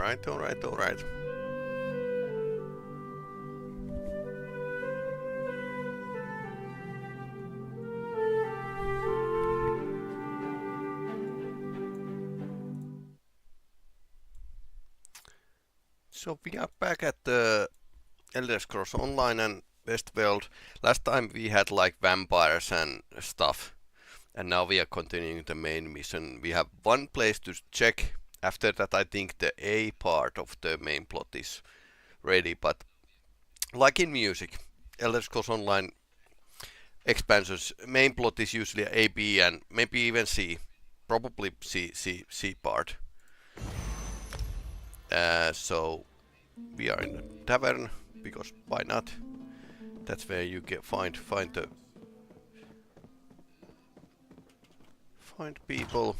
Alright, alright, alright. So we are back at the Elder Scrolls Online and Westworld. Last time we had like vampires and stuff, and now we are continuing the main mission. We have one place to check. After that, I think the A part of the main plot is ready, but like in music, Elder Scrolls Online expansions, main plot is usually A, B, and maybe even C. Probably C part. So we are in a tavern because why not? That's where you get find people.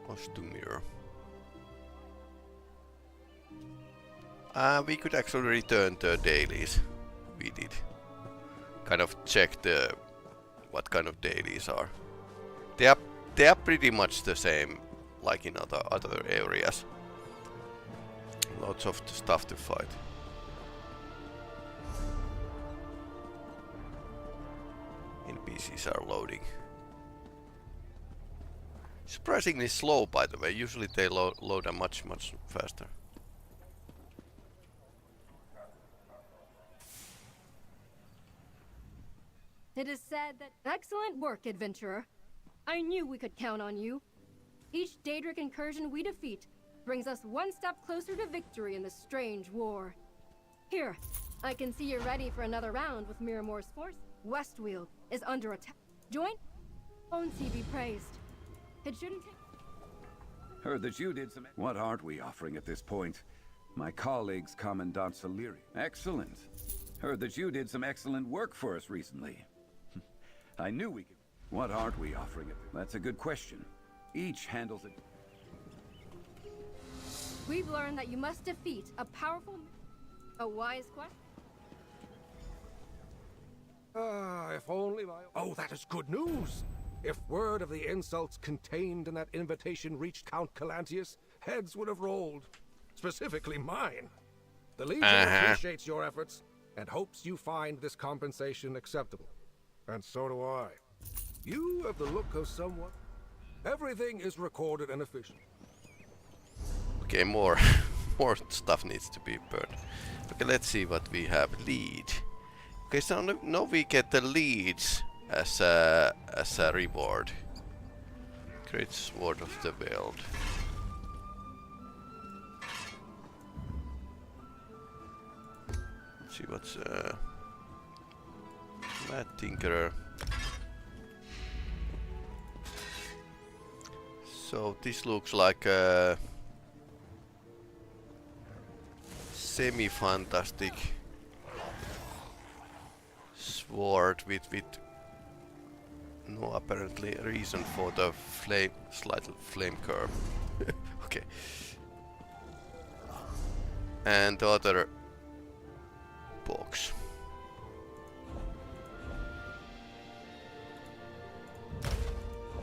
Costumier. We could actually return the dailies. We did. Kind of check the what kind of dailies are. They are pretty much the same like in other areas. Lots of stuff to fight. NPCs are loading. Surprisingly slow, by the way. Usually they load much faster. It is said that excellent work, adventurer. I knew we could count on you. Each Daedric incursion we defeat brings us one step closer to victory in this strange war. Here, I can see you're ready for another round with Miramore's force. Westweald is under attack. Join? Won't he be praised? It shouldn't take... Heard that you did some... What aren't we offering at this point? My colleagues, Commandant Saleri. Excellent. Heard that you did some excellent work for us recently. I knew we could... What aren't we offering it? That's a good question. Each handles it. We've learned that you must defeat a powerful... A wise question? If only my... Oh, that is good news! If word of the insults contained in that invitation reached Count Calantius, heads would have rolled. Specifically mine. The Legion appreciates your efforts and hopes you find this compensation acceptable. And so do I. You have the look of someone... Everything is recorded and official. Okay, more stuff needs to be burned. Okay, let's see what we have. Lead. Okay, so now we get the leads as a reward. Great Sword of the World. Let's see what's Mad Tinkerer. So this looks like a semi-fantastic sword with no apparently reason for the slight flame curve. Okay. And the other box.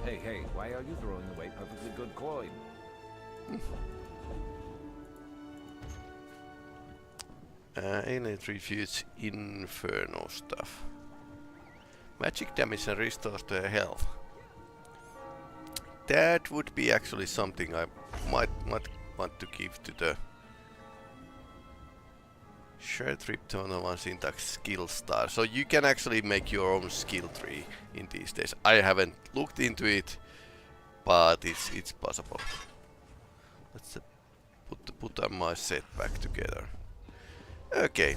Hey, why are you throwing away perfectly good coin? Alien refutes Inferno stuff. Magic damage and restores their health. That would be actually something I might want to give to the Shared trip to one syntax skill star. So you can actually make your own skill tree in these days. I haven't looked into it, but it's possible. Let's put my set back together. Okay.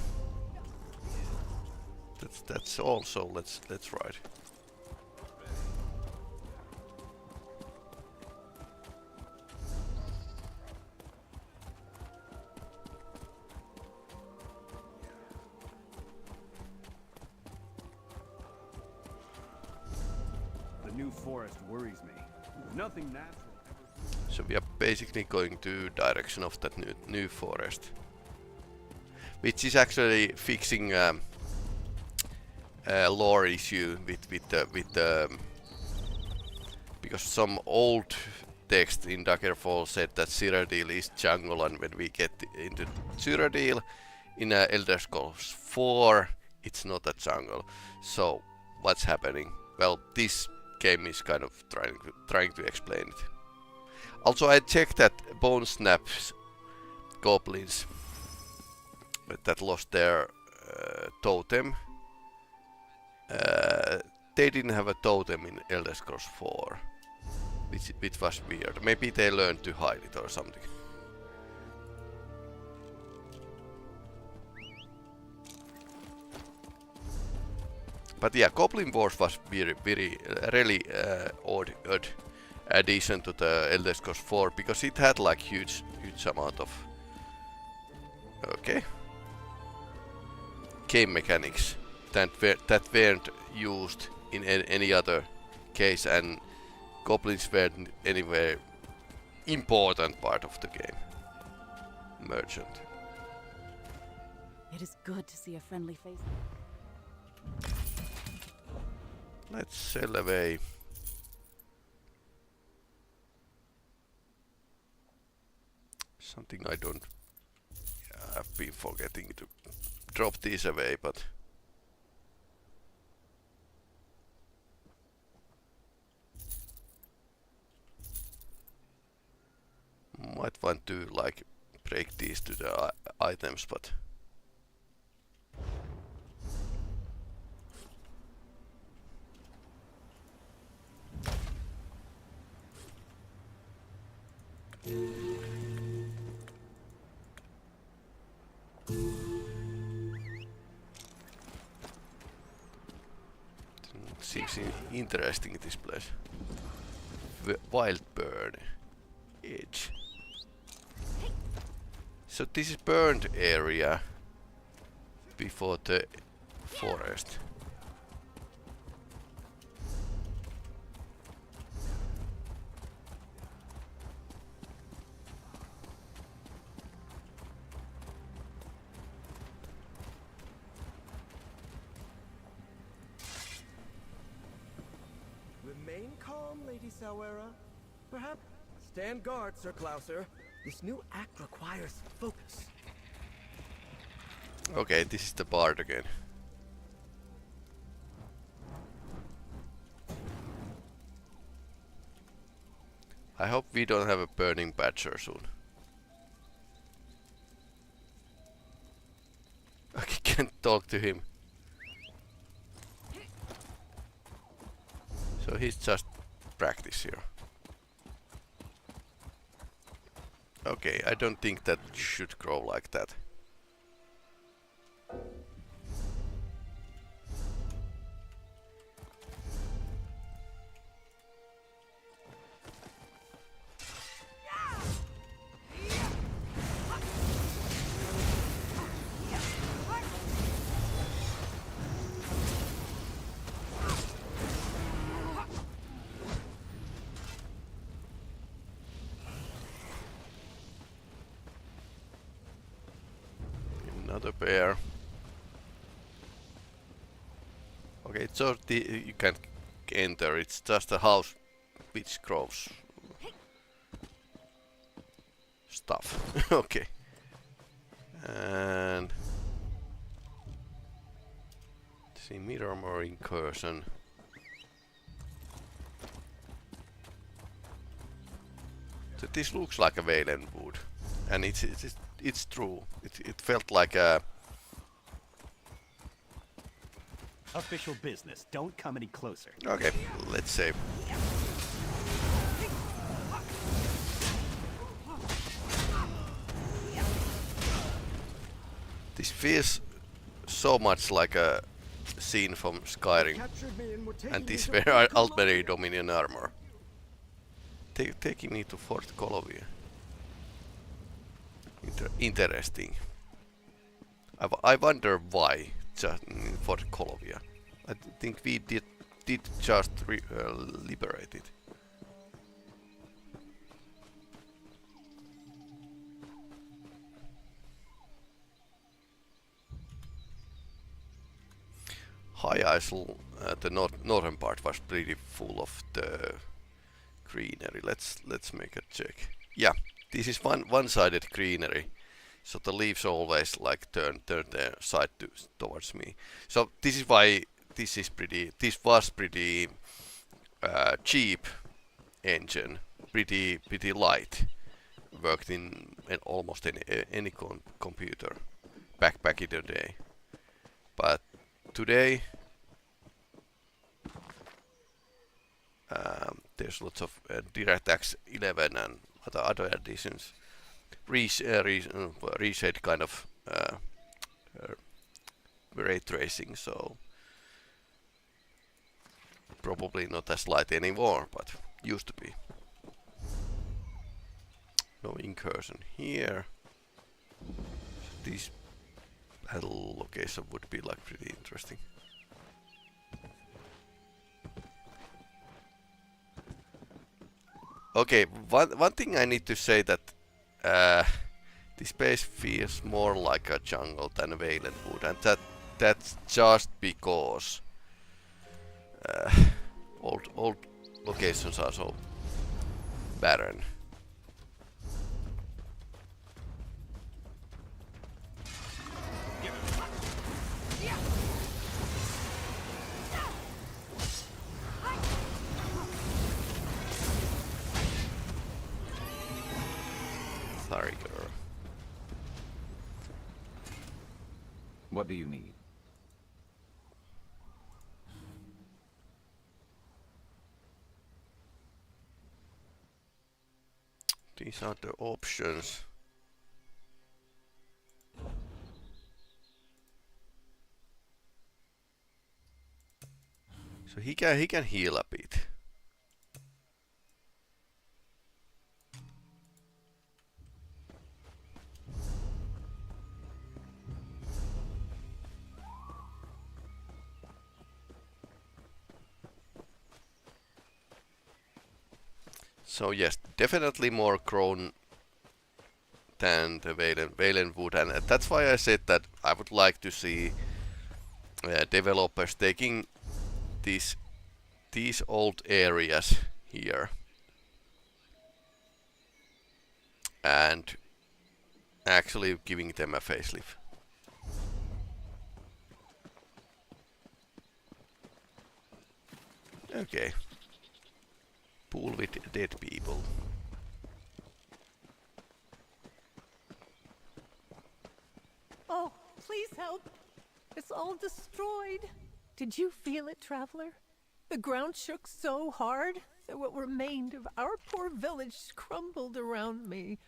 That's all. So let's ride. new forest worries me. Nothing natural So we are basically going to direction of that new forest, which is actually fixing a lore issue with the because some old text in Daggerfall said that Cyrodiil is jungle, and when we get into Cyrodiil in Elder Scrolls 4, it's not a jungle. So what's happening? Well, this game is kind of trying to explain it. Also, I checked that Bone Snap's goblins that lost their totem. They didn't have a totem in Elder Scrolls 4, which was weird. Maybe they learned to hide it or something. But yeah, Goblin Wars was really odd addition to the Elder Scrolls 4, because it had like huge amount of game mechanics that weren't used in any other case, and goblins weren't anywhere important part of the game. Merchant. It is good to see a friendly face. Let's sail away. Something I don't... I've been forgetting to drop these away, but... Might want to like break these to the items, but... Seems interesting, this place. Wild bird edge. So this is burned area before the forest. Remain calm, Lady Sawera. Perhaps stand guard, Sir Klauser. This new act requires focus. Okay, this is the bard again. I hope we don't have a burning badger soon. I can't talk to him. So he's just practice here. Okay, I don't think that should grow like that. Another bear. Okay, so you can't enter, it's just a house which grows stuff. Okay. And see, mirror incursion. So this looks like a Valen wood, and it's true. It felt like a... Official business. Don't come any closer. Okay, let's save. This feels so much like a scene from Skyrim, and these were Altbury Dominion armor. Taking me to Fort Colovia. Interesting. I wonder why just in Fort Colovia. I think we did did just liberate it. High Isle, the northern part was pretty full of the greenery. Let's make a check. Yeah, this is one-sided greenery, so the leaves always like turn their side towards me. So this is why this was pretty cheap engine, pretty light, worked in almost any computer back in the day. But today there's lots of DirectX 11 and other additions, reshade kind of ray tracing, so probably not as light anymore, but used to be. No incursion here. This battle location would be like pretty interesting. Okay, one thing I need to say that this base feels more like a jungle than Valenwood, and that's just because old locations are so barren. Sorry, girl. What do you need? These are the options. So he can heal a bit. So yes, definitely more grown than the Valenwood, and that's why I said that I would like to see developers taking these old areas here and actually giving them a facelift. Okay. Pool with dead people. Oh, please help. It's all destroyed. Did you feel it, Traveler? The ground shook so hard that what remained of our poor village crumbled around me.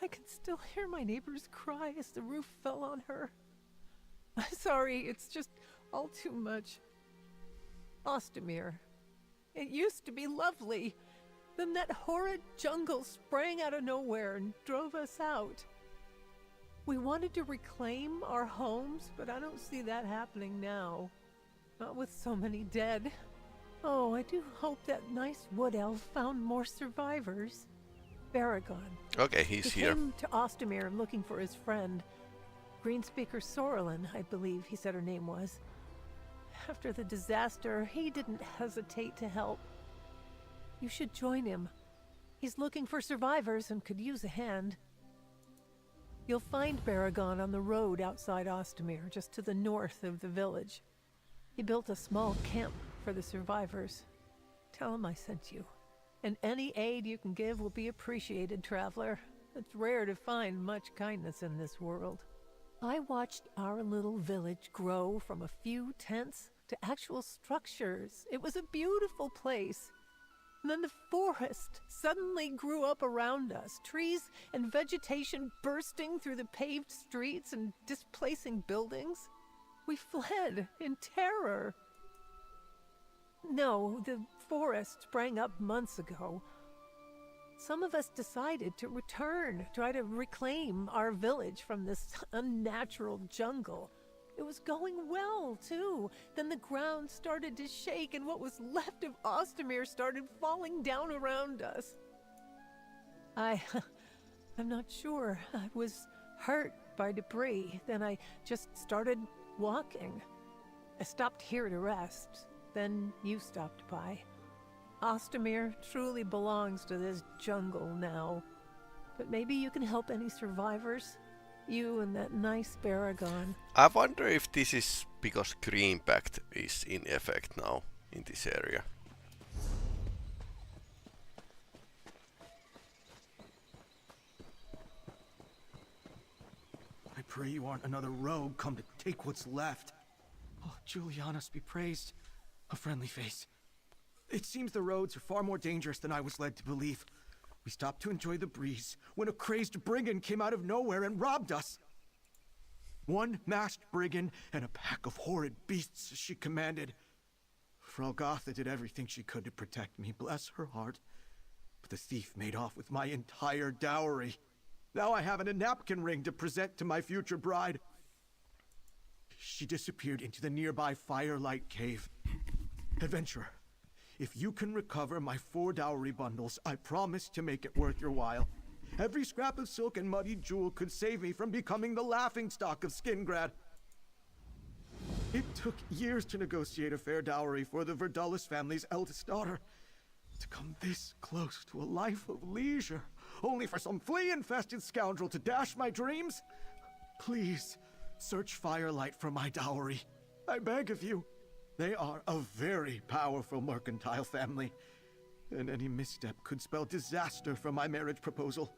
I can still hear my neighbor's cry as the roof fell on her. I'm sorry, it's just all too much. Ostomer. It used to be lovely. Then that horrid jungle sprang out of nowhere and drove us out. We wanted to reclaim our homes, but I don't see that happening now. Not with so many dead. Oh, I do hope that nice wood elf found more survivors. Baragon. Okay, he's he here. came to Ostomer looking for his friend. Greenspeaker Sorlin, I believe he said her name was. After the disaster, he didn't hesitate to help. You should join him. He's looking for survivors and could use a hand. You'll find Baragon on the road outside Ostomer, just to the north of the village. He built a small camp for the survivors. Tell him I sent you. And any aid you can give will be appreciated, Traveler. It's rare to find much kindness in this world. I watched our little village grow from a few tents to actual structures. It was a beautiful place. And then the forest suddenly grew up around us, trees and vegetation bursting through the paved streets and displacing buildings. We fled in terror. No, the forest sprang up months ago. Some of us decided to return, try to reclaim our village from this unnatural jungle. It was going well, too. Then the ground started to shake, and what was left of Ostermere started falling down around us. I'm not sure. I was hurt by debris. Then I just started walking. I stopped here to rest. Then you stopped by. Ostermere truly belongs to this jungle now. But maybe you can help any survivors? You and that nice Baragon. I wonder if this is because Green Pact is in effect now in this area. I pray you aren't another rogue come to take what's left. Oh, Julianus be praised. A friendly face. It seems the roads are far more dangerous than I was led to believe. We stopped to enjoy the breeze when a crazed brigand came out of nowhere and robbed us. One masked brigand and a pack of horrid beasts she commanded. Frau Gotha did everything she could to protect me, bless her heart. But the thief made off with my entire dowry. Now I haven't a napkin ring to present to my future bride. She disappeared into the nearby Firelight Cave. Adventurer, if you can recover my 4 dowry bundles, I promise to make it worth your while. Every scrap of silk and muddy jewel could save me from becoming the laughingstock of Skingrad. It took years to negotiate a fair dowry for the Verdullis family's eldest daughter. To come this close to a life of leisure, only for some flea-infested scoundrel to dash my dreams? Please, search Firelight for my dowry. I beg of you. They are a very powerful mercantile family, and any misstep could spell disaster for my marriage proposal.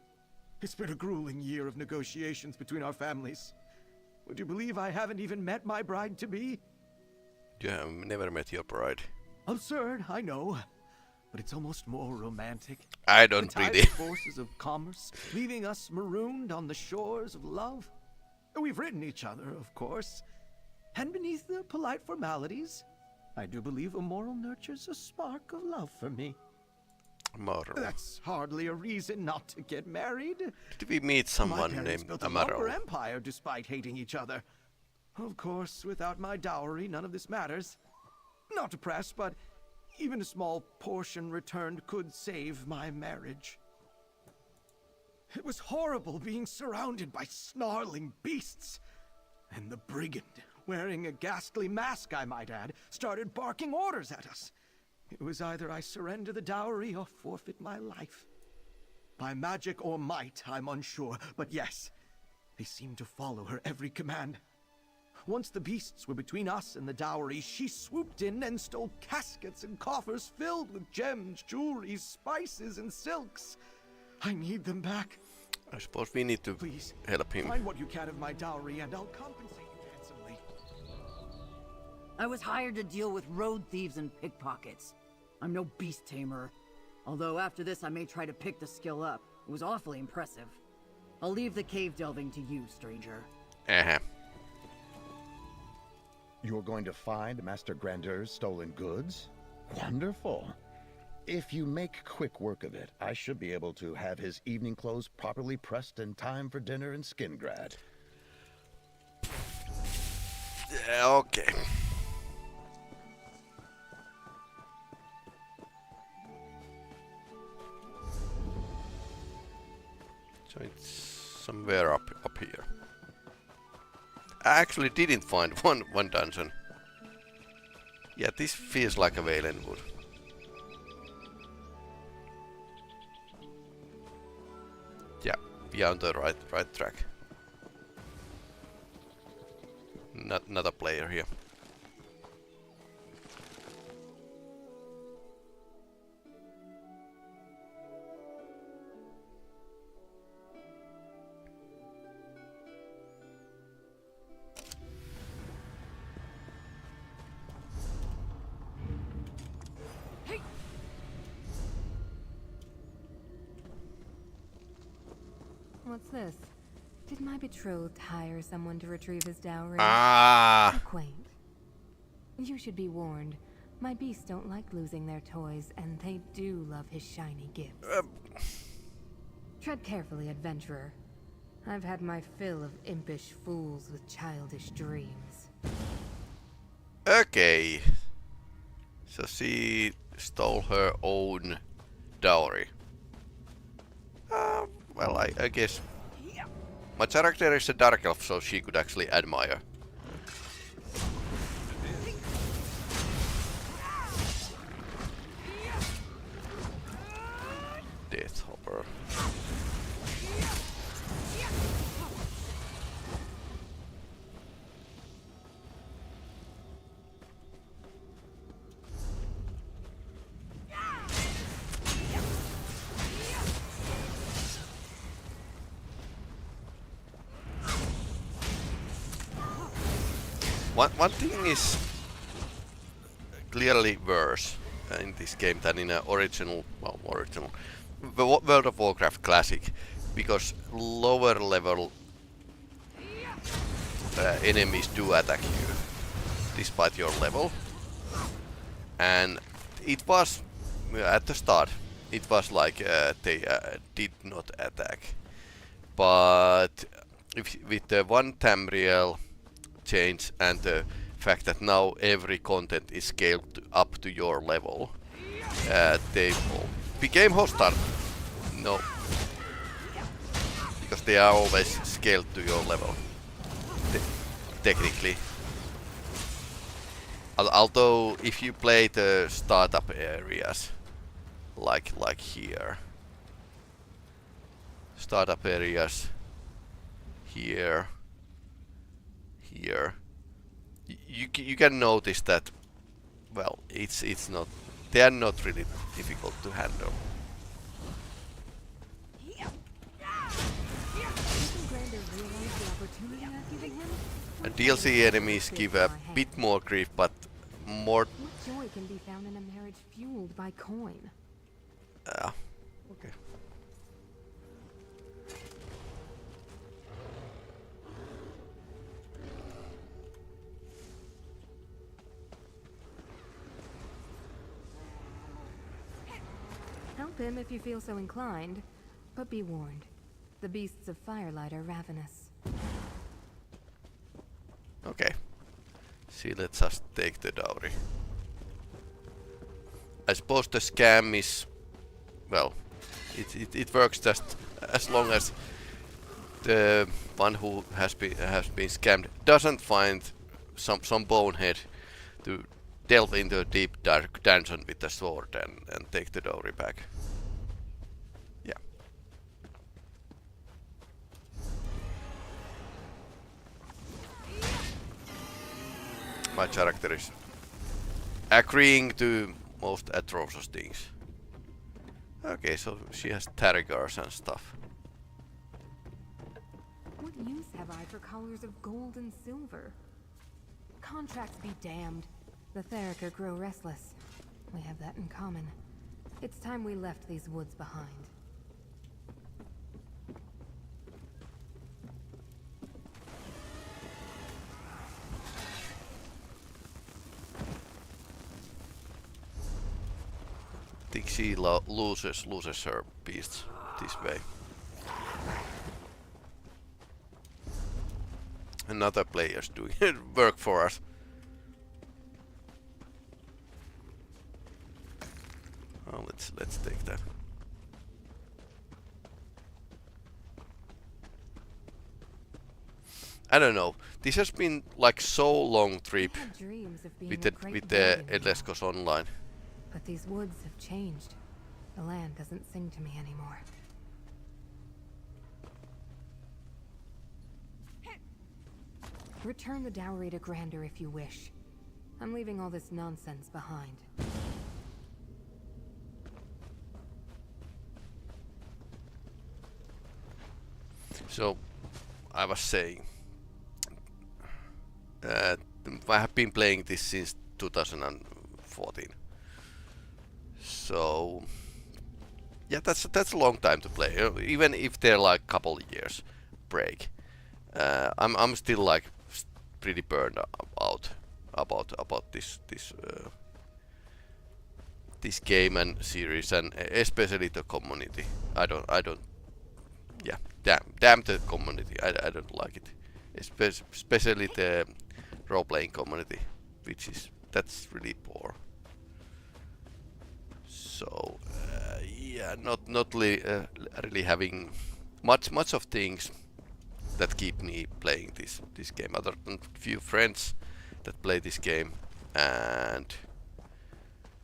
It's been a grueling year of negotiations between our families. Would you believe I haven't even met my bride-to-be? You have never met your bride. Absurd, I know, but it's almost more romantic. I don't the really. tidal forces of commerce, leaving us marooned on the shores of love. We've written each other, of course. And beneath the polite formalities, I do believe a moral nurtures a spark of love for me. Amaro. That's hardly a reason not to get married. Did we meet My someone parents named built a lumber Amaro? empire despite hating each other. Of course, without my dowry, none of this matters. Not to press, but even a small portion returned could save my marriage. It was horrible being surrounded by snarling beasts. And the brigand, wearing a ghastly mask, I might add, started barking orders at us. It was either I surrender the dowry or forfeit my life. By magic or might, I'm unsure, but yes, they seemed to follow her every command. Once the beasts were between us and the dowry, she swooped in and stole caskets and coffers filled with gems, jewelry, spices, and silks. I need them back. I suppose we need to Please, help him. find what you can of my dowry and I'll compensate you handsomely. I was hired to deal with road thieves and pickpockets. I'm no beast tamer. Although after this I may try to pick the skill up. It was awfully impressive. I'll leave the cave delving to you, stranger. Uh-huh. You're going to find Master Grandeur's stolen goods? Wonderful. If you make quick work of it, I should be able to have his evening clothes properly pressed in time for dinner in Skingrad. Yeah, okay. So it's somewhere up here. I actually didn't find one dungeon. Yeah, this feels like a Valenwood. Yeah, we are on the right track. Not a player here. What's this? Did my betrothed hire someone to retrieve his dowry? Ah. How quaint. You should be warned. My beasts don't like losing their toys, and they do love his shiny gifts. Tread carefully, adventurer. I've had my fill of impish fools with childish dreams. Okay. So she stole her own dowry. Well, I guess my character is a dark elf, so she could actually admire. Death Hopper. One thing is clearly worse in this game than in an original, World of Warcraft Classic, because lower level enemies do attack you despite your level, and it was at the start it was like they did not attack, but with the one Tamriel change and the fact that now every content is scaled up to your level, they became hostile. No, because they are always scaled to your level, technically. Although if you play the startup areas, like here, startup areas here, you can notice that, well, it's not, they are not really difficult to handle. And DLC enemies give a bit more grief, but more. What joy can be found in a marriage fueled by coin? Okay. Help him if you feel so inclined, but be warned. The beasts of Firelight are ravenous. Okay. See, let's just take the dowry. I suppose the scam is, well, it works just as long as the one who has been scammed doesn't find some bonehead to delve into a deep dark dungeon with a sword and take the dowry back. Yeah. My character is agreeing to most atrocious things. Okay, so she has targars and stuff. What use have I for collars of gold and silver? Contracts be damned. The Theriker grow restless. We have that in common. It's time we left these woods behind. I think she loses her beasts this way. Another player's doing work for us. Oh, let's take that. I don't know. This has been like so long trip with the Endless Coast Online. But these woods have changed. The land doesn't sing to me anymore. Return the dowry to Grander if you wish. I'm leaving all this nonsense behind. So, I was saying, I have been playing this since 2014. So, yeah, that's a long time to play. Even if they're like couple years break, I'm still like pretty burned out about this game and series, and especially the community. I don't. Yeah, damn the community. I don't like it, especially the role-playing community. that's really poor. So yeah, not really having much of things that keep me playing this game, other than few friends that play this game, and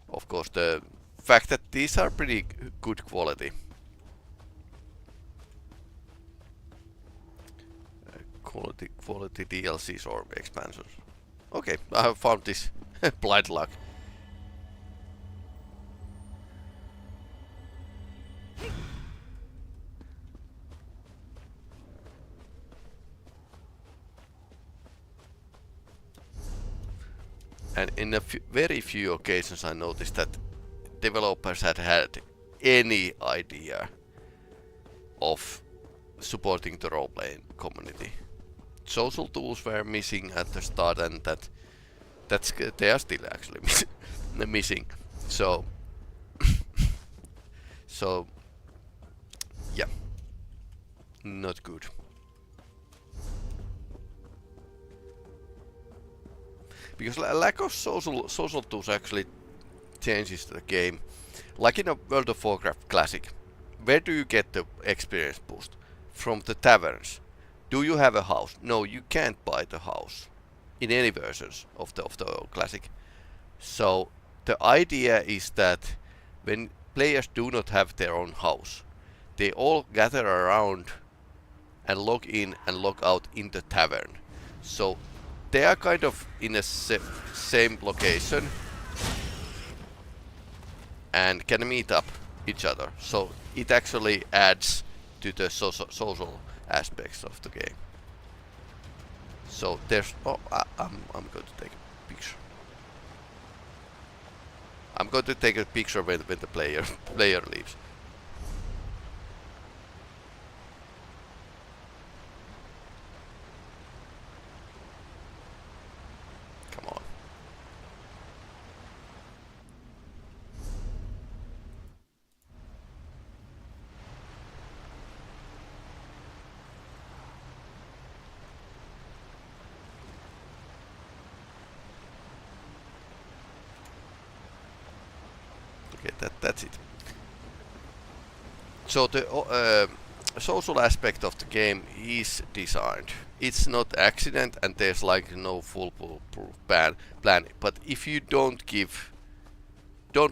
of course the fact that these are pretty good quality. Quality DLCs or expansions. Okay, I have found this blind luck. And in very few occasions I noticed that developers had any idea of supporting the role-playing community. Social tools were missing at the start, and they are still actually missing. So so yeah, not good. Because lack of social tools actually changes the game. Like in a World of Warcraft Classic, where do you get the experience boost? From the taverns. Do you have a house? No, you can't buy the house in any versions of the old Classic. So the idea is that when players do not have their own house, they all gather around and log in and log out in the tavern. So they are kind of in a same location and can meet up each other. So it actually adds to the social aspects of the game. So there's... Oh, I'm going to take a picture. I'm going to take a picture when the player leaves. Come on. Okay, that's it. So the social aspect of the game is designed. It's not accident, and there's like no foolproof plan. But if you don't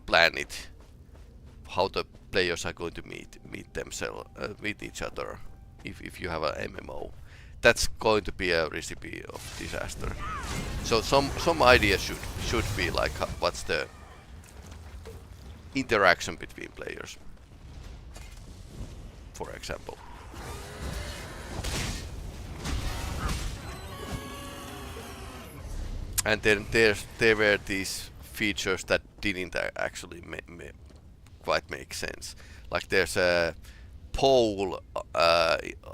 plan it, how the players are going to meet themselves, meet each other, if you have a MMO, that's going to be a recipe of disaster. So some idea should be like what's the interaction between players, for example. And then there were these features that didn't actually quite make sense. Like there's a pole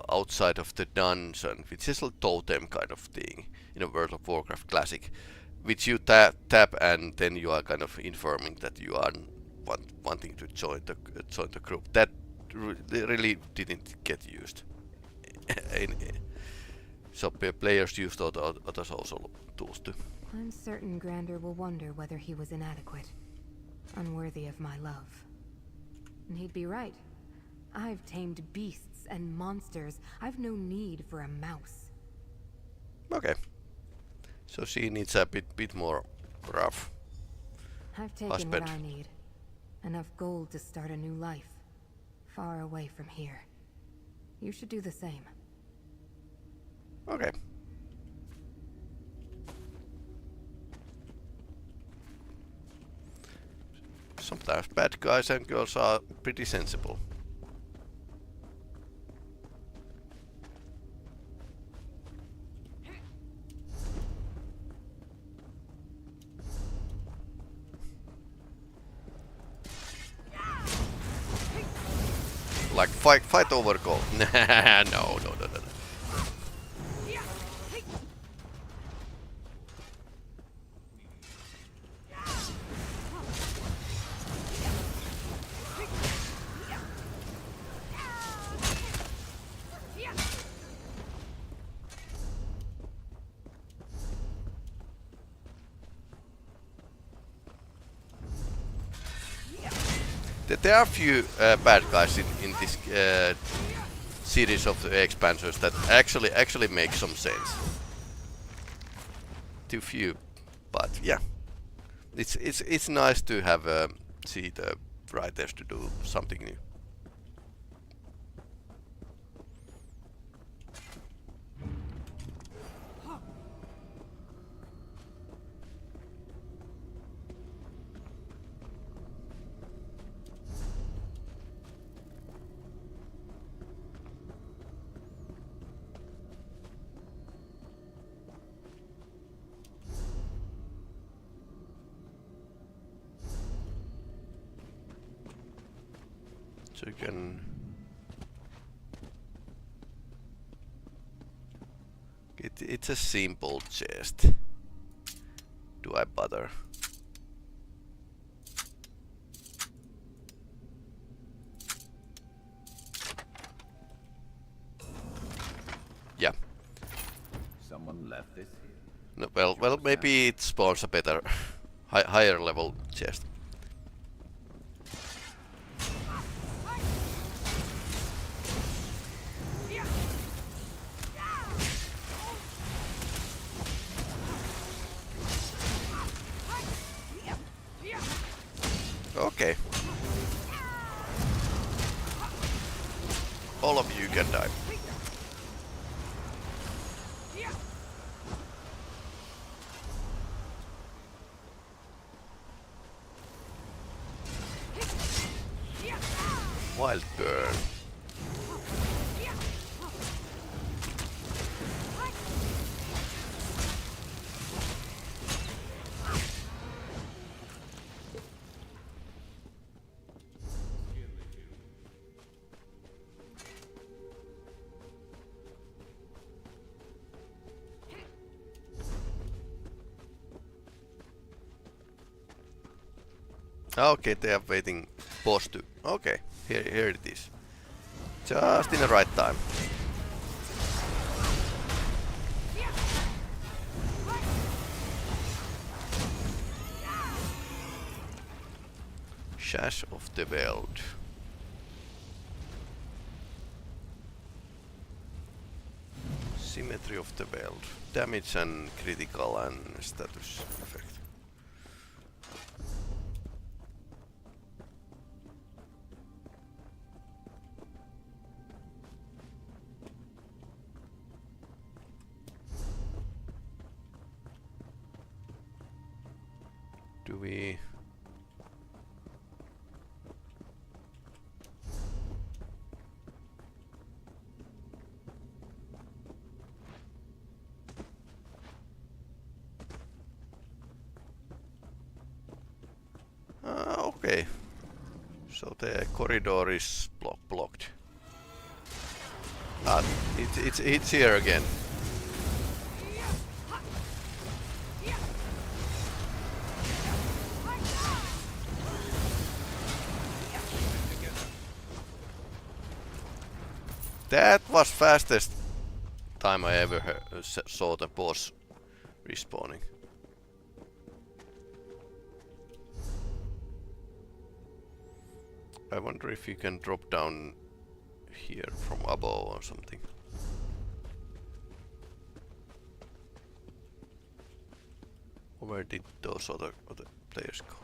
outside of the dungeon, which is a totem kind of thing in a World of Warcraft Classic, which you tap and then you are kind of informing that you are wanting to join the group. That really didn't get used. So players used other social tools too. I'm certain Grander will wonder whether he was inadequate, unworthy of my love. And he'd be right. I've tamed beasts and monsters. I've no need for a mouse. Okay. So she needs a bit more rough I've taken husband. what I need. Enough gold to start a new life. Far away from here. You should do the same. Okay. Sometimes bad guys and girls are pretty sensible. Like fight over gold. Nah, no. There are a few bad guys in this series of the expansions that actually make some sense. Too few, but yeah, it's nice to have see the writers to do something new. So you can it's a simple chest. Do I bother? Yeah. Someone left this here. No, well, maybe it spawns a better, higher level chest. Okay. All of you can die. Wild burn. Okay, they are waiting boss to. Okay, here it is. Just in the right time. Shash of the world. Symmetry of the world. Damage and critical and status effect. Do we... okay. So the corridor is blocked. Ah, it's here again. That was fastest time I ever saw the boss respawning. I wonder if you can drop down here from above or something. Or where did those other players go?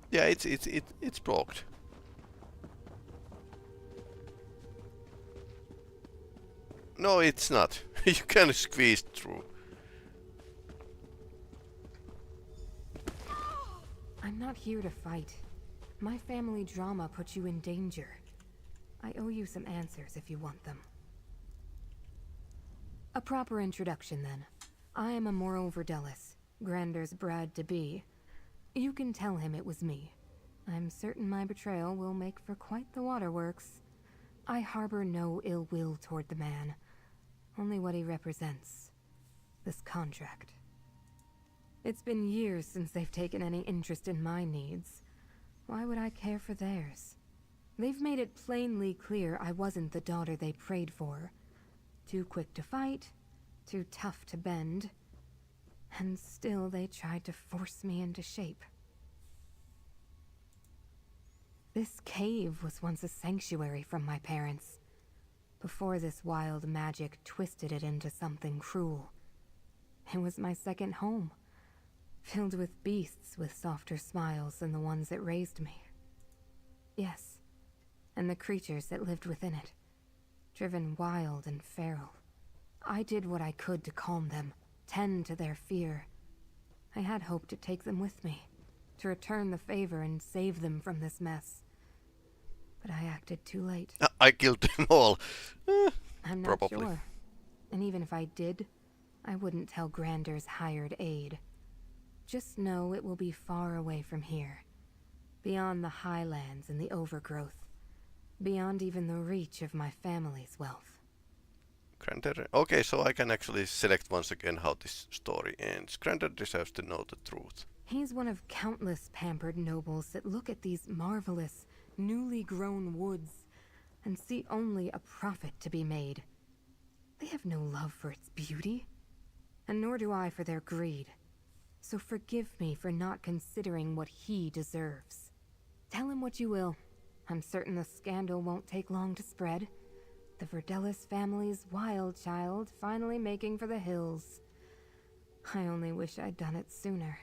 Yeah, it's blocked. No, it's not. You can squeeze through. I'm not here to fight. My family drama puts you in danger. I owe you some answers if you want them. A proper introduction, then. I am Amoro Verdelis, Grander's bride-to-be. You can tell him it was me. I'm certain my betrayal will make for quite the waterworks. I harbor no ill will toward the man. Only what he represents. This contract. It's been years since they've taken any interest in my needs. Why would I care for theirs? They've made it plainly clear I wasn't the daughter they prayed for. Too quick to fight, too tough to bend. And still they tried to force me into shape. This cave was once a sanctuary from my parents, before this wild magic twisted it into something cruel. It was my second home, filled with beasts with softer smiles than the ones that raised me. Yes, and the creatures that lived within it, driven wild and feral. I did what I could to calm them, tend to their fear. I had hoped to take them with me, to return the favor and save them from this mess. But I acted too late. I killed them all. I'm not Probably. sure. And even if I did, I wouldn't tell Grander's hired aide. Just know it will be far away from here. Beyond the highlands and the overgrowth. Beyond even the reach of my family's wealth. Grander. Okay, so I can actually select once again how this story ends. Grander deserves to know the truth. He's one of countless pampered nobles that look at these marvelous, newly grown woods and see only a profit to be made. They have no love for its beauty, and nor do I for their greed. So forgive me for not considering what he deserves. Tell him what you will. I'm certain the scandal won't take long to spread. The Verdelis family's wild child finally making for the hills. I only wish I'd done it sooner.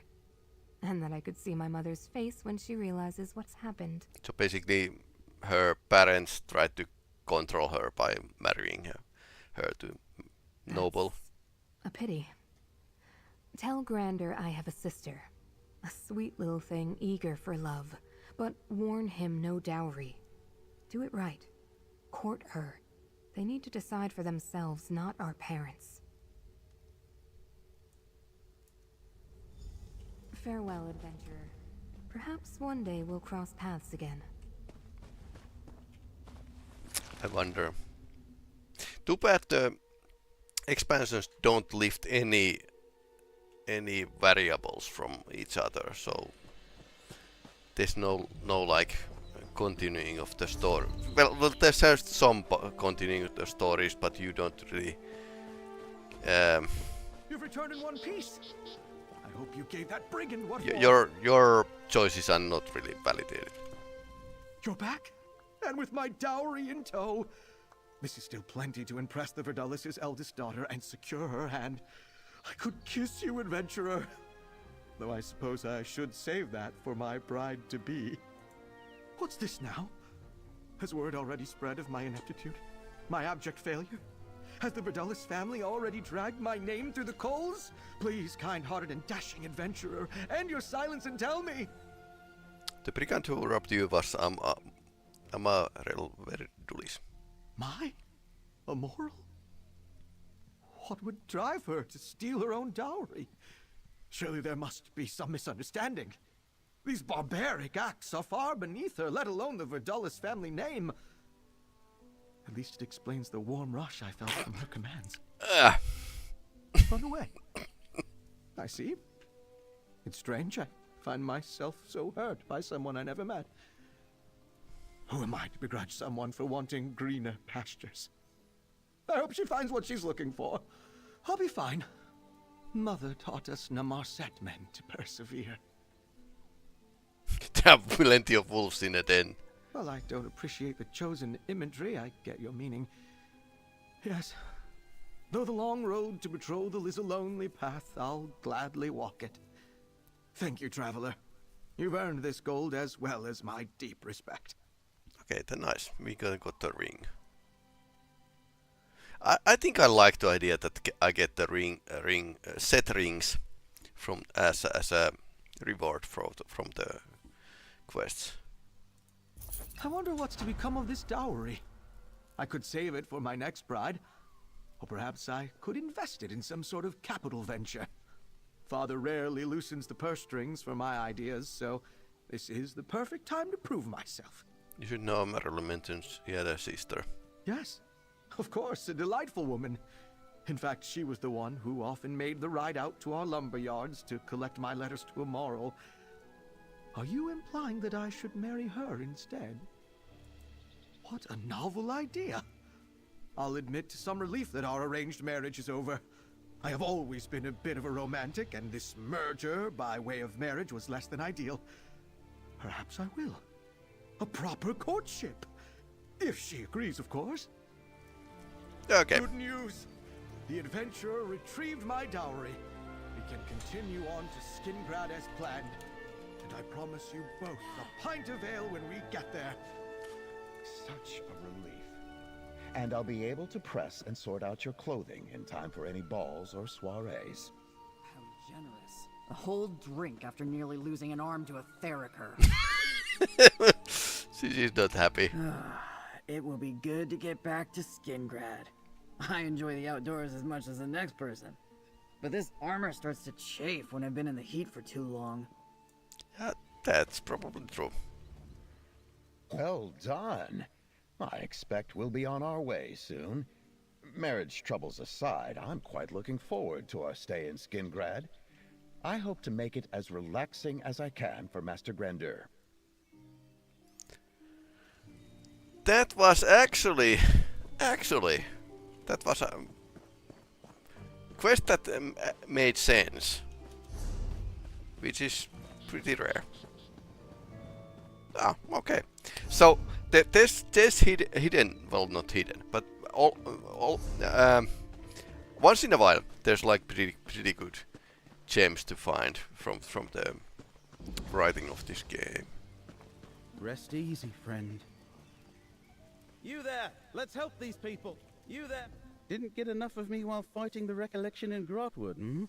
And that I could see my mother's face when she realizes what's happened. So basically, her parents tried to control her by marrying her to noble. A pity. Tell Grander I have a sister. A sweet little thing eager for love. But warn him no dowry. Do it right. Court her. They need to decide for themselves, not our parents. Farewell, adventurer. Perhaps one day we'll cross paths again. I wonder. Too bad the expansions don't lift any variables from each other, so there's no like continuing of the story. Well, there's just some continuing of the stories, but you don't really. You've returned in one piece. I hope you gave that brigand what for. Your choices are not really validated. You're back? And with my dowry in tow. This is still plenty to impress the Verdelis' eldest daughter and secure her hand. I could kiss you, adventurer. Though I suppose I should save that for my bride-to-be. What's this now? Has word already spread of my ineptitude? My abject failure? Has the Verdelis family already dragged my name through the coals? Please, kind-hearted and dashing adventurer, end your silence and tell me! The brigand who robbed you was Amarel Verdulis. My? Immoral? What would drive her to steal her own dowry? Surely there must be some misunderstanding. These barbaric acts are far beneath her, let alone the Verdelis family name. At least it explains the warm rush I felt from her commands. Run away. I see. It's strange I find myself so hurt by someone I never met. Who am I to begrudge someone for wanting greener pastures? I hope she finds what she's looking for. I'll be fine. Mother taught us Namarset men to persevere. There are plenty of wolves in it then. Well, I don't appreciate the chosen imagery. I get your meaning. Yes. Though the long road to betrothal is a lonely path, I'll gladly walk it. Thank you, traveler. You've earned this gold as well as my deep respect. Okay, then nice. We got the ring. I think I like the idea that I get the set rings from as a reward from the quests. I wonder what's to become of this dowry. I could save it for my next bride, or perhaps I could invest it in some sort of capital venture. Father rarely loosens the purse strings for my ideas, so this is the perfect time to prove myself. You should know Marilyn mentions he had a sister. Yes, of course, a delightful woman. In fact, she was the one who often made the ride out to our lumber yards to collect my letters to Immoral. Are you implying that I should marry her instead? What a novel idea. I'll admit to some relief that our arranged marriage is over. I have always been a bit of a romantic, and this merger by way of marriage was less than ideal. Perhaps I will. A proper courtship. If she agrees, of course. Okay. Good news! The adventurer retrieved my dowry. We can continue on to Skingrad as planned. And I promise you both a pint of ale when we get there. Such a relief. And I'll be able to press and sort out your clothing in time for any balls or soirees. How generous. A whole drink after nearly losing an arm to a Theriker. She's not happy. It will be good to get back to Skingrad. I enjoy the outdoors as much as the next person. But this armor starts to chafe when I've been in the heat for too long. Yeah, that's probably true. Well done. I expect we'll be on our way soon. Marriage troubles aside, I'm quite looking forward to our stay in Skingrad. I hope to make it as relaxing as I can for Master Grandeur. That was actually, that was a quest that made sense, which is pretty rare. Ah, okay. So there's hidden, well, not hidden, but once in a while there's like pretty good gems to find from the writing of this game. Rest easy, friend. You there! Let's help these people! You there! Didn't get enough of me while fighting the recollection in Grotwood, hmm?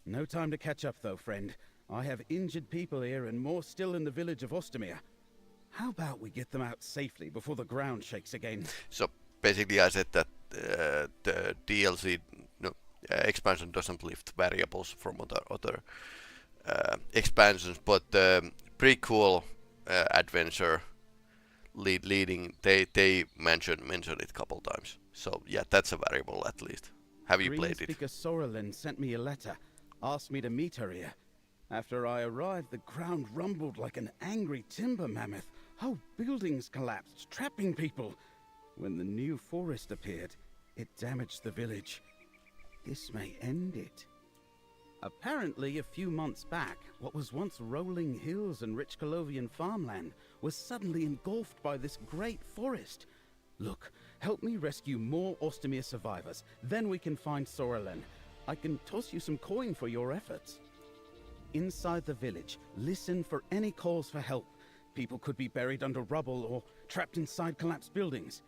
No time to catch up, though, friend. I have injured people here and more still in the village of Ostamir. How about we get them out safely before the ground shakes again? So basically I said that the DLC expansion doesn't lift variables from other expansions, but pretty cool adventure leading, they mentioned it a couple times. So yeah, that's a variable at least. Have you played it? Greenspeaker Sorrelin sent me a letter, asked me to meet her here. After I arrived, the ground rumbled like an angry timber mammoth. Whole buildings collapsed, trapping people. When the new forest appeared, it damaged the village. This may end it. Apparently, a few months back, what was once rolling hills and rich Colovian farmland was suddenly engulfed by this great forest. Look, help me rescue more Ostamir survivors, then we can find Sorrelin. I can toss you some coin for your efforts. Inside the village, listen for any calls for help. People could be buried under rubble or trapped inside collapsed buildings.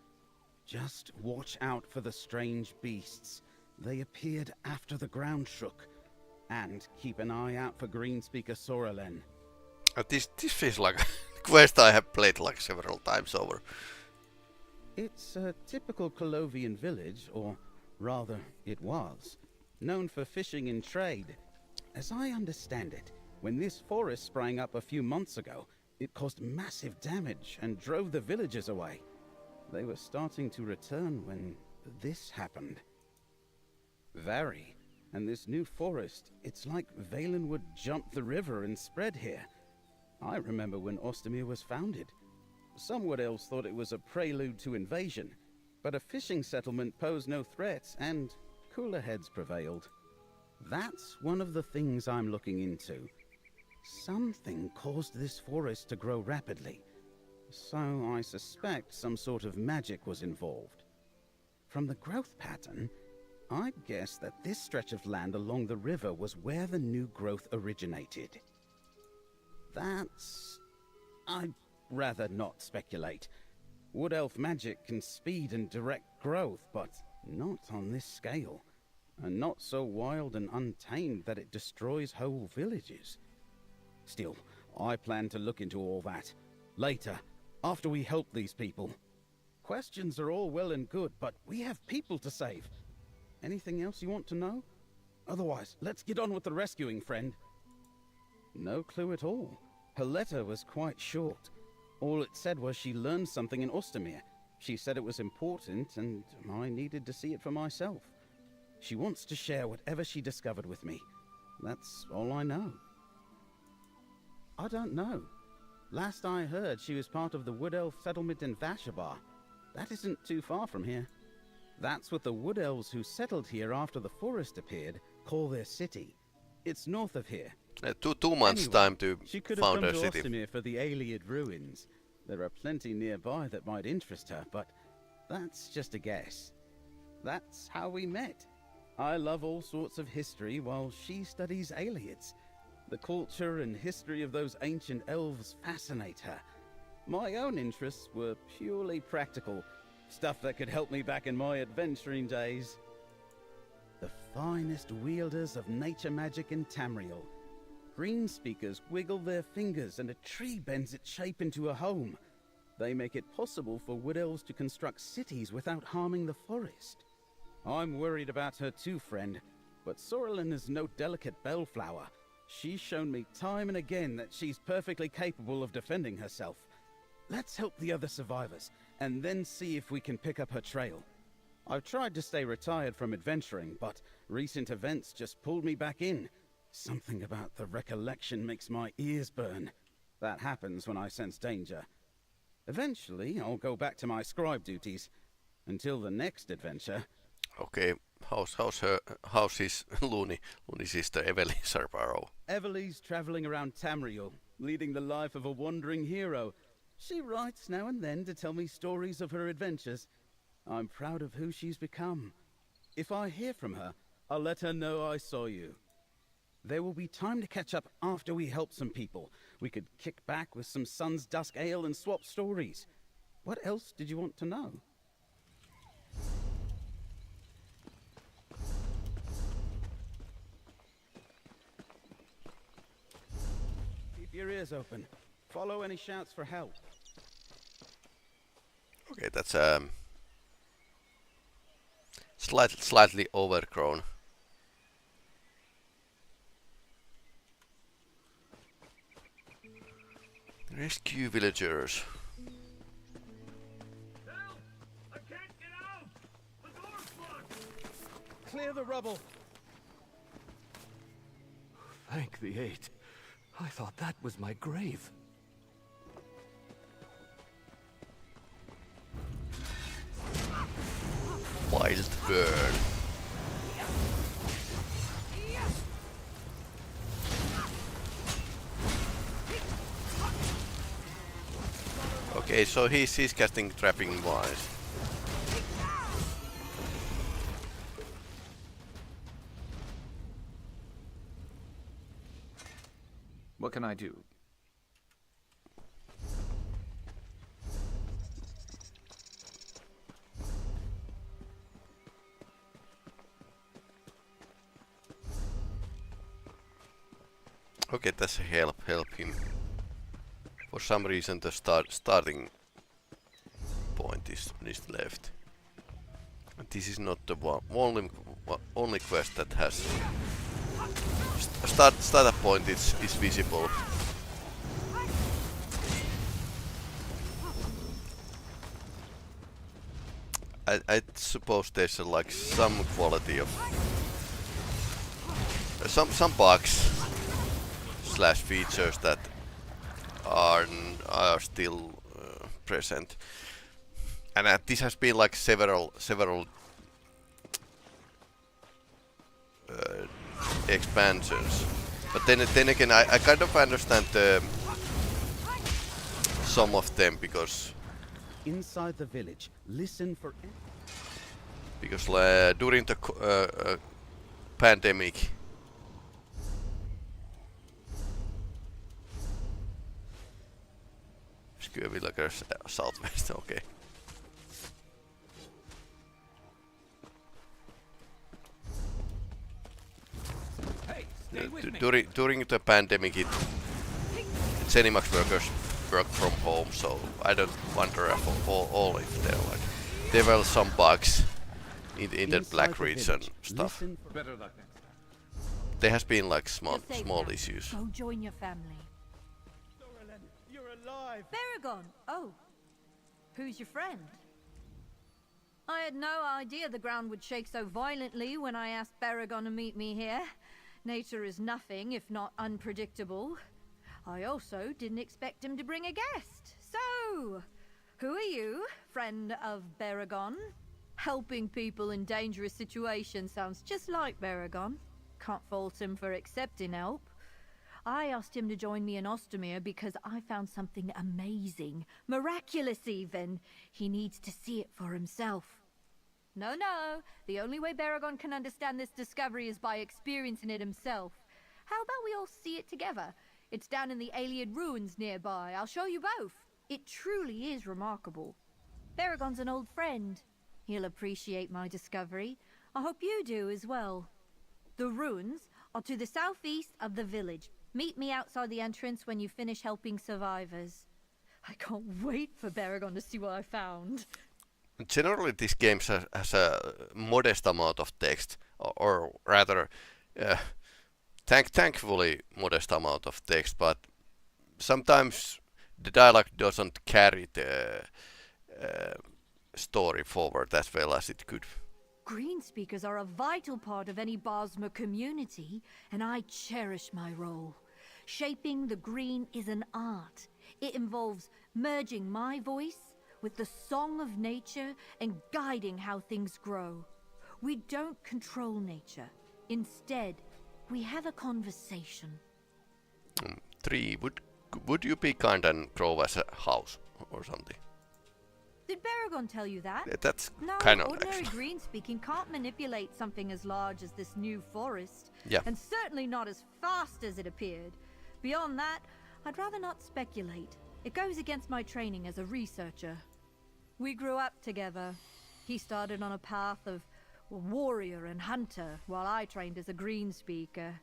Just watch out for the strange beasts. They appeared after the ground shook. And keep an eye out for Greenspeaker Sorrelin. This feels like a quest I have played like several times over. It's a typical Colovian village, or rather, it was, known for fishing and trade. As I understand it, when this forest sprang up a few months ago, it caused massive damage and drove the villagers away. They were starting to return when this happened. Very. And this new forest, it's like Valenwood jumped the river and spread here. I remember when Ostamir was founded. Someone else thought it was a prelude to invasion, but a fishing settlement posed no threats and cooler heads prevailed. That's one of the things I'm looking into. Something caused this forest to grow rapidly, so I suspect some sort of magic was involved. From the growth pattern, I'd guess that this stretch of land along the river was where the new growth originated. I'd rather not speculate. Wood Elf magic can speed and direct growth, but not on this scale. And not so wild and untamed that it destroys whole villages. Still, I plan to look into all that. Later, after we help these people. Questions are all well and good, but we have people to save. Anything else you want to know? Otherwise, let's get on with the rescuing, friend. No clue at all. Her letter was quite short. All it said was she learned something in Ostamir. She said it was important, and I needed to see it for myself. She wants to share whatever she discovered with me. That's all I know. I don't know. Last I heard, she was part of the Wood Elf settlement in Vashabar. That isn't too far from here. That's what the Wood Elves who settled here after the forest appeared call their city. It's north of here. Two months Anyway, time to she could have found come a to city. Osimir for the Aeliad ruins. There are plenty nearby that might interest her, but that's just a guess. That's how we met. I love all sorts of history while she studies Aeliads. The culture and history of those ancient elves fascinate her. My own interests were purely practical, stuff that could help me back in my adventuring days. The finest wielders of nature magic in Tamriel. Green speakers wiggle their fingers and a tree bends its shape into a home. They make it possible for wood elves to construct cities without harming the forest. I'm worried about her too, friend, but Sorrelin is no delicate bellflower. She's shown me time and again that she's perfectly capable of defending herself. Let's help the other survivors, and then see if we can pick up her trail. I've tried to stay retired from adventuring, but recent events just pulled me back in. Something about the recollection makes my ears burn. That happens when I sense danger. Eventually, I'll go back to my scribe duties. Until the next adventure. Okay, how's his loony sister Evely Sarbaro? Evely's traveling around Tamriel, leading the life of a wandering hero. She writes now and then to tell me stories of her adventures. I'm proud of who she's become. If I hear from her, I'll let her know I saw you. There will be time to catch up after we help some people. We could kick back with some Sun's Dusk ale and swap stories. What else did you want to know? Keep your ears open. Follow any shouts for help. Okay, that's slightly overgrown. Rescue villagers. Help! I can't get out! The door's blocked! Clear the rubble. Thank the eight. I thought that was my grave. Wild bird. Okay, so he's casting trapping wise. What can I do? Okay, that's a help him. For some reason the starting point is left. And this is not the only quest that has startup point is visible. I suppose there's like some quality of some bugs slash features that are still present, and this has been like several expansions. But then again, I kind of understand some of them because Inside the village, listen for. Because during the pandemic, Skövillagers southwest, okay. Hey, stay with me. During the pandemic, Zenimax workers work from home, so I don't wonder if all if there were some bugs in the Black Reach and stuff. Better luck next time. There has been like small You're safe now. issues. Go join your family. Sorrelin, you're alive. Baragon! Oh, who's your friend? I had no idea the ground would shake so violently when I asked Baragon to meet me here. Nature is nothing if not unpredictable. I also didn't expect him to bring a guest. So, who are you, friend of Baragon? Helping people in dangerous situations sounds just like Baragon. Can't fault him for accepting help. I asked him to join me in Ostermere because I found something amazing, miraculous even. He needs to see it for himself. No, no. The only way Baragon can understand this discovery is by experiencing it himself. How about we all see it together? It's down in the Iliad ruins nearby. I'll show you both. It truly is remarkable. Baragon's an old friend. He'll appreciate my discovery. I hope you do as well. The ruins are to the southeast of the village. Meet me outside the entrance when you finish helping survivors. I can't wait for Baragon to see what I found. Generally, this game has a modest amount of text, or rather, thankfully modest amount of text, but sometimes the dialogue doesn't carry the story forward as well as it could. Green speakers are a vital part of any Bosmer community, and I cherish my role. Shaping the green is an art. It involves merging my voice with the song of nature and guiding how things grow. We don't control nature. Instead, we have a conversation. 3. Would you be kind and grow as a house or something? Did Baragon tell you that? That's no, kind of ordinary actually. green speaking can't manipulate something as large as this new forest. Yeah. And certainly not as fast as it appeared. Beyond that, I'd rather not speculate. It goes against my training as a researcher. We grew up together. He started on a path of warrior and hunter, while I trained as a green speaker.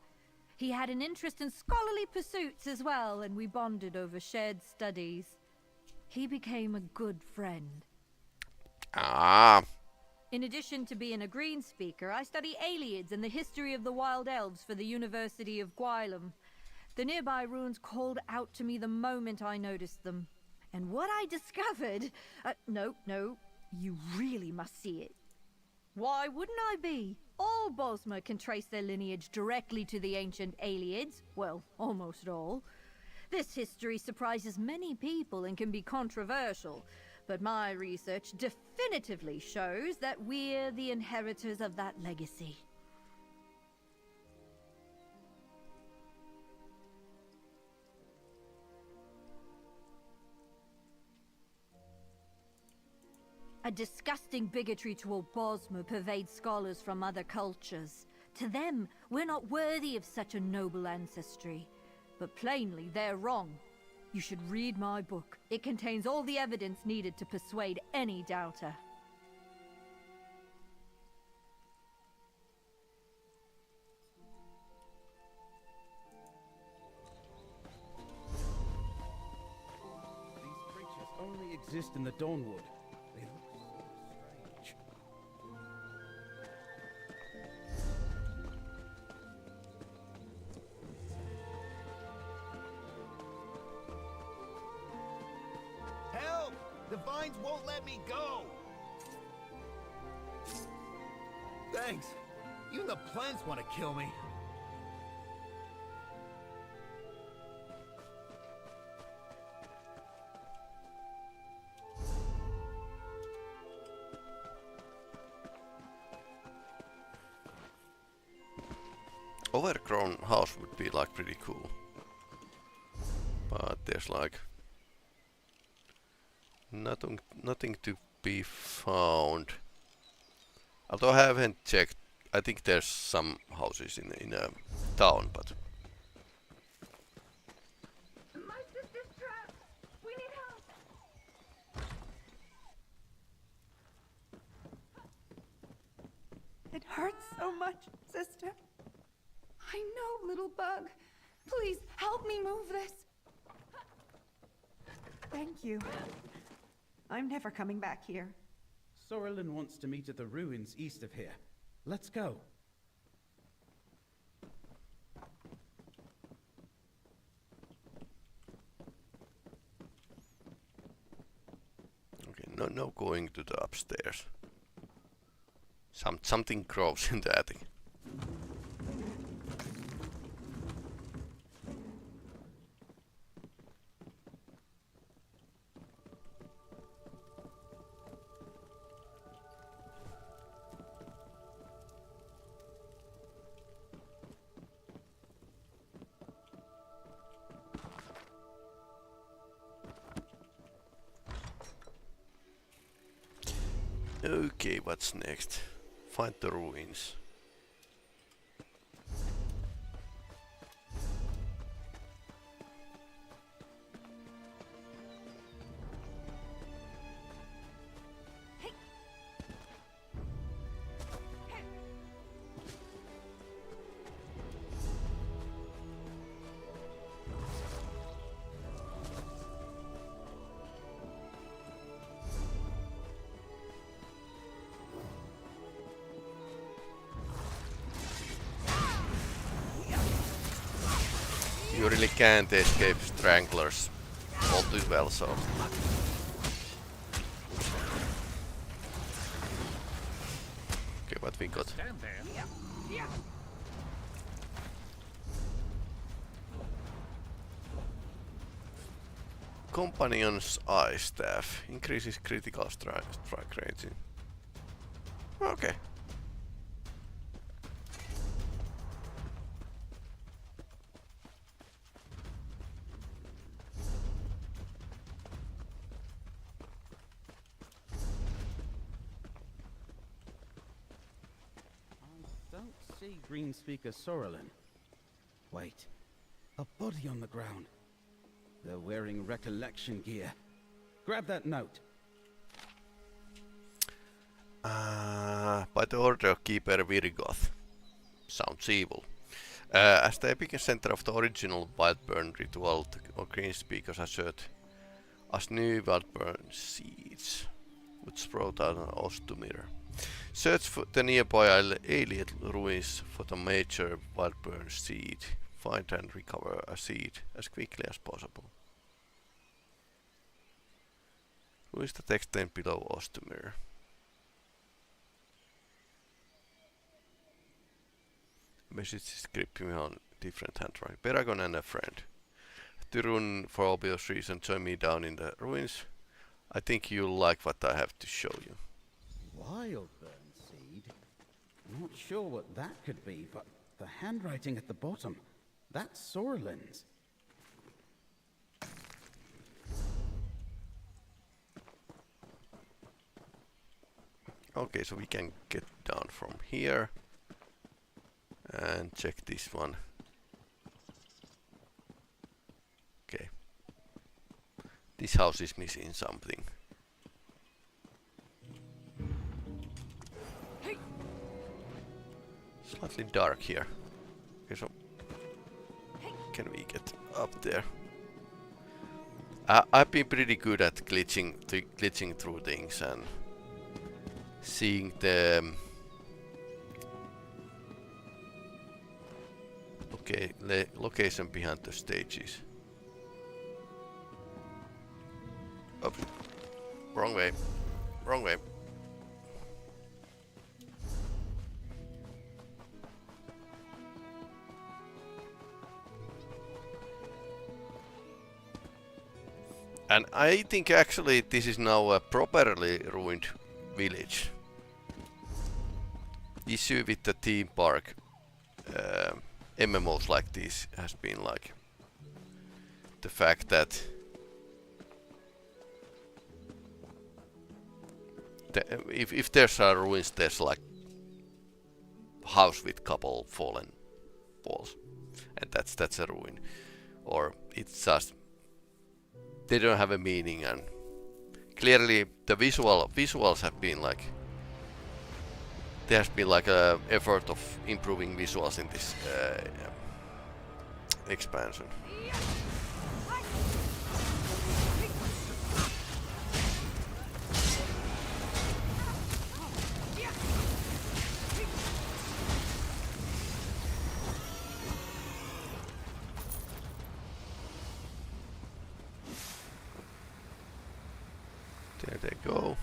He had an interest in scholarly pursuits as well, and we bonded over shared studies. He became a good friend. Ah. In addition to being a green speaker, I study Iliads and the history of the wild elves for the University of Gwylem. The nearby ruins called out to me the moment I noticed them. And what I discovered... no, you really must see it. Why wouldn't I be? All Bosmer can trace their lineage directly to the ancient Iliads. Well, almost all. This history surprises many people and can be controversial, but my research definitively shows that we're the inheritors of that legacy. A disgusting bigotry toward Bosmer pervades scholars from other cultures. To them, we're not worthy of such a noble ancestry. But plainly, they're wrong. You should read my book. It contains all the evidence needed to persuade any doubter. These creatures only exist in the Dawnwood. They look so strange. Help! The vines won't let me go! Thanks. Even the plants want to kill me. Overgrown house would be like pretty cool. But there's like nothing to be found. Although I haven't checked, I think there's some houses in a town, but My sister's trapped. We need help. It hurts so much, sister. I know, little bug. Please help me move this. Thank you. I'm never coming back here. Sorrelin wants to meet at the ruins east of here. Let's go. okay, no going to the upstairs. Something grows in the attic. Okay, what's next? Find the ruins. You really can't escape stranglers all too well, so... Okay, what we got? Companion's Eye Staff increases critical strike range. Okay. Don't see Greenspeaker Sorrelin. Wait, a body on the ground. They're wearing recollection gear. Grab that note. By the order of Keeper Virgoth. Sounds evil. As the epicenter of the original Wildburn ritual, the Greenspeakers assert as new Wildburn seeds would sprout out an Ostumir. Search for the nearby alien ruins for the major Wildburn seed. Find and recover a seed as quickly as possible. Who is the text name below Ostumir? Message description on different handwriting. Paragon and a friend. To run for obvious reason, join me down in the ruins. I think you'll like what I have to show you. Wildburn seed? Not sure what that could be, but the handwriting at the bottom, that's Sorlin's. Okay, so we can get down from here and check this one. Okay. This house is missing something. Slightly dark here. Okay, so can we get up there? I've been pretty good at glitching through things and seeing the location behind the stages. Oh, wrong way, wrong way. And I think actually this is now a properly ruined village. Issue with the theme park MMOs like this has been like the fact that if there's a ruins, there's like house with couple fallen walls, and that's a ruin, or it's just they don't have a meaning. And clearly the visuals have been like there has been like a effort of improving visuals in this expansion. There they go.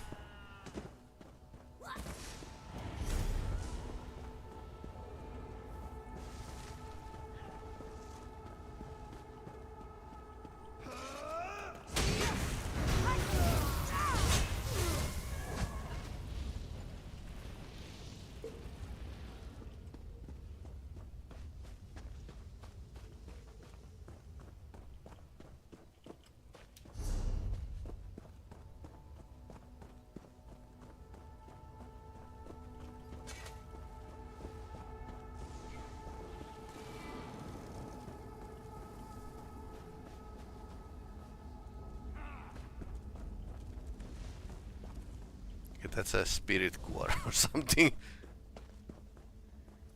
That's a spirit quarter or something.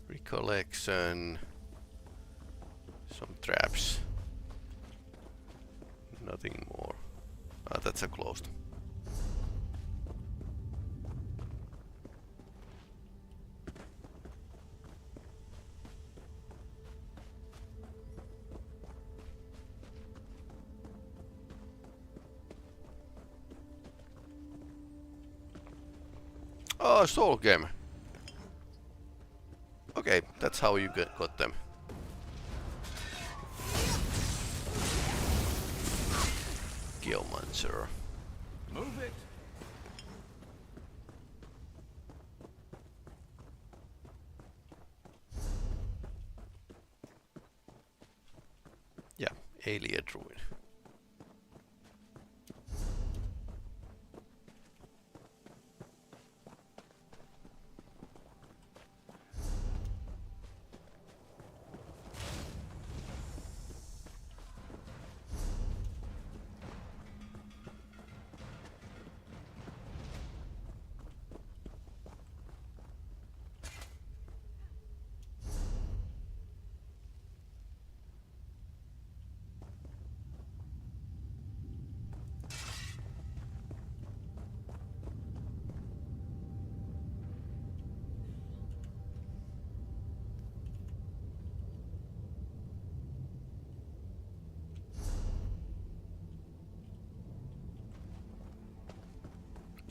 Recollection. Some traps. Nothing more. Ah, that's a closed. Oh, soul game. Okay, that's how you got them. Gilmancer. Move it. Yeah, alien ruin.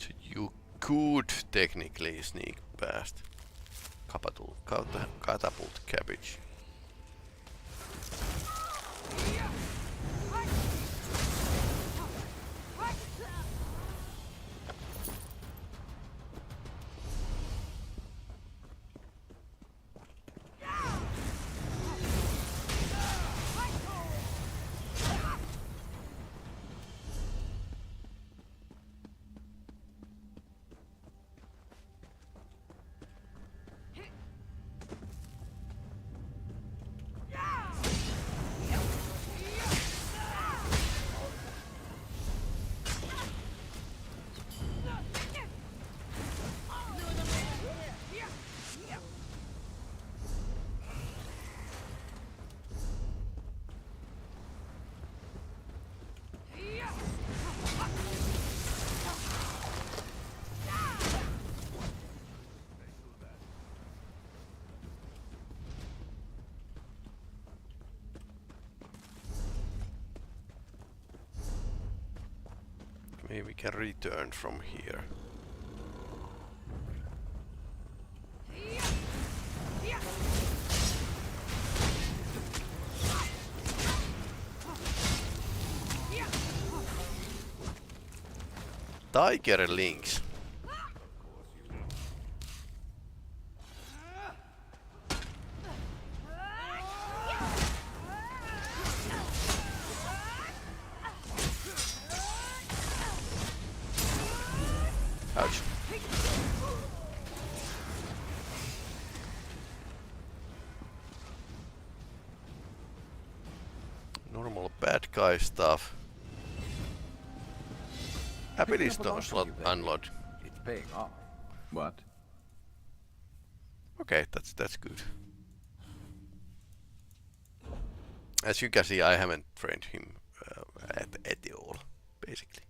So you could technically sneak past catapult cabbage. Maybe we can return from here. Tiger links. Ouch. Normal bad guy stuff. Ability stone slot unlocked. It's paying off. What? Okay, that's good. As you can see, I haven't trained him at all, basically.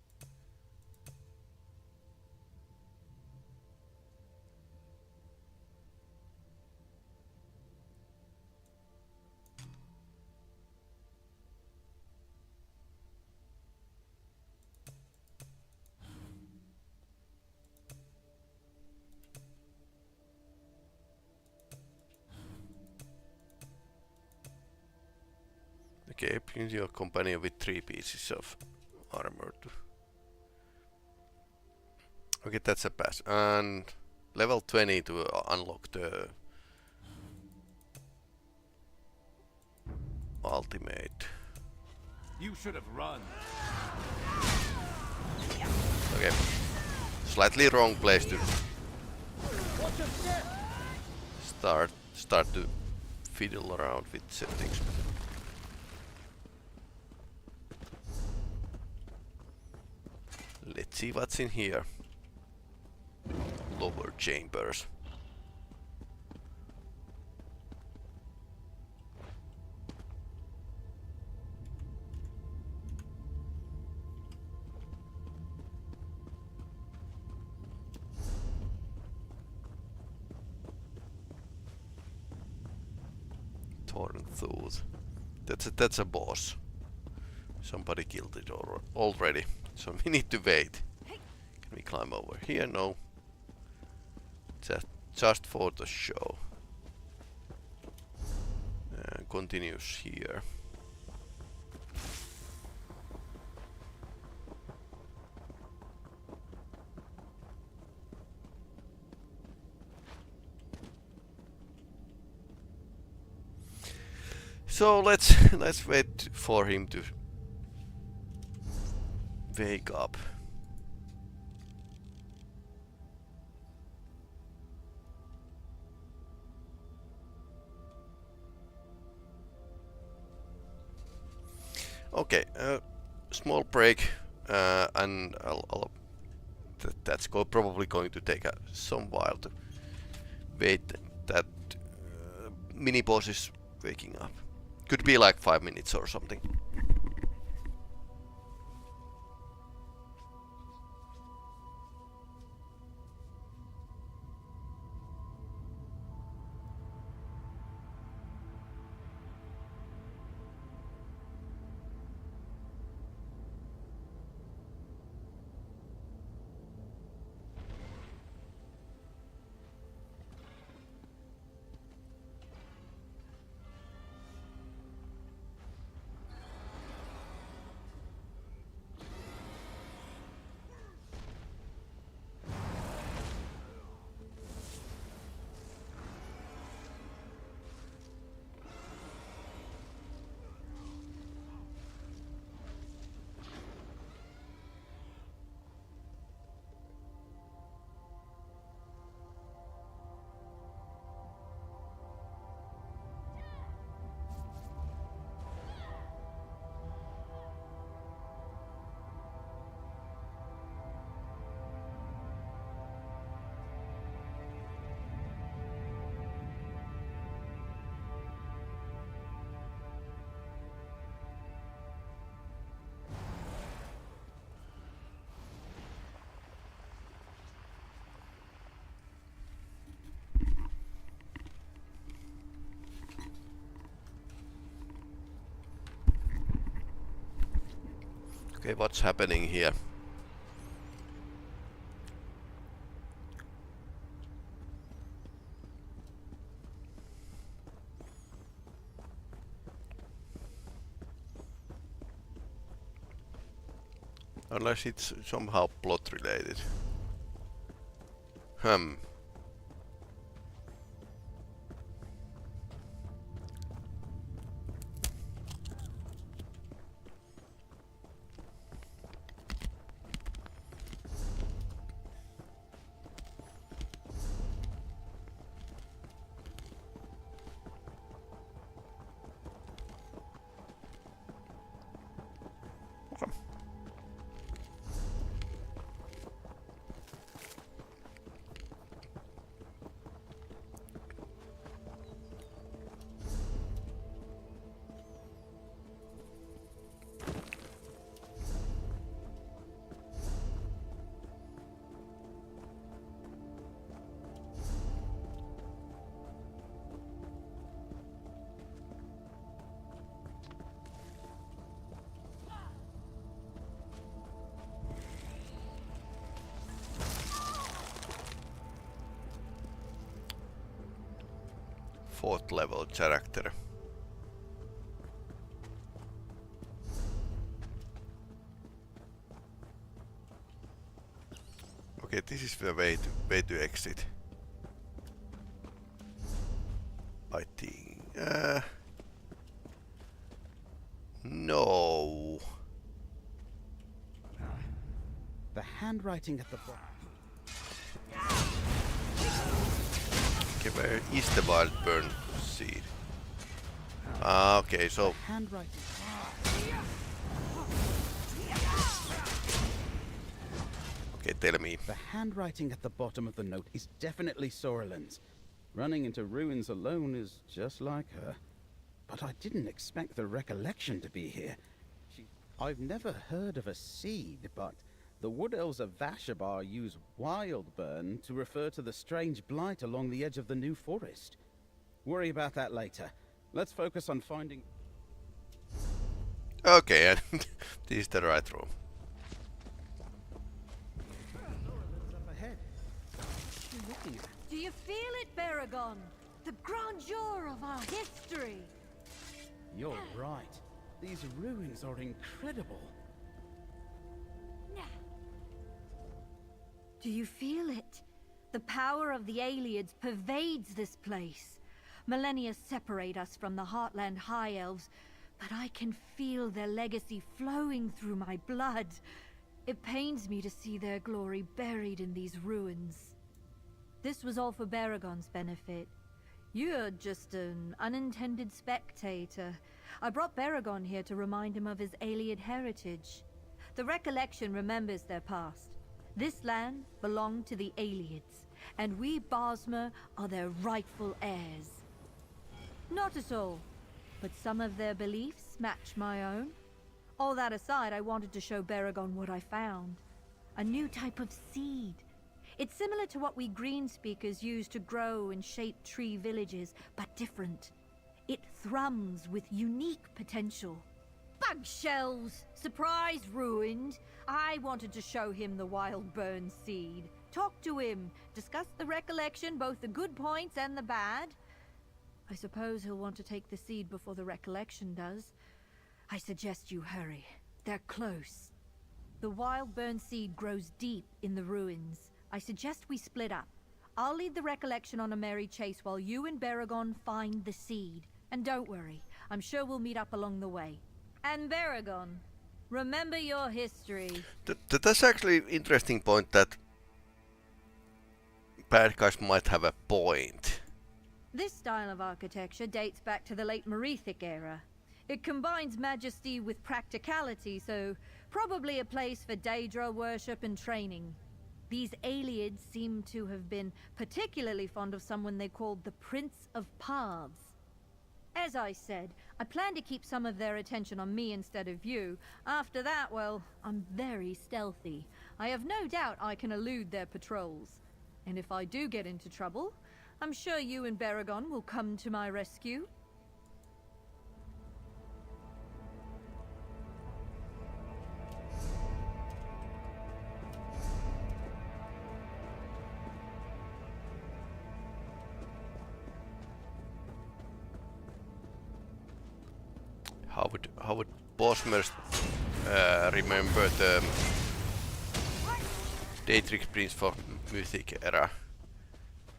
Okay, bring your companion with 3 pieces of armor to... Okay, that's a pass. And level 20 to unlock the ultimate. You should have run. Okay. Slightly wrong place to start to fiddle around with settings. Let's see what's in here. lower chambers. Torn Tooth. That's a boss. Somebody killed it already, so we need to wait. Can we climb over here? No. Just for the show. Continues here. So let's wait for him to wake up. Okay, small break, and that's probably going to take some while to wait that mini boss is waking up. Could be like 5 minutes or something. Okay, what's happening here? Unless it's somehow plot related. Fourth level character. Okay, this is the way to exit. I think. No. The handwriting at the bottom. Okay, where is the wild burn seed? Ah, okay, so Okay, tell me. The handwriting at the bottom of the note is definitely Soralin's. Running into ruins alone is just like her. But I didn't expect the recollection to be here. I've never heard of a seed, but the Wood Elves of Vashabar use Wildburn to refer to the strange blight along the edge of the New Forest. Worry about that later. Let's focus on finding... Okay, and this is the right room. Up ahead. What are you looking at? Do you feel it, Baragon? The grandeur of our history. You're right. These ruins are incredible. Do you feel it? The power of the Aelids pervades this place. Millennia separate us from the Heartland High Elves, but I can feel their legacy flowing through my blood. It pains me to see their glory buried in these ruins. This was all for Baragon's benefit. You're just an unintended spectator. I brought Baragon here to remind him of his Aeliad heritage. The recollection remembers their past. This land belonged to the Aelids, and we Bosmer are their rightful heirs. Not at all, but some of their beliefs match my own. All that aside, I wanted to show Baragon what I found. A new type of seed. It's similar to what we green speakers use to grow and shape tree villages, but different. It thrums with unique potential. Bug shells! Surprise ruined! I wanted to show him the Wildburn seed. Talk to him. Discuss the recollection, both the good points and the bad. I suppose he'll want to take the seed before the recollection does. I suggest you hurry. They're close. The Wildburn seed grows deep in the ruins. I suggest we split up. I'll lead the recollection on a merry chase while you and Baragon find the seed. And don't worry, I'm sure we'll meet up along the way. And Baragon, remember your history. That's actually an interesting point that bad guys might have a point. This style of architecture dates back to the late Merethic era. It combines majesty with practicality, so probably a place for Daedra worship and training. These Aelids seem to have been particularly fond of someone they called the Prince of Paths. As I said, I plan to keep some of their attention on me instead of you. After that, well, I'm very stealthy. I have no doubt I can elude their patrols. And if I do get into trouble, I'm sure you and Baragon will come to my rescue. How would Bosmers remember the Daedric Prince for Mythic era?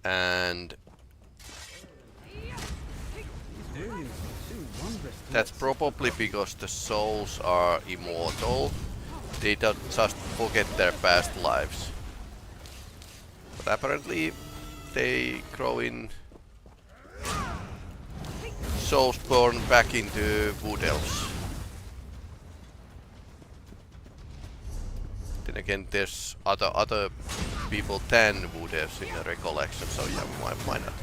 And that's probably because the souls are immortal. They don't just forget their past lives. But apparently they grow in souls born back into Wood Elves. Then again, there's other people than Wood Elves in the recollection, so yeah, why not?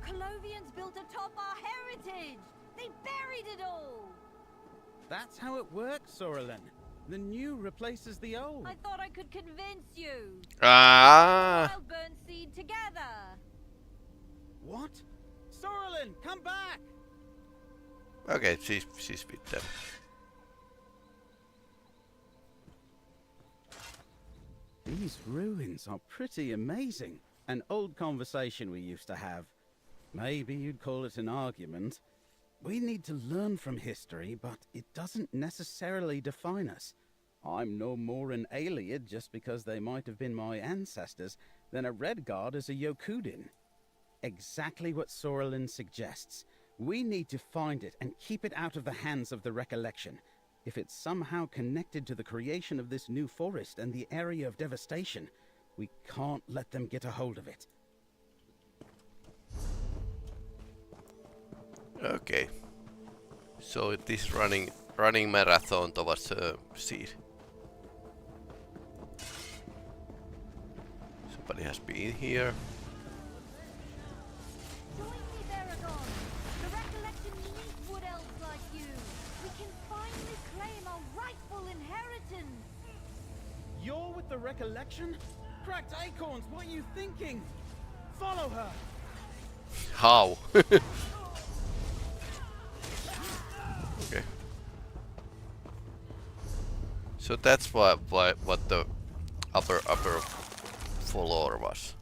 Colovians built atop our heritage! They buried it all! That's how it works, Sorolin. The new replaces the old. I thought I could convince you. Ah! Wildburn seed together. What? Sorolin, come back! Okay, she's with them. These ruins are pretty amazing. An old conversation we used to have. Maybe you'd call it an argument. We need to learn from history, but it doesn't necessarily define us. I'm no more an Aeliad just because they might have been my ancestors than a Redguard is a Yokudin. Exactly what Sorolin suggests. We need to find it and keep it out of the hands of the Recollection. If it's somehow connected to the creation of this new forest and the area of devastation, we can't let them get a hold of it. Okay. So it is running marathon towards seed. Somebody has been here. Join me, Baragon. The Recollection needs wood elves like you. We can finally claim our rightful inheritance. You're with the Recollection? Cracked acorns, what are you thinking? Follow her! How? Okay. So that's what the upper floor was.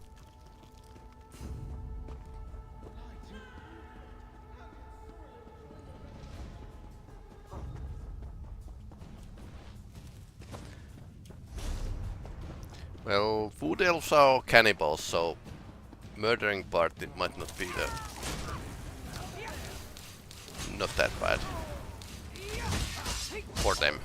Well, food elves are cannibals, so murdering part it might not be not that bad for them.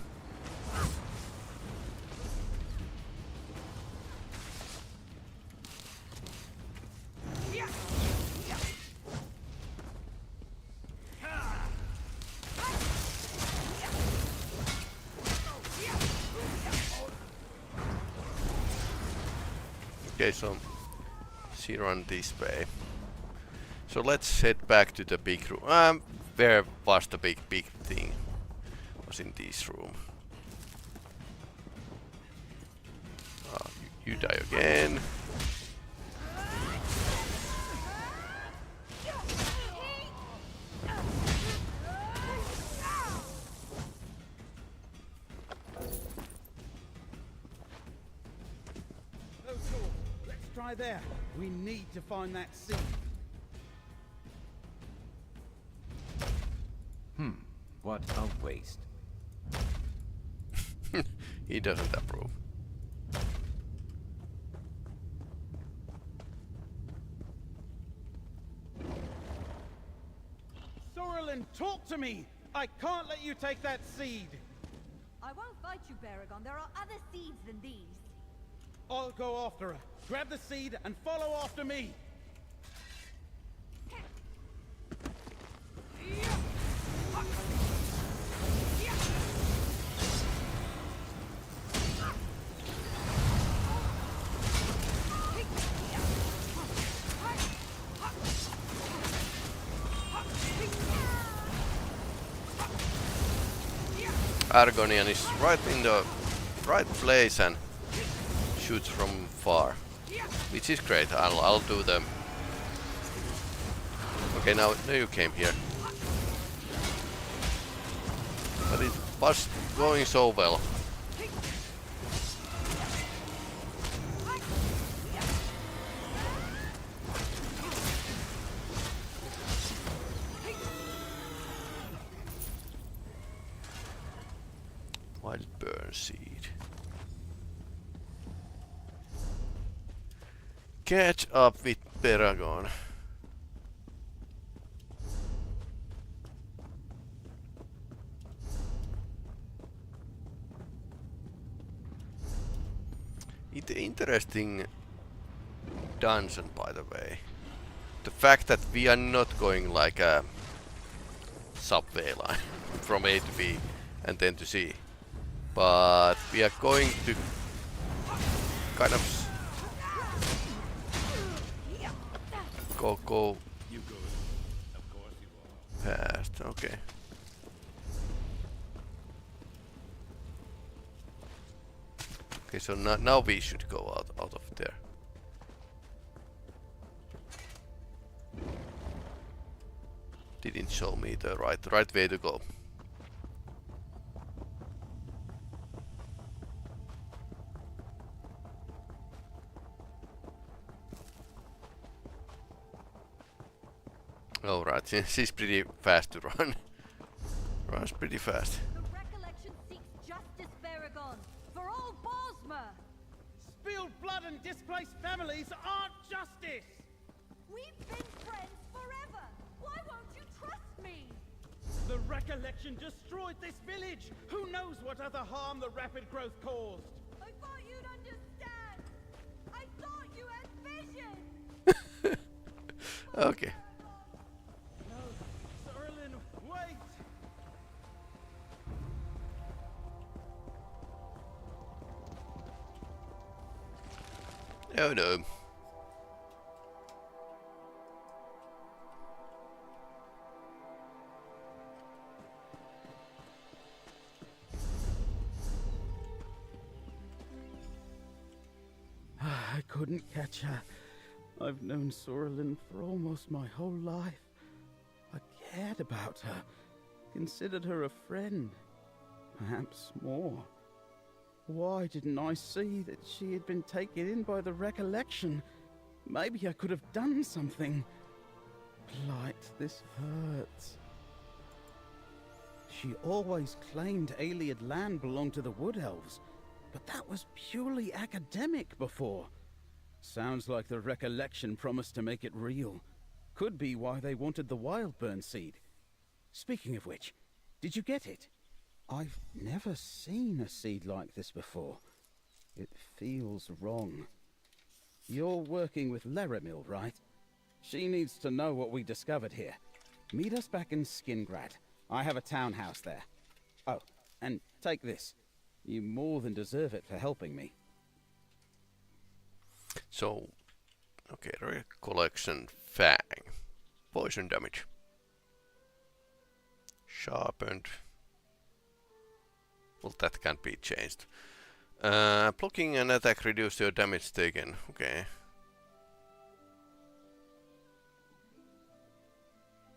Okay, so she run this way. So let's head back to the big room. Where was the big thing? Was in this room. You die again. Let's try there. We need to find that seed. What a waste. He doesn't approve. Sorrelin, talk to me! I can't let you take that seed! I won't fight you, Baragon. There are other seeds than these. I'll go after her. Grab the seed and follow after me! Argonian is right in the right place and shoots from far, which is great. I'll do them. Okay, now you came here, but it was going so well. Wild burn seed. Catch up with Peragon. Interesting dungeon, by the way. The fact that we are not going like a subway line from A to B and then to C, but we are going to kind of go past. Okay. Okay, so now we should go out of there. Didn't show me the right way to go. Oh right, she's pretty fast to run. Runs pretty fast. The Recollection seeks justice, Baragon, for all Bosmer. Spilled blood and displaced families aren't justice! We've been friends forever. Why won't you trust The recollection destroyed this village! Who knows what other harm the rapid growth caused? I thought you'd understand! I thought you had vision! Okay. No, Sorlin, wait! Oh no. I couldn't catch her. I've known Sorlin for almost my whole life. I cared about her, considered her a friend, perhaps more. Why didn't I see that she had been taken in by the recollection? Maybe I could have done something. Blight, this hurts. She always claimed Ayleid land belonged to the Wood Elves, but that was purely academic before. Sounds like the recollection promised to make it real. Could be why they wanted the Wildburn seed. Speaking of which, did you get it? I've never seen a seed like this before. It feels wrong. You're working with Laramil, right? She needs to know what we discovered here. Meet us back in Skingrad. I have a townhouse there. Oh, and take this. You more than deserve it for helping me. So, okay, recollection fang. Poison damage. Sharpened. Well, that can't be changed. Blocking an attack reduces your damage taken. Okay.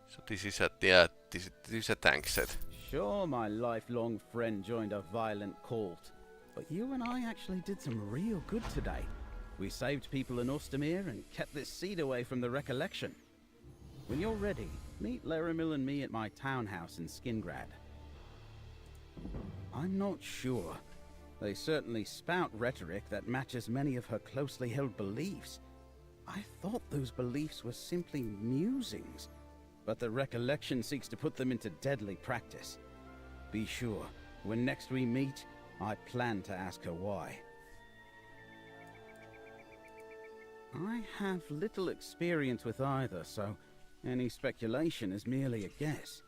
So this is at the this is a tank set. Sure, my lifelong friend joined a violent cult, but you and I actually did some real good today. We saved people in Ostermere and kept this seed away from the recollection. When you're ready, meet Laramil and me at my townhouse in Skingrad. I'm not sure. They certainly spout rhetoric that matches many of her closely held beliefs. I thought those beliefs were simply musings, but the recollection seeks to put them into deadly practice. Be sure, when next we meet, I plan to ask her why. I have little experience with either, so any speculation is merely a guess.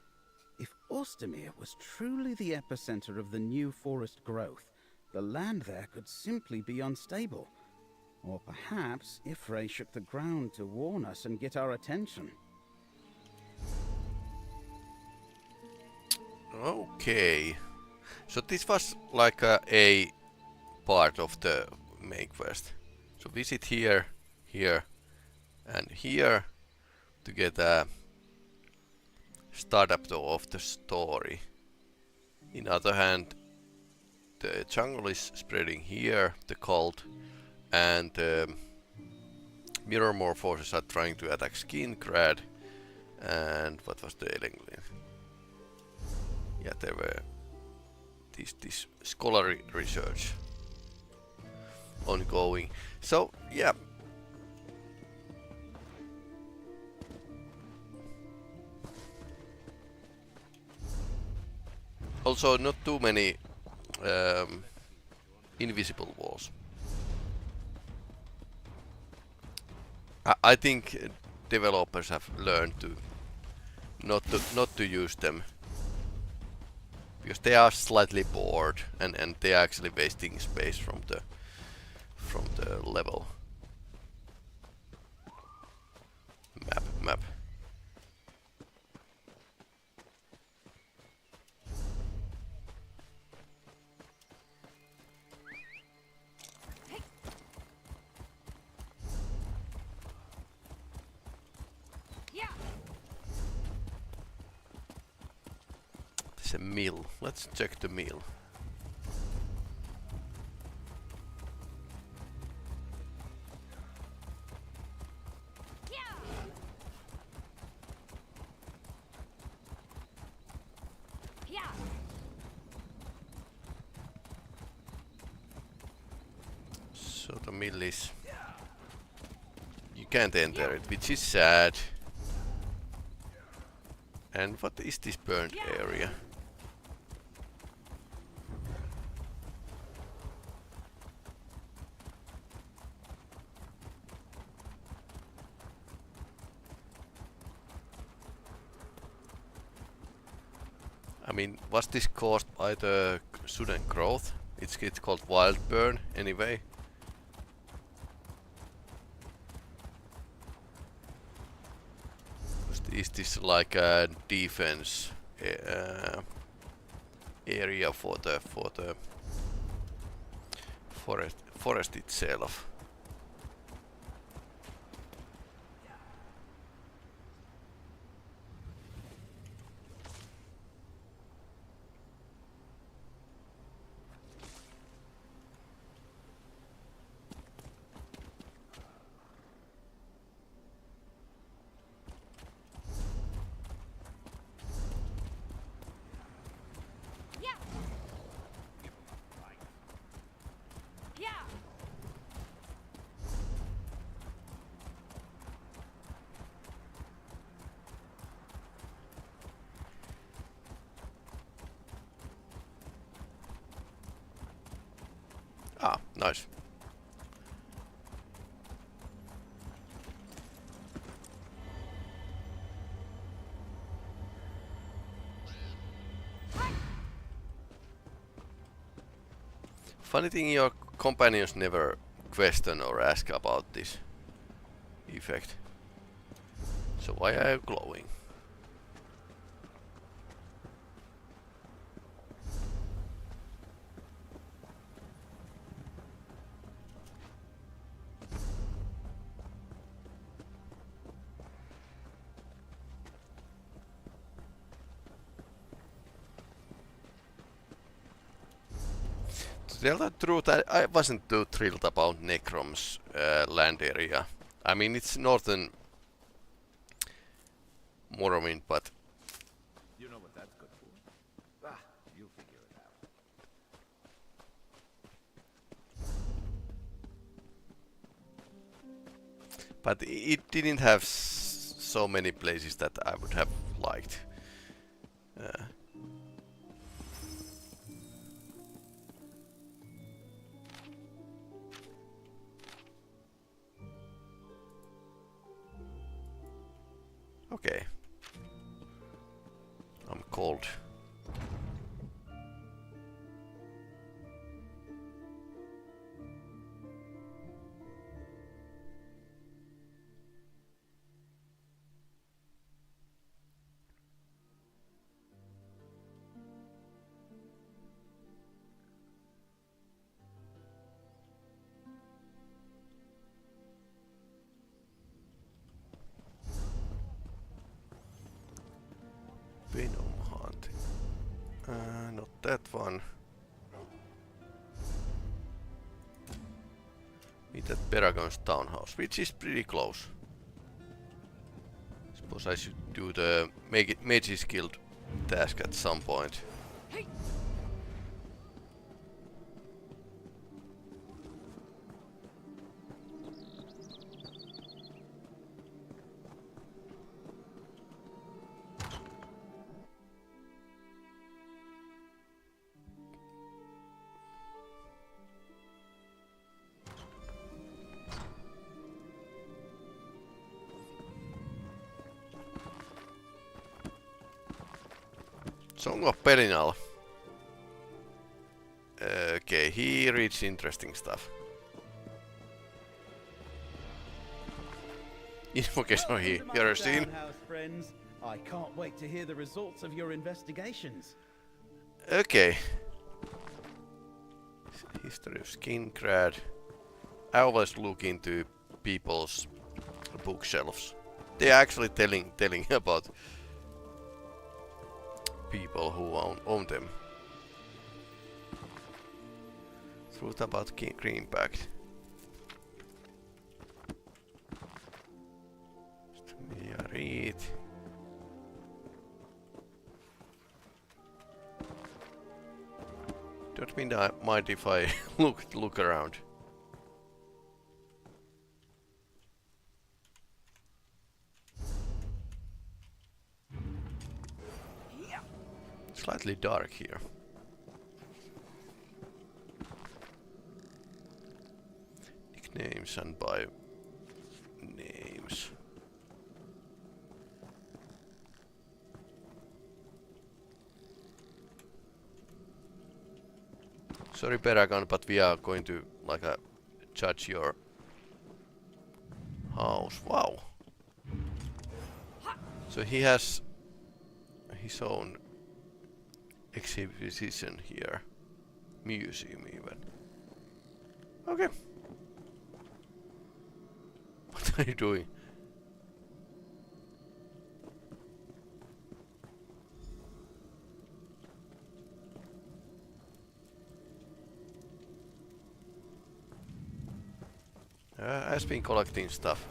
If Ostermere was truly the epicenter of the new forest growth, the land there could simply be unstable. Or perhaps Ifrei shook the ground to warn us and get our attention. Okay. So this was like a part of the main quest. So visit here, here, and here to get a startup of the story. In other hand, the jungle is spreading here, the cult, and mirror forces are trying to attack Skingrad. And what was the Elenglin? Yeah, there were this scholarly research ongoing. So yeah. Also, not too many invisible walls. I think developers have learned to not to use them because they are slightly bored and they are actually wasting space from the level map. There's a mill. Let's check the mill. So the mill is... You can't enter it, which is sad. And what is this burned area? I mean, was this caused by the sudden growth? It's called wild burn anyway. Is this like a defense area for the forest itself? Ah, nice. Funny thing, your companions never question or ask about this effect. So why are you glowing? To tell the truth, I wasn't too thrilled about Necrom's land area. I mean, it's northern Morrowind, but You know what that's good for. Ah, you'll figure it out. it didn't have so many places that I would have liked. Okay. I'm cold. Venom hunting. Not that one. Meet at Paragon's townhouse, which is pretty close. Suppose I should do the Mage's Guild task at some point. Song of Perinal. Okay, he reads interesting stuff. Invocation here. You're a scene. Friends. I can't wait to hear the results of your investigations. Okay. History of Skingrad. I always look into people's bookshelves. They're actually telling about people who own them. Truth about Greenback. Read. Don't mind if I look around. slightly dark here. Nicknames and by names. Sorry, Paragon, but we are going to judge your house. Wow. So he has his own exhibition here. Museum even. Okay. What are you doing? I've been collecting stuff.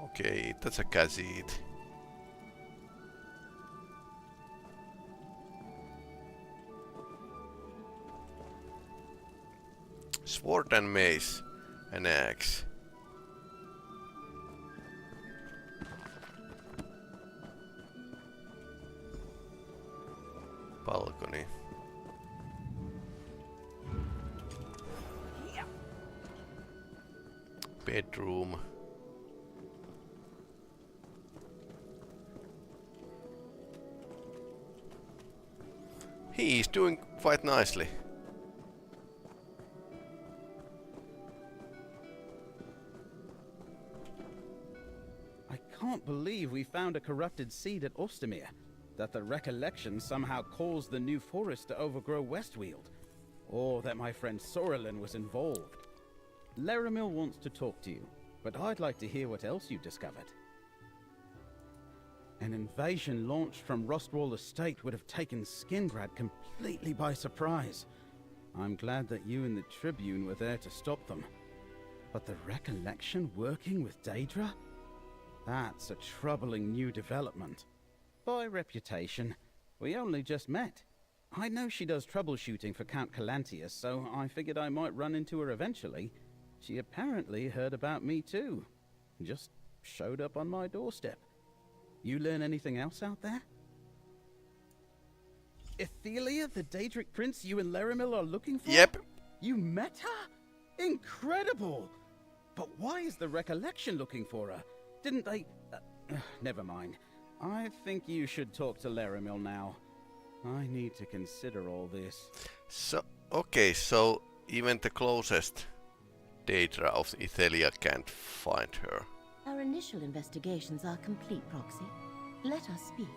Okay, that's a gazette. Sword and mace. An axe. Balcony. Bedroom. He is doing quite nicely. I can't believe we found a corrupted seed at Ostermere. That the recollection somehow caused the new forest to overgrow Westweald. Or that my friend Sorelin was involved. Laramil wants to talk to you, but I'd like to hear what else you discovered. An invasion launched from Rostwall Estate would have taken Skingrad completely by surprise. I'm glad that you and the Tribune were there to stop them. But the recollection working with Daedra? That's a troubling new development. By reputation, we only just met. I know she does troubleshooting for Count Calantius, so I figured I might run into her eventually. She apparently heard about me too. Just showed up on my doorstep. You learn anything else out there? Ethelia, the Daedric prince you and Laramil are looking for? Yep. You met her? Incredible! But why is the recollection looking for her? Didn't they... never mind. I think you should talk to Laramil now. I need to consider all this. So, okay, so even the closest Daedra of Ethelia can't find her. Our initial investigations are complete, Proxy. Let us speak.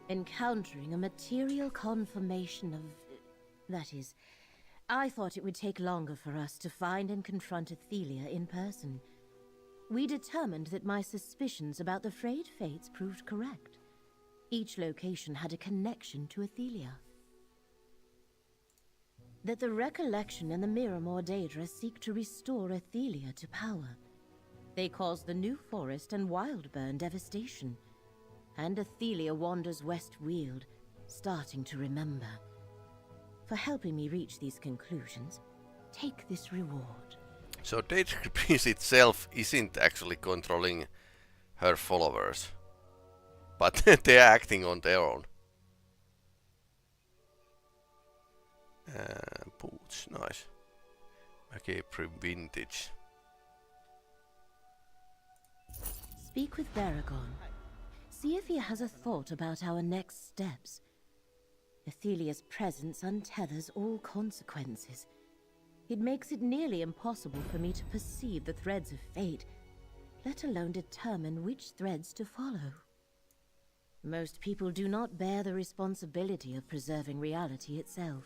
Encountering a material confirmation of... that is, I thought it would take longer for us to find and confront Ethelia in person. We determined that my suspicions about the frayed fates proved correct. Each location had a connection to Ethelia. That the recollection and the Miramor Daedra seek to restore Ethelia to power. They cause the New Forest and Wildburn devastation. And Ethelia wanders Westweald, starting to remember. For helping me reach these conclusions, take this reward. So Daedric Prince itself isn't actually controlling her followers. But they're acting on their own. Boots, nice. Okay, vintage. Speak with Baragon. See if he has a thought about our next steps. Ethelia's presence untethers all consequences. It makes it nearly impossible for me to perceive the threads of fate, let alone determine which threads to follow. Most people do not bear the responsibility of preserving reality itself.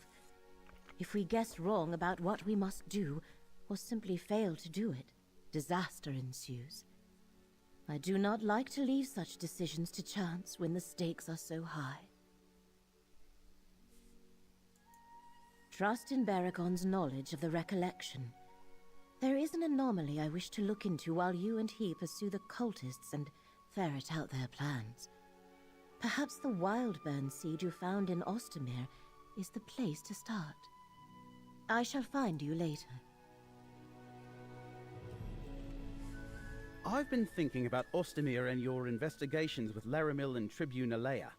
If we guess wrong about what we must do, or simply fail to do it, disaster ensues. I do not like to leave such decisions to chance when the stakes are so high. Trust in Baragon's knowledge of the recollection. There is an anomaly I wish to look into while you and he pursue the cultists and ferret out their plans. Perhaps the Wildburn seed you found in Ostermere is the place to start. I shall find you later. I've been thinking about Ostamir and your investigations with Laramil and Tribune Alea.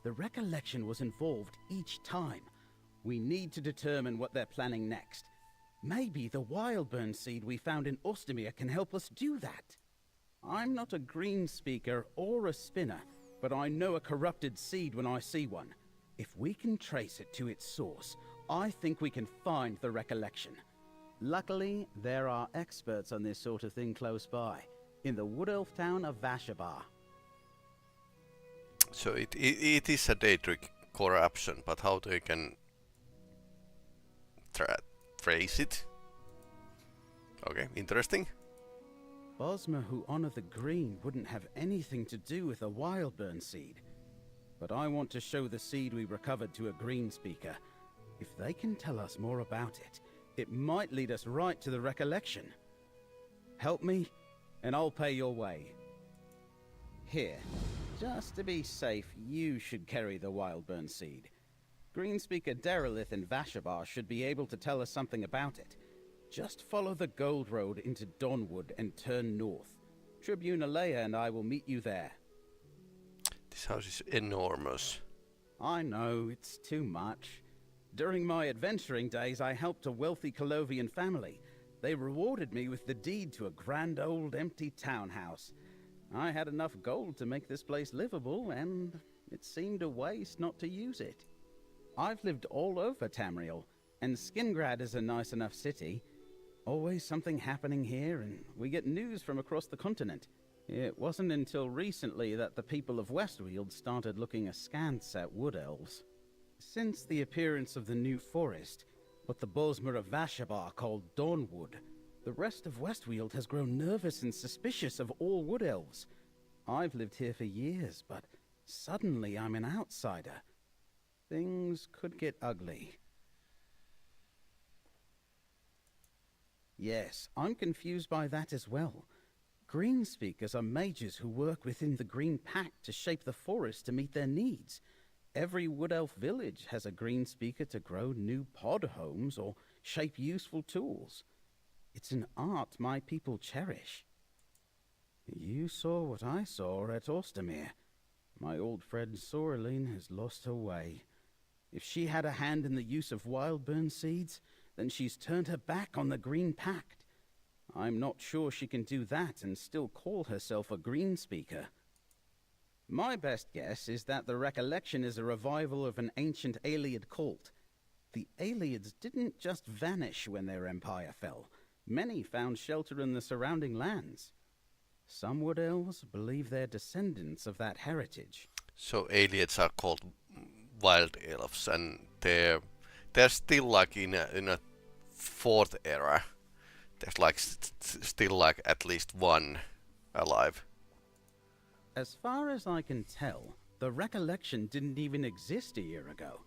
The recollection was involved each time. We need to determine what they're planning next. Maybe the Wildburn seed we found in Ostamir can help us do that. I'm not a green speaker or a spinner, but I know a corrupted seed when I see one. If we can trace it to its source, I think we can find the recollection. Luckily, there are experts on this sort of thing close by, in the wood elf town of Vashabar. So it is a Daedric corruption, but how they can trace it? Okay, interesting. Bosma who honor the green wouldn't have anything to do with a Wildburn seed. But I want to show the seed we recovered to a green speaker. If they can tell us more about it, it might lead us right to the recollection. Help me, and I'll pay your way. Here, just to be safe, you should carry the Wildburn seed. Greenspeaker Derelith in Vashabar should be able to tell us something about it. Just follow the Gold Road into Dawnwood and turn north. Tribune Alea and I will meet you there. This house is enormous. I know, it's too much. During my adventuring days, I helped a wealthy Colovian family. They rewarded me with the deed to a grand old empty townhouse. I had enough gold to make this place livable, and it seemed a waste not to use it. I've lived all over Tamriel, and Skingrad is a nice enough city. Always something happening here, and we get news from across the continent. It wasn't until recently that the people of Westweald started looking askance at wood elves. Since the appearance of the new forest, what the Bosmer of Vashabar called Dawnwood, the rest of Westweald has grown nervous and suspicious of all wood elves. I've lived here for years, but suddenly I'm an outsider. Things could get ugly. Yes, I'm confused by that as well. Green speakers are mages who work within the Green Pact to shape the forest to meet their needs. Every wood elf village has a green speaker to grow new pod homes or shape useful tools. It's an art my people cherish. You saw what I saw at Ostamir. My old friend Soraline has lost her way. If she had a hand in the use of Wildburn seeds, then she's turned her back on the Green Pact. I'm not sure she can do that and still call herself a green speaker. My best guess is that the recollection is a revival of an ancient Ayleid cult. The Ayleids didn't just vanish when their empire fell. Many found shelter in the surrounding lands. Some wood elves believe they're descendants of that heritage. So Ayleids are called wild elves, and they're still like in a fourth era. There's like still like at least one alive. As far as I can tell, the recollection didn't even exist a year ago.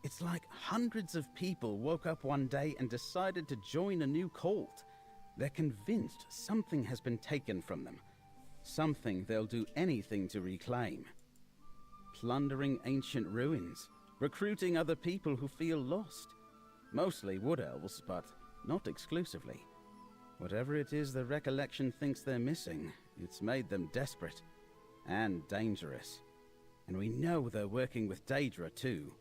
It's like hundreds of people woke up one day and decided to join a new cult. They're convinced something has been taken from them. Something they'll do anything to reclaim. Plundering ancient ruins, recruiting other people who feel lost. Mostly wood elves, but not exclusively. Whatever it is the recollection thinks they're missing, it's made them desperate and dangerous. And we know they're working with Daedra too.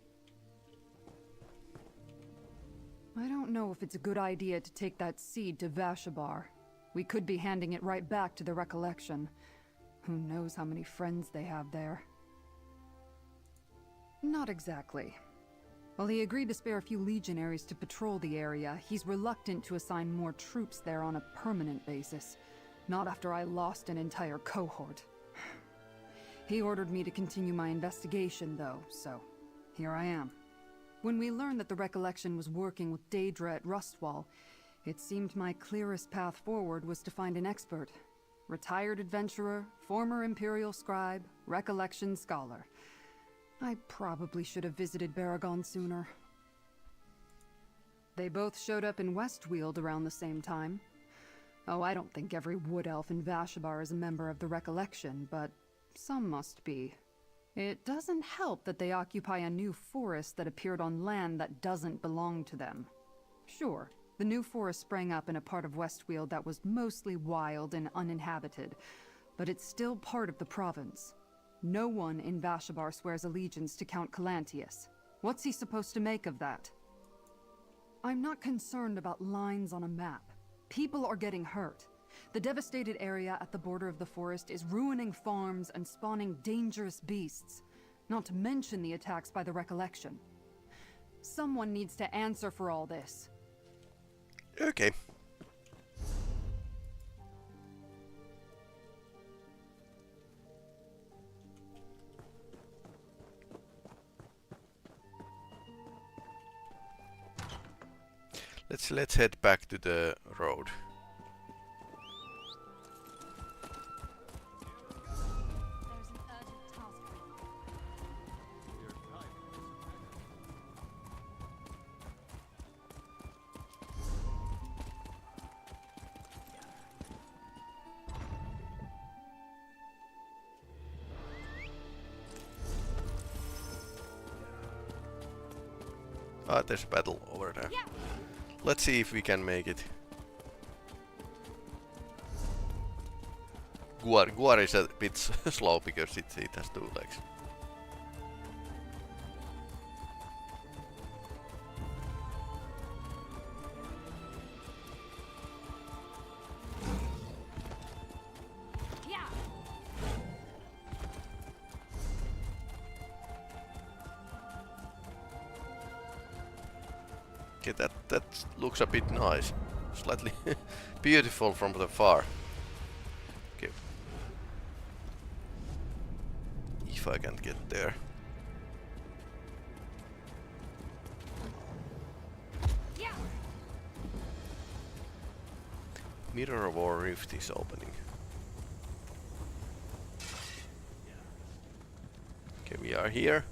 I don't know if it's a good idea to take that seed to Vashabar. We could be handing it right back to the recollection. Who knows how many friends they have there. Not exactly. While he agreed to spare a few legionaries to patrol the area, he's reluctant to assign more troops there on a permanent basis. Not after I lost an entire cohort. He ordered me to continue my investigation, though, so here I am. When we learned that the recollection was working with Daedra at Rustwall, it seemed my clearest path forward was to find an expert. Retired adventurer, former Imperial scribe, recollection scholar. I probably should have visited Baragon sooner. They both showed up in Westweald around the same time. Oh, I don't think every wood elf in Vashabar is a member of the Recollection, but some must be. It doesn't help that they occupy a new forest that appeared on land that doesn't belong to them. Sure, The new forest sprang up in a part of Westweald that was mostly wild and uninhabited, but it's still part of the province. No one in Vashabar swears allegiance to Count Calantius. What's he supposed to make of that? I'm not concerned about lines on a map. People are getting hurt. The devastated area at the border of the forest is ruining farms and spawning dangerous beasts, not to mention the attacks by the Recollection. Someone needs to answer for all this. Okay. Let's head back to the road. Ah, there's a battle over there. Yeah. Let's see if we can make it. Guar is a bit slow because it has 2 legs. Okay, that looks a bit nice. Slightly beautiful from the far. Okay. If I can get there. Yeah. Mirror War Rift is opening. Okay, we are here.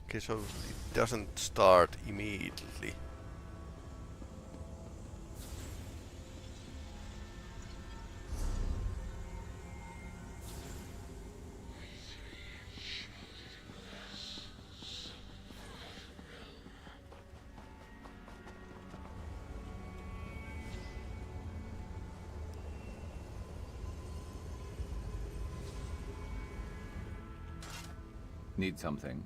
Okay, so it doesn't start immediately. Need something?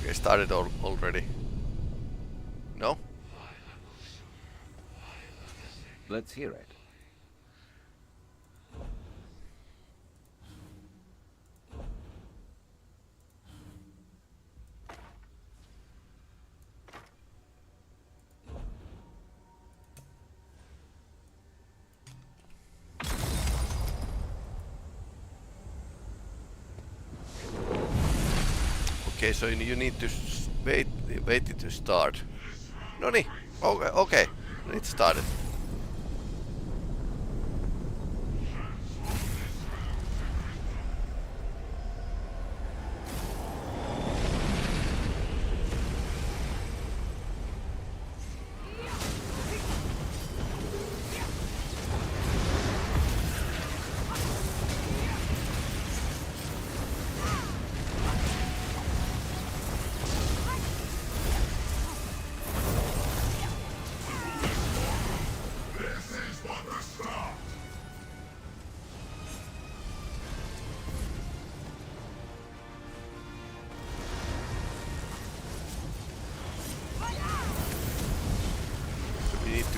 Okay, started already. No? Let's hear it. Okay, so you need to wait it to start. No niin. Okay. It started.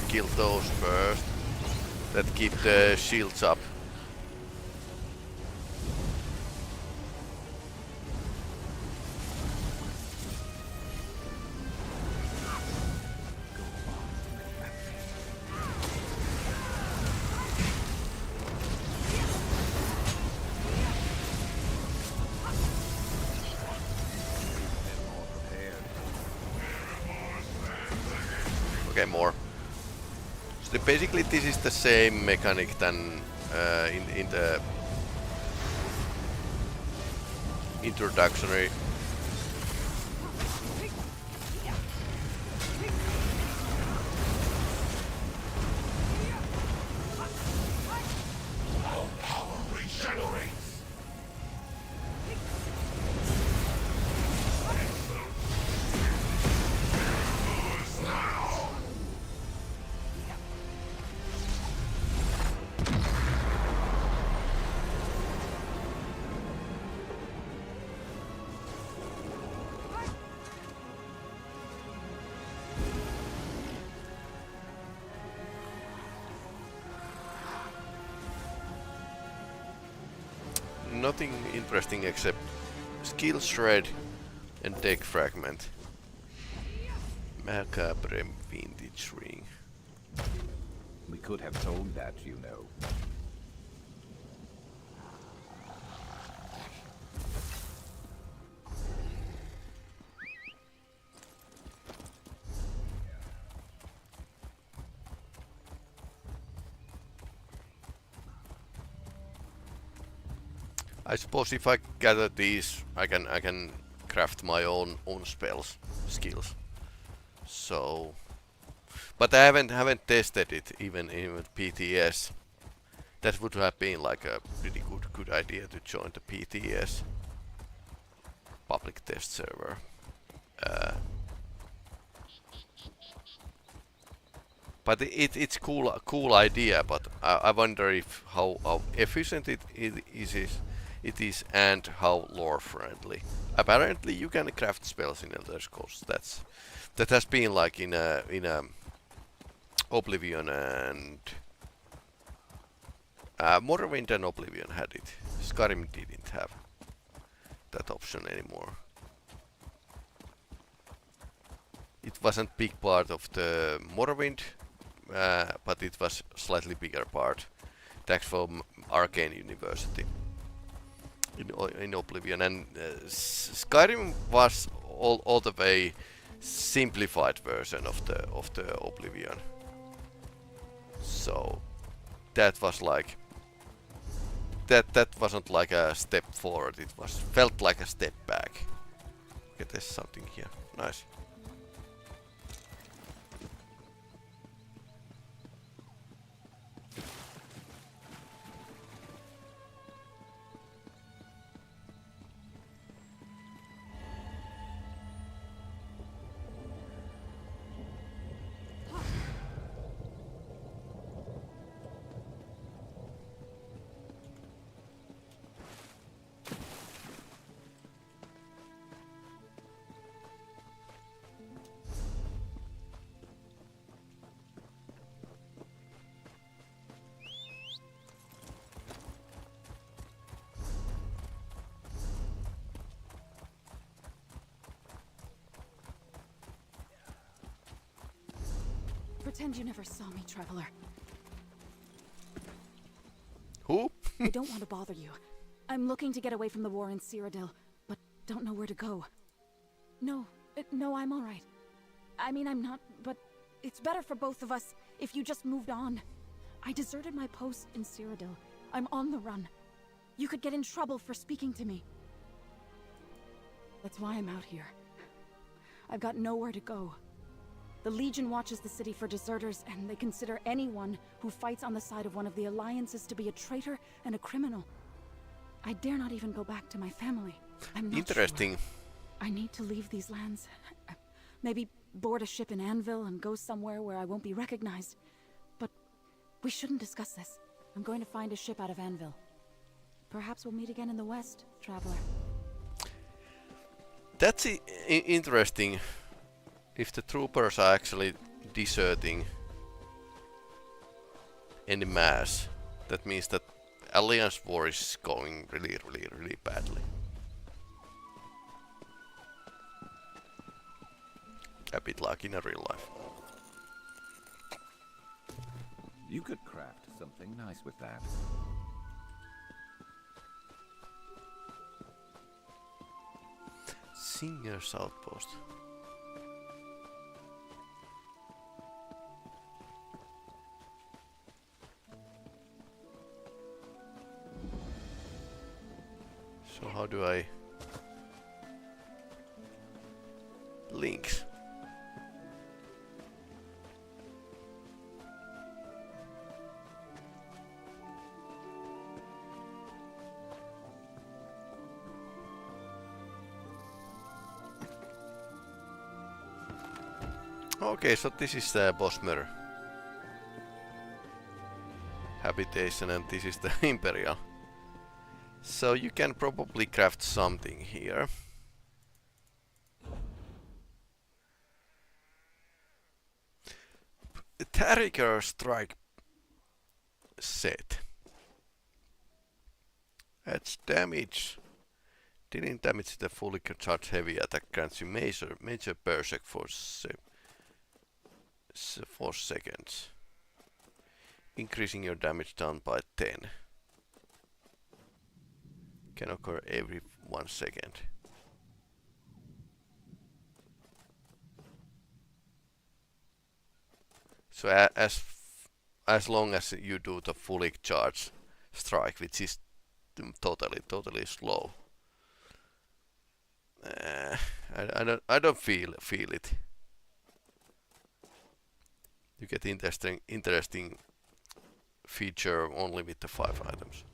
Kill those first. That keep the shields up. Okay, more. Basically, this is the same mechanic than in the introductory. Nothing interesting except skill shred and deck fragment. Macabre vintage ring. We could have told that, you know. I suppose if I gather these, I can craft my own spells, skills. So, but I haven't tested it even PTS. That would have been like a pretty good idea to join the PTS public test server. But it's cool idea. But I wonder if how efficient it is and how lore friendly. Apparently, you can craft spells in Elder Scrolls. That has been like in Oblivion and Morrowind and Oblivion had it. Skyrim didn't have that option anymore. It wasn't big part of the Morrowind, but it was slightly bigger part. Thanks for Arcane University in Oblivion, and Skyrim was all the way simplified version of the Oblivion. So that was like that wasn't like a step forward. It felt like a step back. Okay, there's something here. Nice. Pretend you never saw me, traveler. Who? I don't want to bother you. I'm looking to get away from the war in Cyrodiil, but don't know where to go. No, I'm all right. I mean, I'm not, but it's better for both of us if you just moved on. I deserted my post in Cyrodiil. I'm on the run. You could get in trouble for speaking to me. That's why I'm out here. I've got nowhere to go. The Legion watches the city for deserters, and they consider anyone who fights on the side of one of the alliances to be a traitor and a criminal. I dare not even go back to my family. I'm not interesting. Sure. I need to leave these lands. Maybe board a ship in Anvil and go somewhere where I won't be recognized. But we shouldn't discuss this. I'm going to find a ship out of Anvil. Perhaps we'll meet again in the West, traveler. That's interesting. If the troopers are actually deserting en masse, that means that Alliance war is going really badly. A bit like in a real life. You could craft something nice with that. Singer's Outpost. So how do I... links? Okay, so this is the boss mirror habitation and this is the Imperial. So you can probably craft something here. Tarriger strike set. Adds damage. Dealing damage to the fully charged heavy attack grants you major berserk for 4 seconds. Increasing your damage down by 10. Can occur every 1 second. So as long as you do the fully charged strike, which is totally slow. I don't feel it. You get interesting feature only with the 5 items.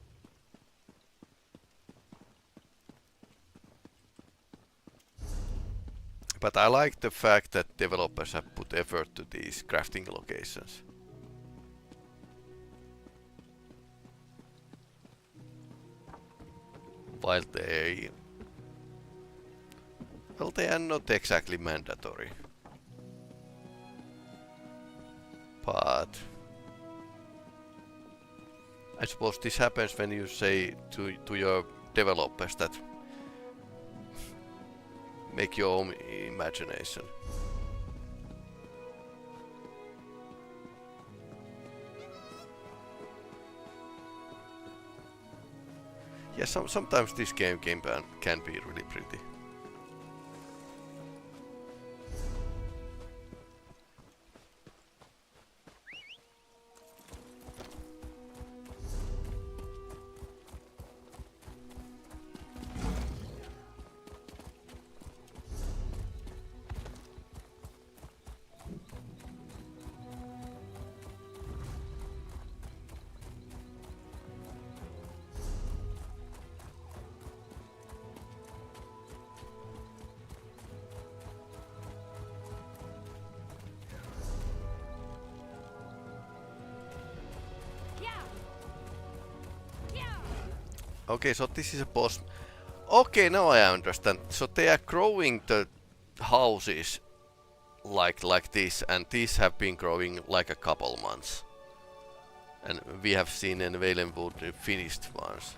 But I like the fact that developers have put effort to these crafting locations. While they are not exactly mandatory. But I suppose this happens when you say to your developers that make your own imagination. Yeah, sometimes this game can be really pretty. Okay, so this is a boss. Okay, now I understand. So they are growing the houses like this, and these have been growing like a couple months. And we have seen in Valenwood the finished ones.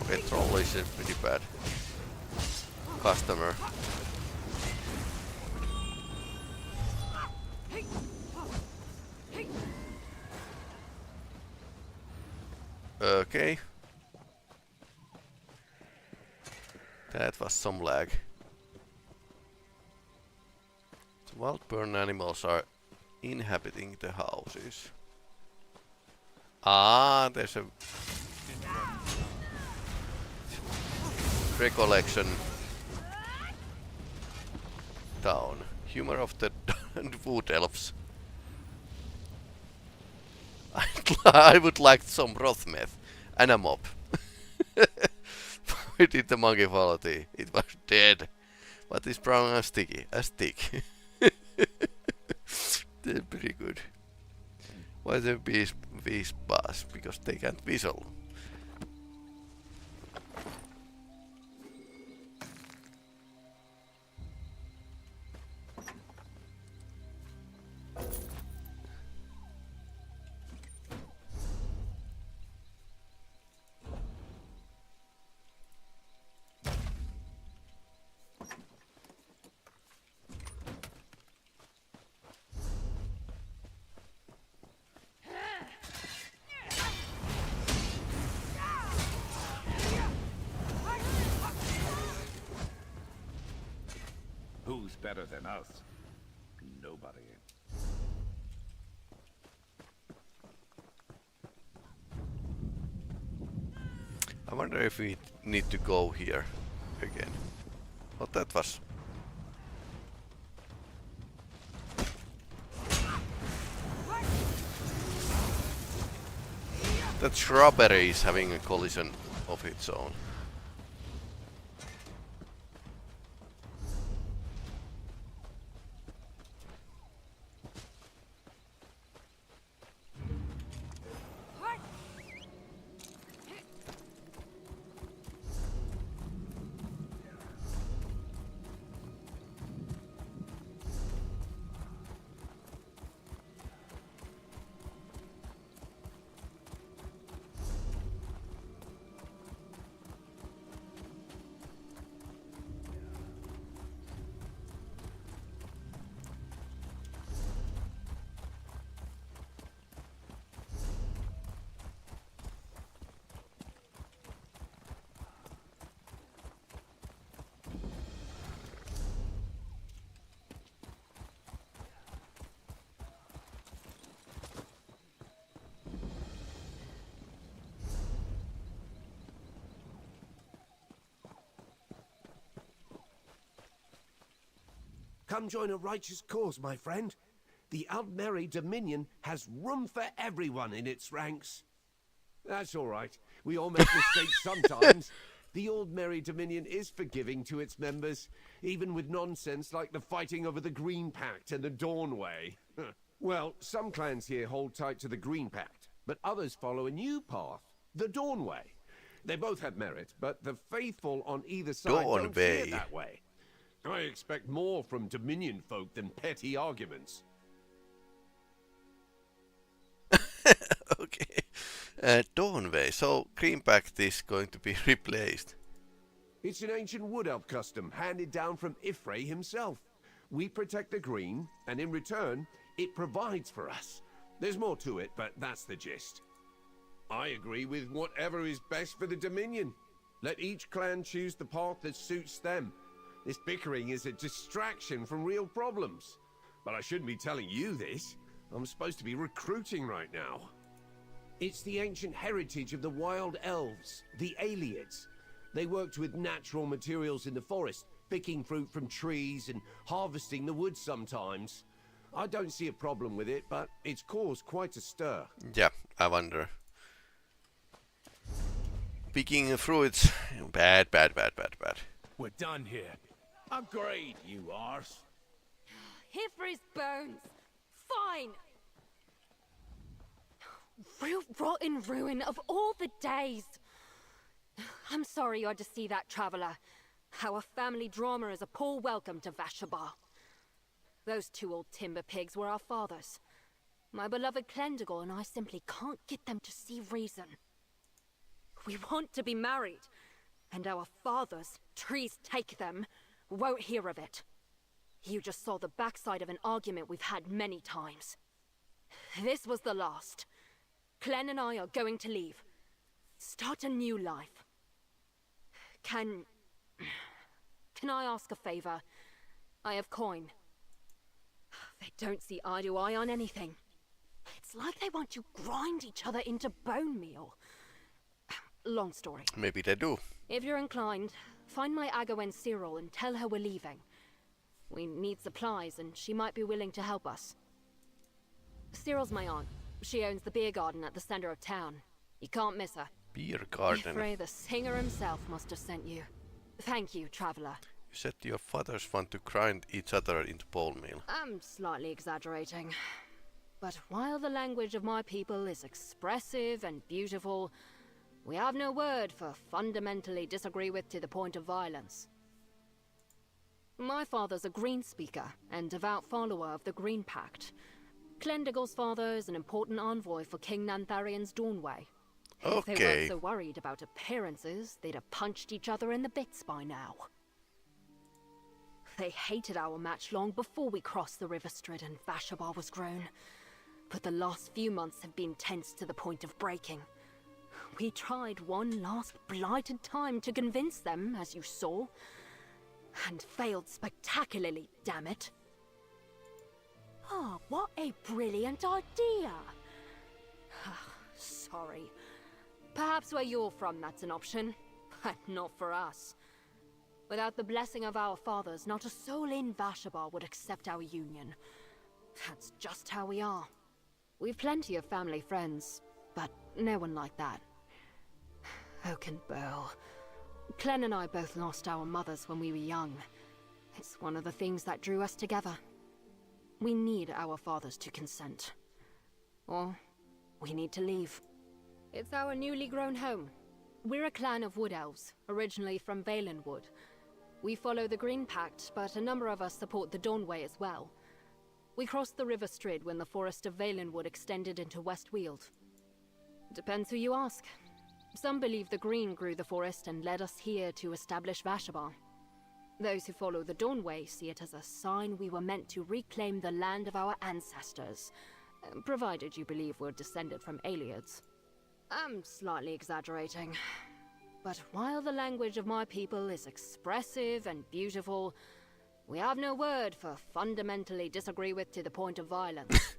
Okay, troll is a pretty bad customer. Okay. That was some lag. The wild burn animals are inhabiting the houses. Ah, there's a recollection town. Humor of the wood elves. I would like some roth meth and a mop. We did the monkey quality. It was dead. But it's brown and sticky. A stick. They're pretty good. Why the bees buzz? Because they can't whistle. better than us. Nobody. I wonder if we need to go here again. Well, that was... That shrubbery is having a collision of its own. Come join a righteous cause, my friend. The Aldmeri Dominion has room for everyone in its ranks. That's all right. We all make mistakes sometimes. The Aldmeri Dominion is forgiving to its members, even with nonsense like the fighting over the Green Pact and the Dawnway. Well, some clans here hold tight to the Green Pact, but others follow a new path, the Dawnway. They both have merit, but the faithful on either side don't see it that way. I expect more from Dominion folk than petty arguments. Okay. Dawnway. So Green Pact is going to be replaced. It's an ancient wood elf custom handed down from Ifrey himself. We protect the green, and in return, it provides for us. There's more to it, but that's the gist. I agree with whatever is best for the Dominion. Let each clan choose the path that suits them. This bickering is a distraction from real problems. But I shouldn't be telling you this. I'm supposed to be recruiting right now. It's the ancient heritage of the wild elves, the Aliads. They worked with natural materials in the forest, picking fruit from trees and harvesting the wood sometimes. I don't see a problem with it, but it's caused quite a stir. Yeah, I wonder. Picking fruits, bad. We're done here. Agreed, you arse. Hifrey's bones. Fine. Real rotten ruin of all the days. I'm sorry you had to see that, traveler. Our family drama is a poor welcome to Vashabar. Those two old timber pigs were our fathers. My beloved Clendigor and I simply can't get them to see reason. We want to be married, and our fathers, trees take them, won't hear of it. You just saw the backside of an argument we've had many times. This was the last. Clen and I are going to leave. Start a new life. Can I ask a favor? I have coin. They don't see eye to eye on anything. It's like they want to grind each other into bone meal. Long story. Maybe they do. If you're inclined, find my Agawen Cyril and tell her we're leaving. We need supplies, and she might be willing to help us. Cyril's my aunt. She owns the beer garden at the center of town. You can't miss her. Beer garden. Ifrey, the singer himself, must have sent you. Thank you, traveler. You said your fathers want to grind each other into bone meal. I'm slightly exaggerating. But while the language of my people is expressive and beautiful, we have no word for fundamentally disagree with to the point of violence. My father's a Green speaker and devout follower of the Green Pact. Clendigor's father is an important envoy for King Nantharian's Dawnway. If they weren't so worried about appearances, they'd have punched each other in the bits by now. They hated our match long before we crossed the River Strid and Vashabar was grown. But the last few months have been tense to the point of breaking. We tried one last blighted time to convince them, as you saw. And failed spectacularly, damn it. Oh, what a brilliant idea! Sorry. Perhaps where you're from that's an option, but not for us. Without the blessing of our fathers, not a soul in Vashabar would accept our union. That's just how we are. We've plenty of family friends, but no one like that. Oakenbow. Clem and I both lost our mothers when we were young. It's one of the things that drew us together. We need our fathers to consent. Or we need to leave. It's our newly grown home. We're a clan of wood elves, originally from Valenwood. We follow the Green Pact, but a number of us support the Dawnway as well. We crossed the River Strid when the forest of Valenwood extended into Westweald. Depends who you ask. Some believe the Green grew the forest and led us here to establish Vashabar. Those who follow the Dawnway see it as a sign we were meant to reclaim the land of our ancestors, provided you believe we're descended from Aeliads. I'm slightly exaggerating. But while the language of my people is expressive and beautiful, we have no word for fundamentally disagree with to the point of violence.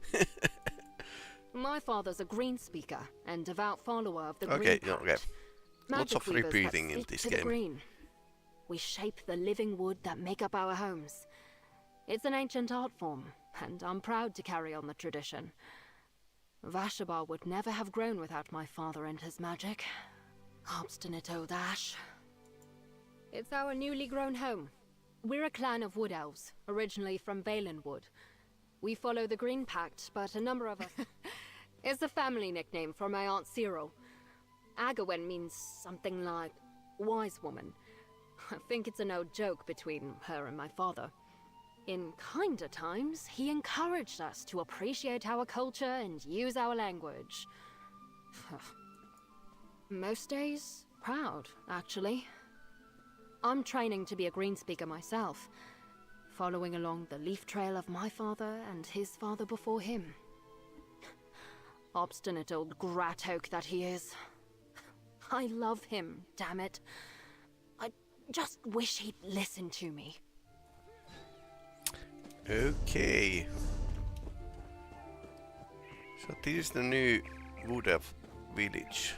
My father's a green speaker and devout follower of the Green Pact. Okay. Lots of Magic weavers repeating that in stick this to the game. green. We shape the living wood that make up our homes. It's an ancient art form, and I'm proud to carry on the tradition. Vashabar would never have grown without my father and his magic. Obstinate old Ash. It's our newly grown home. We're a clan of wood elves, originally from Valenwood. We follow the Green Pact, but a number of us... It's a family nickname for my Aunt Cyril. Agawen means something like wise woman. I think it's an old joke between her and my father. In kinder times, he encouraged us to appreciate our culture and use our language. Most days, proud, actually. I'm training to be a green speaker myself, following along the leaf trail of my father and his father before him. Obstinate old Gratoke that he is. I love him, damn it. I just wish he'd listen to me. Okay. So this is the new Wood Elf village.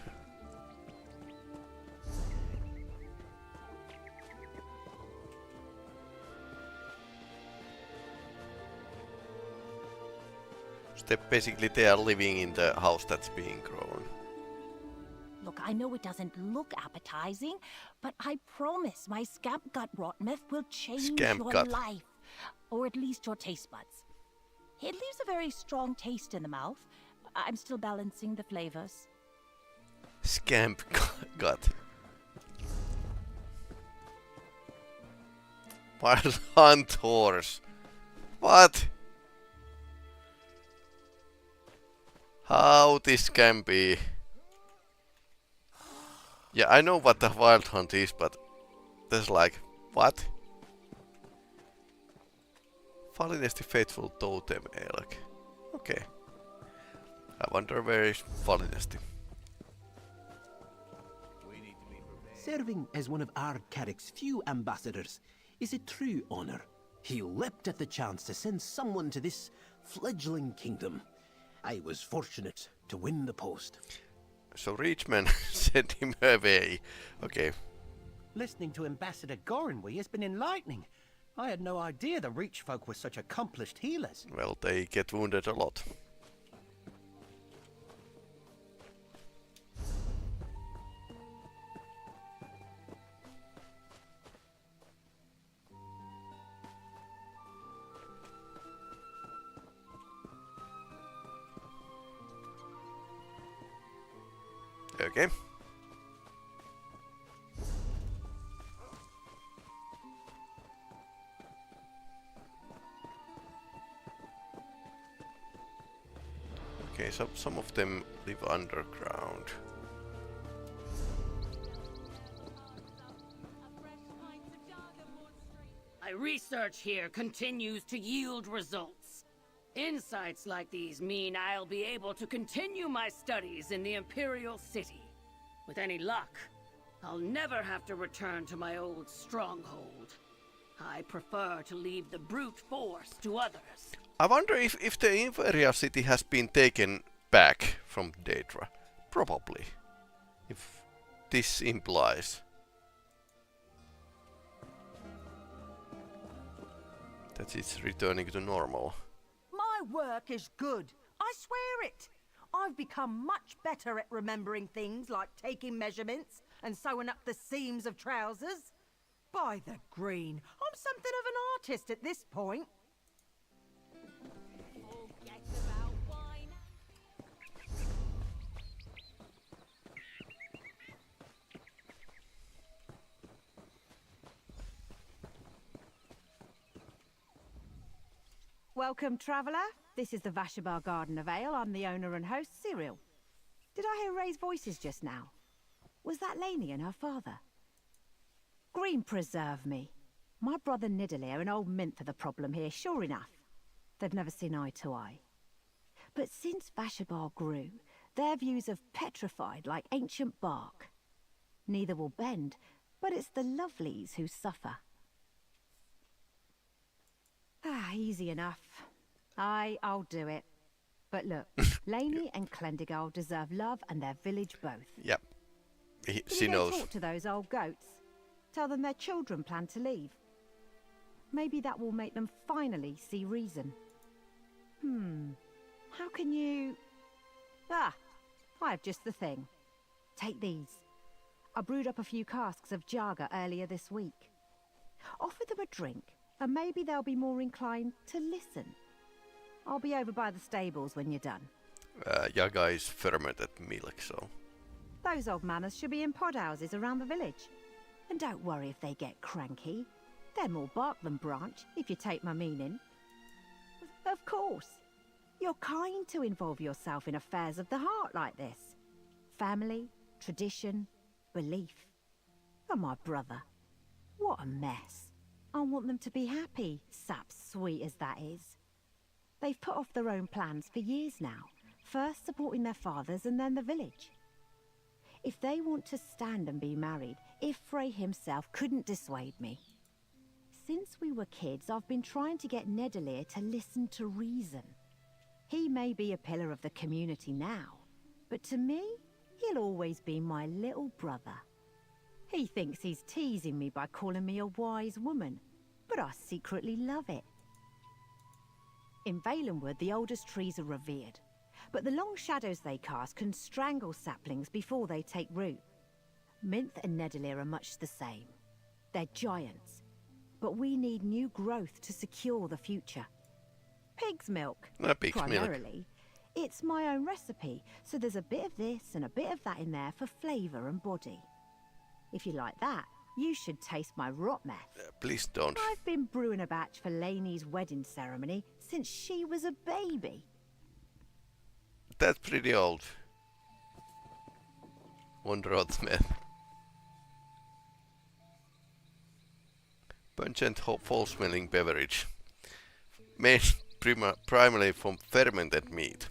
So basically they are living in the house that's being grown. Look, I know it doesn't look appetizing, but I promise my scamp gut rot myth will change Scamp your gut. life. Or at least your taste buds. It leaves a very strong taste in the mouth. I'm still balancing the flavors. Scamp gut. Wild hunt horse. What? How this can be? Yeah, I know what the wild hunt is, but there's like, what? Falinesti faithful totem elk. Okay. I wonder where is Falinesti. Serving as one of Ardcarrick's few ambassadors is a true honor. He leapt at the chance to send someone to this fledgling kingdom. I was fortunate to win the post. So Richman sent him away. Okay. Listening to Ambassador Gorenwy has been enlightening. I had no idea the Reach folk were such accomplished healers. Well, they get wounded a lot. Okay. Okay, so some of them live underground. My research here continues to yield results. Insights like these mean I'll be able to continue my studies in the Imperial City. With any luck, I'll never have to return to my old stronghold. I prefer to leave the brute force to others. I wonder if the Inferior City has been taken back from Daedra. Probably. If this implies that it's returning to normal. My work is good. I swear it. I've become much better at remembering things like taking measurements and sewing up the seams of trousers. By the green, I'm something of an artist at this point. Welcome, traveller. This is the Vashabar Garden of Ale. I'm the owner and host, Cyril. Did I hear raised voices just now? Was that Lainey and her father? Green preserve me. My brother Nidalee are an old mint for the problem here, sure enough. They've never seen eye to eye. But since Vashabar grew, their views have petrified like ancient bark. Neither will bend, but it's the lovelies who suffer. Ah, easy enough. I'll do it. But look, Lainey and Clendigal deserve love and their village both. Yep. Can She you go knows. talk to those old goats? Tell them their children plan to leave. Maybe that will make them finally see reason. How can you... Ah, I have just the thing. Take these. I brewed up a few casks of Jaga earlier this week. Offer them a drink, and maybe they'll be more inclined to listen. I'll be over by the stables when you're done. Jaga is fermented milk, so... Those old manners should be in pod houses around the village. And don't worry if they get cranky. They're more bark than branch, if you take my meaning. Of course. You're kind to involve yourself in affairs of the heart like this. Family, tradition, belief. And my brother. What a mess. I want them to be happy, sap sweet as that is. They've put off their own plans for years now, first supporting their fathers and then the village. If they want to stand and be married, Ifrey himself couldn't dissuade me. Since we were kids, I've been trying to get Nidalee to listen to reason. He may be a pillar of the community now, but to me, he'll always be my little brother. He thinks he's teasing me by calling me a wise woman, but I secretly love it. In Valenwood, the oldest trees are revered, but the long shadows they cast can strangle saplings before they take root. Minth and Nidalee are much the same. They're giants, but we need new growth to secure the future. Pig's milk, Pig's primarily. It's my own recipe, so there's a bit of this and a bit of that in there for flavour and body. If you like that, you should taste my rot meth. Please don't. I've been brewing a batch for Lainey's wedding ceremony since she was a baby. That's pretty old. Wonder what Smith. Pungent, foul-smelling beverage. Made primarily from fermented meat.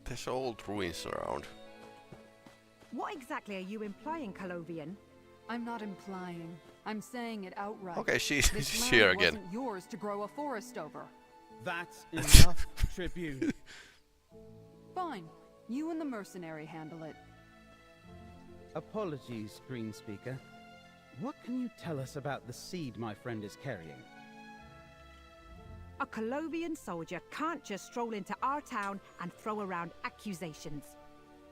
There's old ruins around. What exactly are you implying, Calovian? I'm not implying. I'm saying it outright. Okay, she's This here land again. wasn't yours to grow a forest over. That's enough, Tribune. Fine. You and the mercenary handle it. Apologies, Green Speaker. What can you tell us about the seed my friend is carrying? A Calovian soldier can't just stroll into our town and throw around accusations.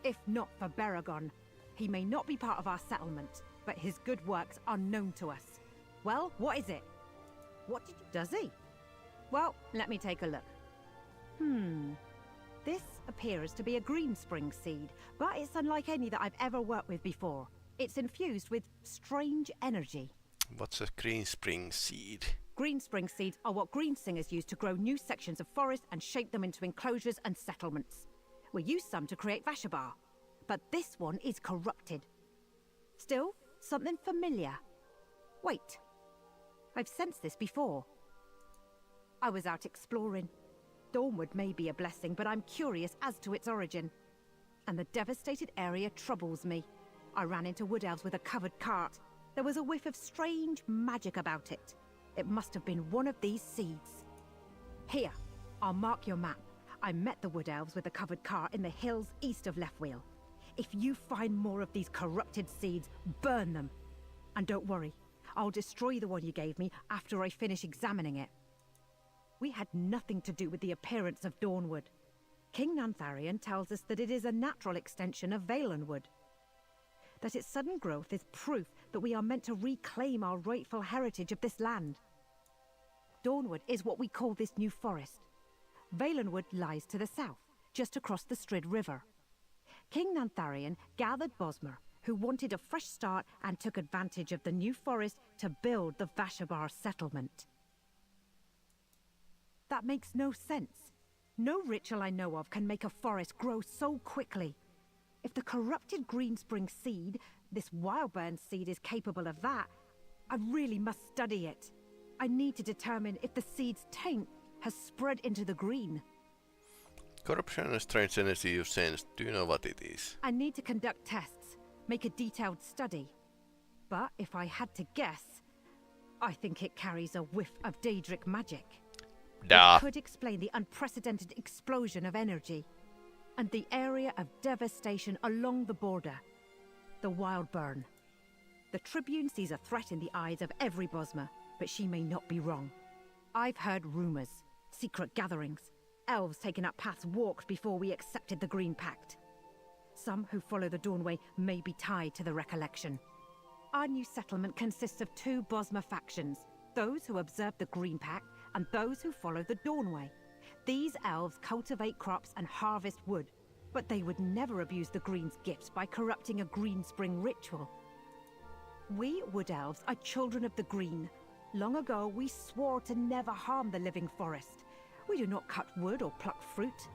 If not for Baragon, he may not be part of our settlement, but his good works are known to us. Well, what is it? Does he? Well, let me take a look. This appears to be a green spring seed, but it's unlike any that I've ever worked with before. It's infused with strange energy. What's a green spring seed? Green spring seeds are what green singers use to grow new sections of forest and shape them into enclosures and settlements. We use some to create Vashabar. but this one is corrupted. Still, something familiar. Wait. I've sensed this before. I was out exploring. Dawnwood may be a blessing, but I'm curious as to its origin. And the devastated area troubles me. I ran into wood elves with a covered cart. There was a whiff of strange magic about it. It must have been one of these seeds. Here, I'll mark your map. I met the wood elves with a covered cart in the hills east of Leftwheel. If you find more of these corrupted seeds, burn them. And don't worry, I'll destroy the one you gave me after I finish examining it. We had nothing to do with the appearance of Dawnwood. King Nantharion tells us that it is a natural extension of Valenwood. That its sudden growth is proof that we are meant to reclaim our rightful heritage of this land. Dawnwood is what we call this new forest. Valenwood lies to the south, just across the Strid River. King Nantharion gathered Bosmer, who wanted a fresh start and took advantage of the new forest to build the Vashabar settlement. That makes no sense. No ritual I know of can make a forest grow so quickly. If the corrupted Greenspring seed, this Wildburn seed, is capable of that, I really must study it. I need to determine if the seed's taint has spread into the green. Corruption and strange energy you sense. Do you know what it is? I need to conduct tests, make a detailed study. But if I had to guess, I think it carries a whiff of Daedric magic. It could explain the unprecedented explosion of energy and the area of devastation along the border, the Wildburn. The Tribune sees a threat in the eyes of every Bosmer, but she may not be wrong. I've heard rumors, secret gatherings, elves taking up paths walked before we accepted the Green Pact. Some who follow the Dawnway may be tied to the recollection. Our new settlement consists of two Bosmer factions, those who observe the Green Pact and those who follow the Dawnway. These elves cultivate crops and harvest wood, but they would never abuse the Green's gifts by corrupting a Greenspring ritual. We Wood Elves are children of the Green. Long ago, we swore to never harm the living forest. We do not cut wood or pluck fruit.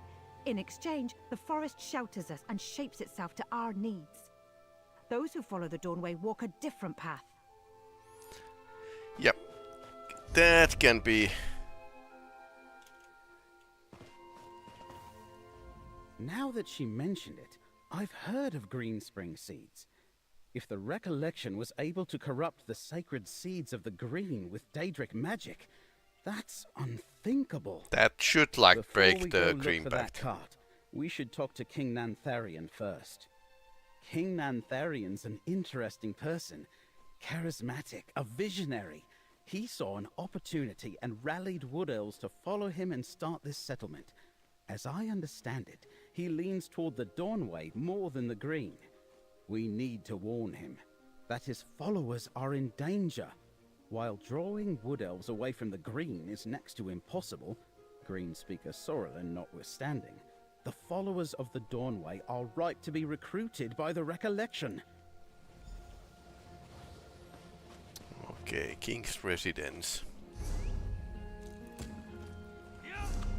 In exchange, the forest shelters us and shapes itself to our needs. Those who follow the Dawnway walk a different path. Yep. That can be... Now that she mentioned it, I've heard of Greenspring seeds. If the recollection was able to corrupt the sacred seeds of the green with Daedric magic, that's unthinkable. That should, like, Before break we the go Green look for Pact. that cart, we should talk to King Nantharion first. King Nantharion's an interesting person. Charismatic, a visionary. He saw an opportunity and rallied Wood Elves to follow him and start this settlement. As I understand it, he leans toward the Dawnway more than the Green. We need to warn him that his followers are in danger. While drawing Wood Elves away from the Green is next to impossible, Green speaker Sorrelin notwithstanding, the followers of the Dawnway are ripe to be recruited by the recollection. Okay, King's residence.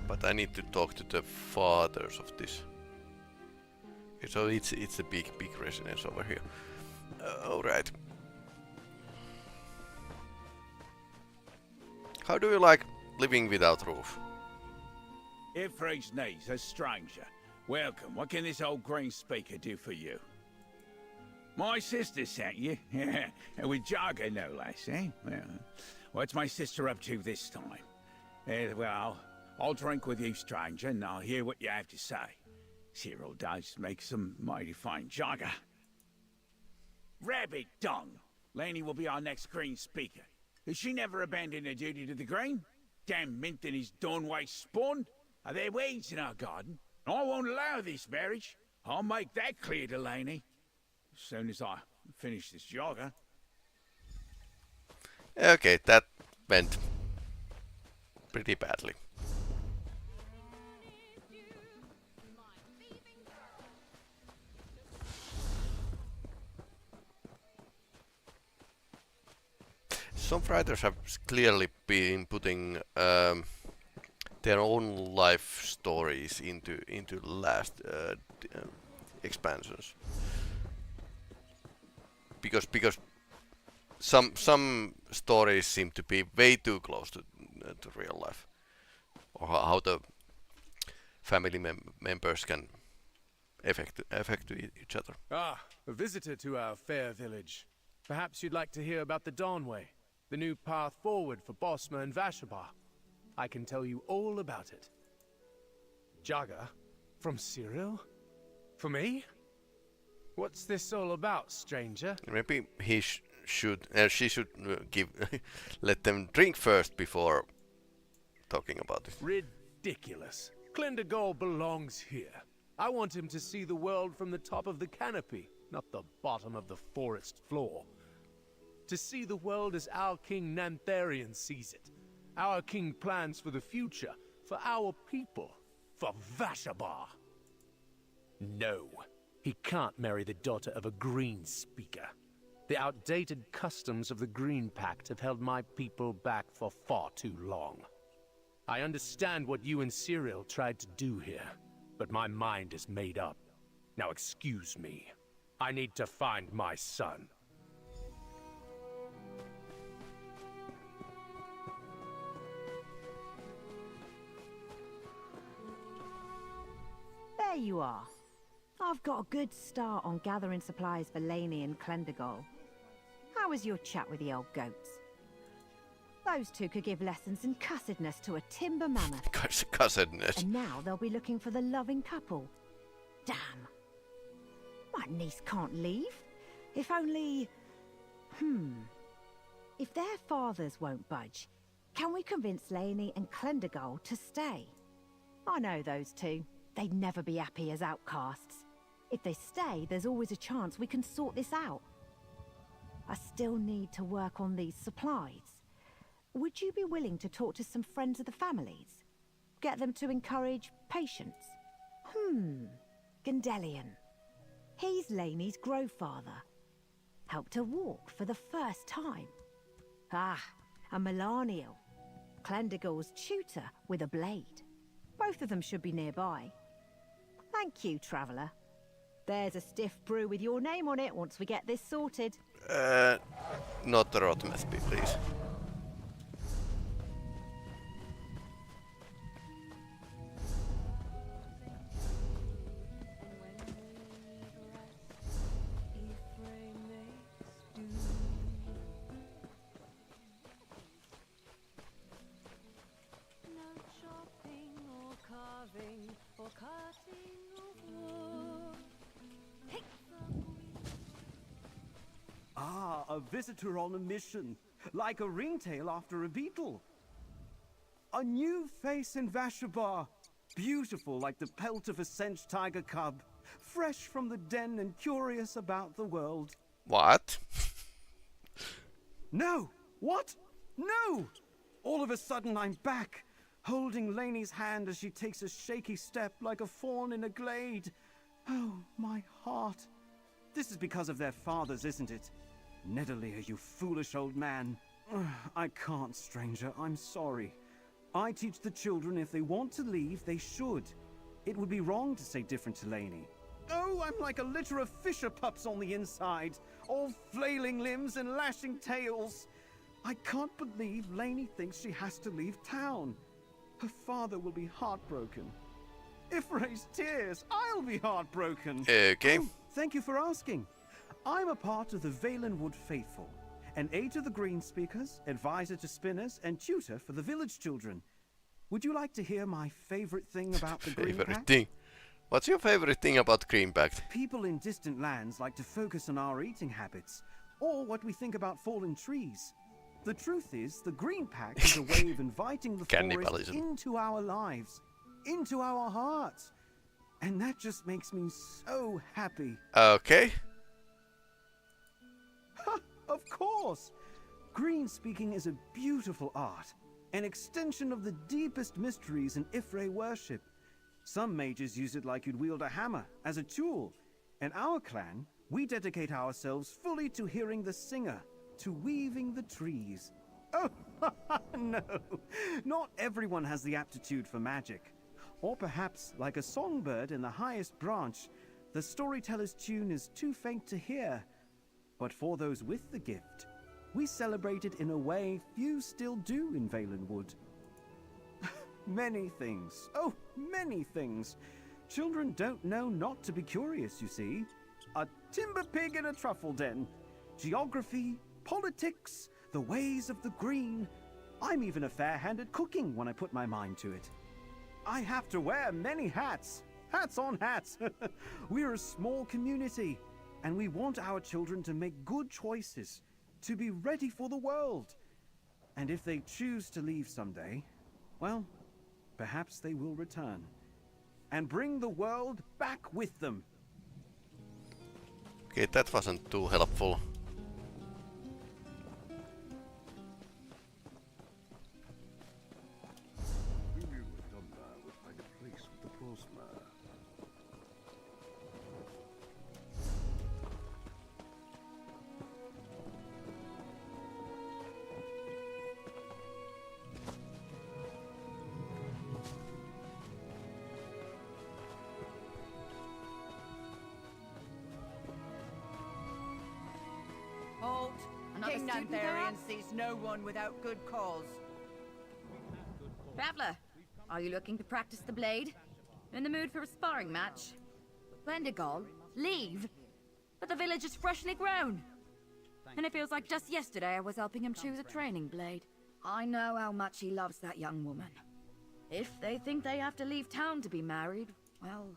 But I need to talk to the fathers of this. Okay, so it's a big residence over here. Alright. How do you like living without roof? Ifrig's needs, a stranger. Welcome. What can this old green speaker do for you? My sister sent you? Yeah, with Jaga no less, eh? Well, what's my sister up to this time? Well, I'll drink with you, stranger, and I'll hear what you have to say. Cyril does make some mighty fine Jaga. Rabbit dung! Laney will be our next green speaker. Has she never abandoned her duty to the green? Damn Mint and his Dawnway spawn! Are there weeds in our garden? I won't allow this marriage. I'll make that clear to Laney. As soon as I finish this Jaga. Okay, that went pretty badly. Some writers have clearly been putting their own life stories into last expansions. Because some stories seem to be way too close to real life, or how the family members can affect each other. Ah, a visitor to our fair village. Perhaps you'd like to hear about the Dawnway, the new path forward for Bosma and Vashabar. I can tell you all about it. Jaga? From Cyril? For me? What's this all about, stranger? Maybe he she should give let them drink first before talking about it. Ridiculous. Clendergol belongs here. I want him to see the world from the top of the canopy, not the bottom of the forest floor. To see the world as our King Nantharian sees it. Our king plans for the future, for our people, for Vashabar. No, he can't marry the daughter of a Green Speaker. The outdated customs of the Green Pact have held my people back for far too long. I understand what you and Cyril tried to do here, but my mind is made up. Now excuse me. I need to find my son. There you are. I've got a good start on gathering supplies for Laney and Clendergol. How was your chat with the old goats? Those two could give lessons in cussedness to a timber mammoth. Cussedness. And now they'll be looking for the loving couple. Damn. My niece can't leave. If only... If their fathers won't budge, can we convince Laney and Clendergol to stay? I know those two. They'd never be happy as outcasts. If they stay, there's always a chance we can sort this out. I still need to work on these supplies. Would you be willing to talk to some friends of the families? Get them to encourage patience? Gandelian. He's Laney's growfather. Helped her walk for the first time. A Millennial. Clendergol's tutor with a blade. Both of them should be nearby. Thank you, Traveller. There's a stiff brew with your name on it once we get this sorted. Not the Rotmesby, please. Ah, a visitor on a mission, like a ringtail after a beetle. A new face in Vashabar, beautiful like the pelt of a Sench tiger cub, fresh from the den and curious about the world. What? No! What? No! All of a sudden I'm back, holding Laney's hand as she takes a shaky step like a fawn in a glade. Oh, my heart. This is because of their fathers, isn't it? Nedderlear, you foolish old man. I can't, stranger. I'm sorry. I teach the children if they want to leave, they should. It would be wrong to say different to Laney. Oh, I'm like a litter of fisher pups on the inside, all flailing limbs and lashing tails. I can't believe Laney thinks she has to leave town. Her father will be heartbroken. If Ray's tears, I'll be heartbroken. Okay. Oh, thank you for asking. I'm a part of the Valenwood Faithful, an aide to the Green Speakers, advisor to Spinners, and tutor for the village children. Would you like to hear my favorite thing about the Green Pact? thing? What's your favorite thing about Green Pact? People in distant lands like to focus on our eating habits, or what we think about fallen trees. The truth is, the Green Pact is a way of inviting the forest into our lives, into our hearts. And that just makes me so happy. Okay. Of course! Green speaking is a beautiful art, an extension of the deepest mysteries in Ifray worship. Some mages use it like you'd wield a hammer, as a tool. In our clan, we dedicate ourselves fully to hearing the singer, to weaving the trees. Oh, no! Not everyone has the aptitude for magic. Or perhaps, like a songbird in the highest branch, The storyteller's tune is too faint to hear. But for those with the gift, we celebrate it in a way few still do in Valenwood. Many things. Oh, many things. Children don't know not to be curious, you see. A timber pig in a truffle den. Geography, politics, the ways of the green. I'm even a fair hand at cooking when I put my mind to it. I have to wear many hats. Hats on hats. We're a small community, and we want our children to make good choices, to be ready for the world. And if they choose to leave someday, well, perhaps they will return and bring the world back with them. Okay, that wasn't too helpful. Halt! King Nantharian sees no one without good cause. Traveler, are you looking to practice the blade? In the mood for a sparring match? Glendigal, leave? But the village is freshly grown. And it feels like just yesterday I was helping him choose a training blade. I know how much he loves that young woman. If they think they have to leave town to be married, well...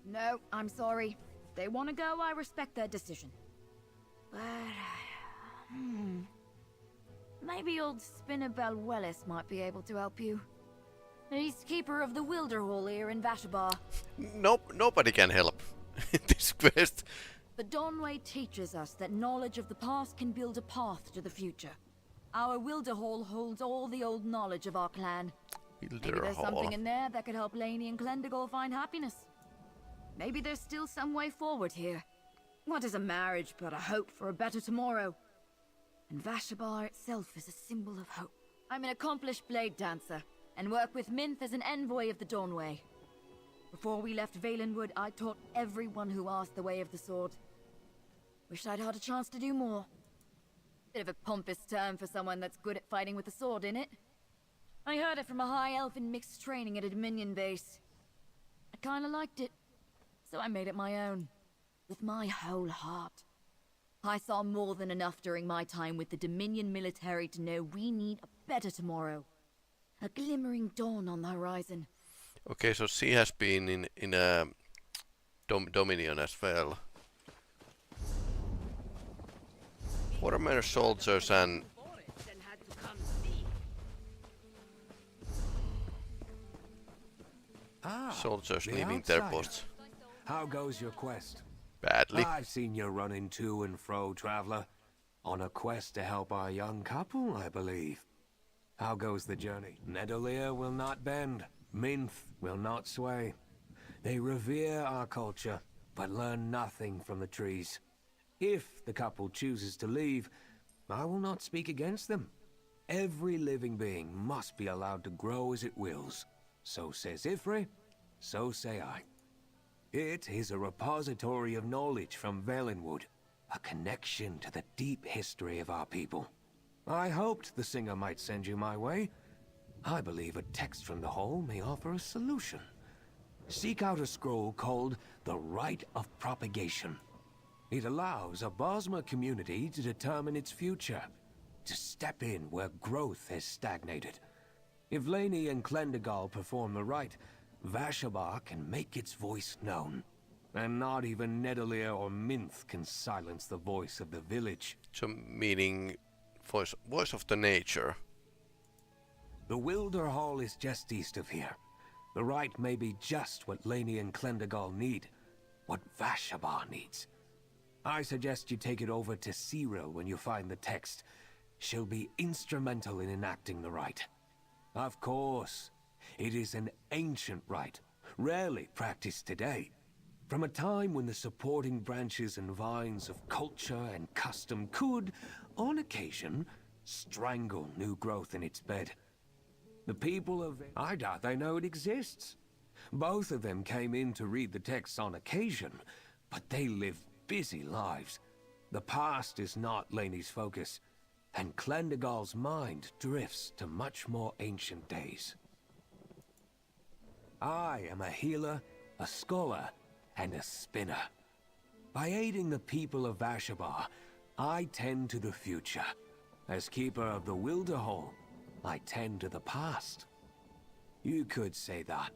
No, I'm sorry. If they want to go, I respect their decision. But... maybe old Spinnabel Wellis might be able to help you. He's keeper of the Wilderhall here in Vashabar. Nope, nobody can help this quest. The Dawnway teaches us that knowledge of the past can build a path to the future. Our Wilderhall holds all the old knowledge of our clan. Maybe there's something in there that could help Lainey and Clendigal find happiness. Maybe there's still some way forward here. What is a marriage but a hope for a better tomorrow? And Vashabar itself is a symbol of hope. I'm an accomplished blade dancer, and work with Minth as an envoy of the Dawnway. Before we left Valenwood, I taught everyone who asked the way of the sword. Wish I'd had a chance to do more. Bit of a pompous term for someone that's good at fighting with a sword, innit? I heard it from a high elf in mixed training at a Dominion base. I kinda liked it, so I made it my own. With my whole heart. I saw more than enough during my time with the Dominion military to know we need a better tomorrow. A glimmering dawn on the horizon. Okay, so she has been in a Dominion as well. Former soldiers and soldiers leaving their posts. How goes your quest? Badly. I've seen you running to and fro, traveler. On a quest to help our young couple, I believe. How goes the journey? Nedolier will not bend. Minth will not sway. They revere our culture, but learn nothing from the trees. If the couple chooses to leave, I will not speak against them. Every living being must be allowed to grow as it wills. So says Ifri, so say I. It is a repository of knowledge from Valenwood, a connection to the deep history of our people. I hoped the singer might send you my way. I believe a text from the hall may offer a solution. Seek out a scroll called the Rite of Propagation. It allows a Bosmer community to determine its future, to step in where growth has stagnated. If Lainey and Clendigal perform the rite, Vashabar can make its voice known. And not even Nedolier or Minth can silence the voice of the village. So meaning voice of the nature. The Wilder Hall is just east of here. The rite may be just what Lainey and Clendigal need, what Vashabar needs. I suggest you take it over to Cyril when you find the text. She'll be instrumental in enacting the rite. Of course, it is an ancient rite, rarely practiced today. From a time when the supporting branches and vines of culture and custom could, on occasion, strangle new growth in its bed. The people of... I doubt they know it exists. Both of them came in to read the texts on occasion, but they live busy lives. The past is not Laney's focus, and Clendegal's mind drifts to much more ancient days. I am a healer, a scholar, and a spinner. By aiding the people of Vashabar, I tend to the future. As keeper of the Wilderhall, I tend to the past. You could say that.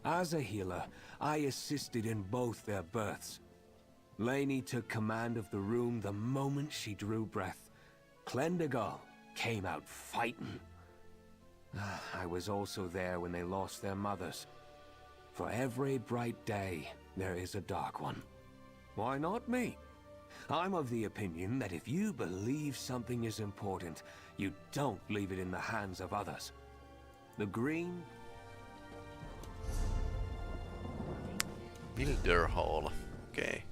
As a healer, I assisted in both their births. Laney took command of the room the moment she drew breath. Clendegal came out fighting. I was also there when they lost their mothers. For every bright day, there is a dark one. Why not me? I'm of the opinion that if you believe something is important, you don't leave it in the hands of others. The green... Builder Hall. Okay.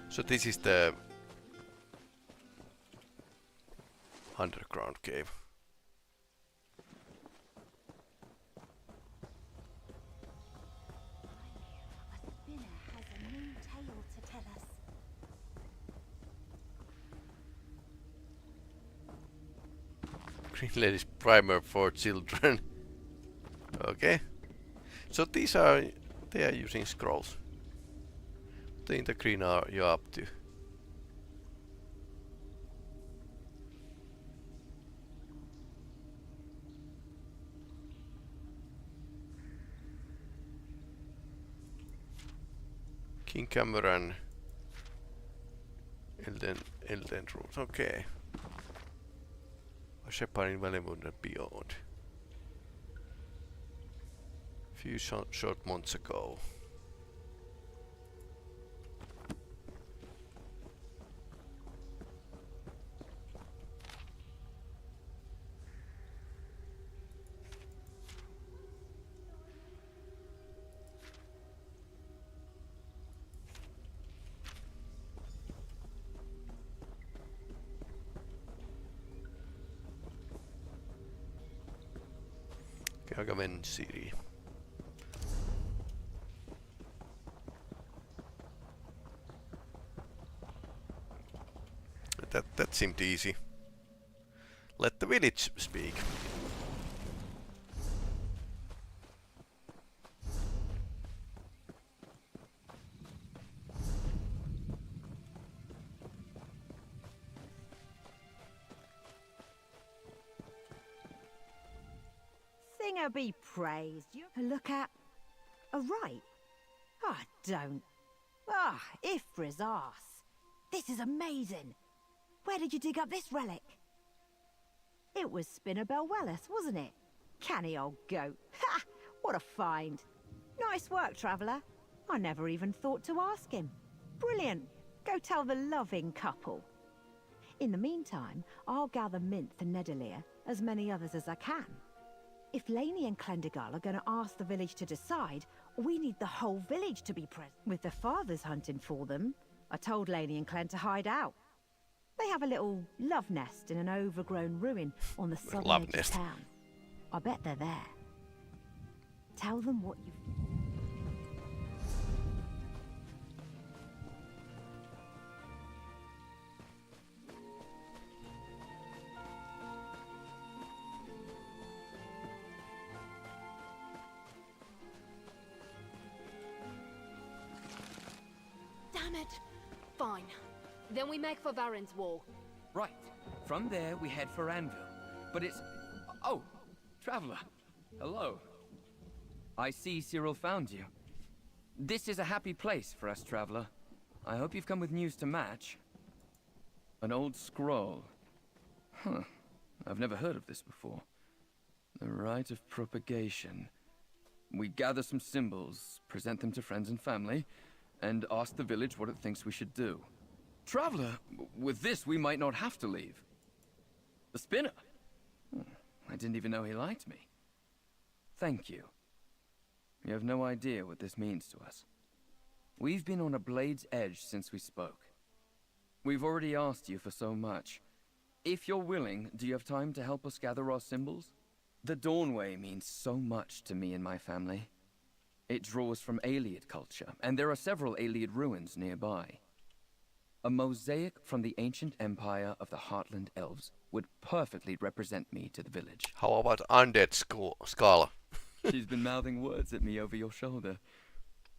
So this is the underground cave. Green Lady's primer for children. Okay. So these are, they are using scrolls. What in the green are you up to? King Cameron. Elden rules. Okay. Shepherding Valleywood beyond. Few short months ago. Gargamen City. That seemed easy. Let the village speak. Singer be praised. You look at a right. Ah, don't. Ah, Ifra's arse. This is amazing. Where did you dig up this relic? It was Spinnerbell Wellis, wasn't it? Canny old goat. Ha! What a find. Nice work, traveller. I never even thought to ask him. Brilliant. Go tell the loving couple. In the meantime, I'll gather Minth and Nedalier, as many others as I can. If Laney and Clendegal are going to ask the village to decide, we need the whole village to be present. With the fathers hunting for them, I told Laney and Clen to hide out. They have a little love nest in an overgrown ruin on the southern edge of town. I bet they're there. Tell them what you've... Damn it! Fine. Then we make for Varen's Wall. Right. From there, we head for Anvil. But it's... Oh! Traveler. Hello. I see Cyril found you. This is a happy place for us, Traveler. I hope you've come with news to match. An old scroll. Huh. I've never heard of this before. The rite of propagation. We gather some symbols, present them to friends and family, and ask the village what it thinks we should do. Traveler, with this we might not have to leave. The spinner? I didn't even know he liked me. Thank you. You have no idea what this means to us. We've been on a blade's edge since we spoke. We've already asked you for so much. If you're willing, do you have time to help us gather our symbols? The Dawnway means so much to me and my family. It draws from Ayleid culture, and there are several Ayleid ruins nearby. A mosaic from the ancient empire of the Heartland Elves would perfectly represent me to the village. How about undead skull? She's been mouthing words at me over your shoulder.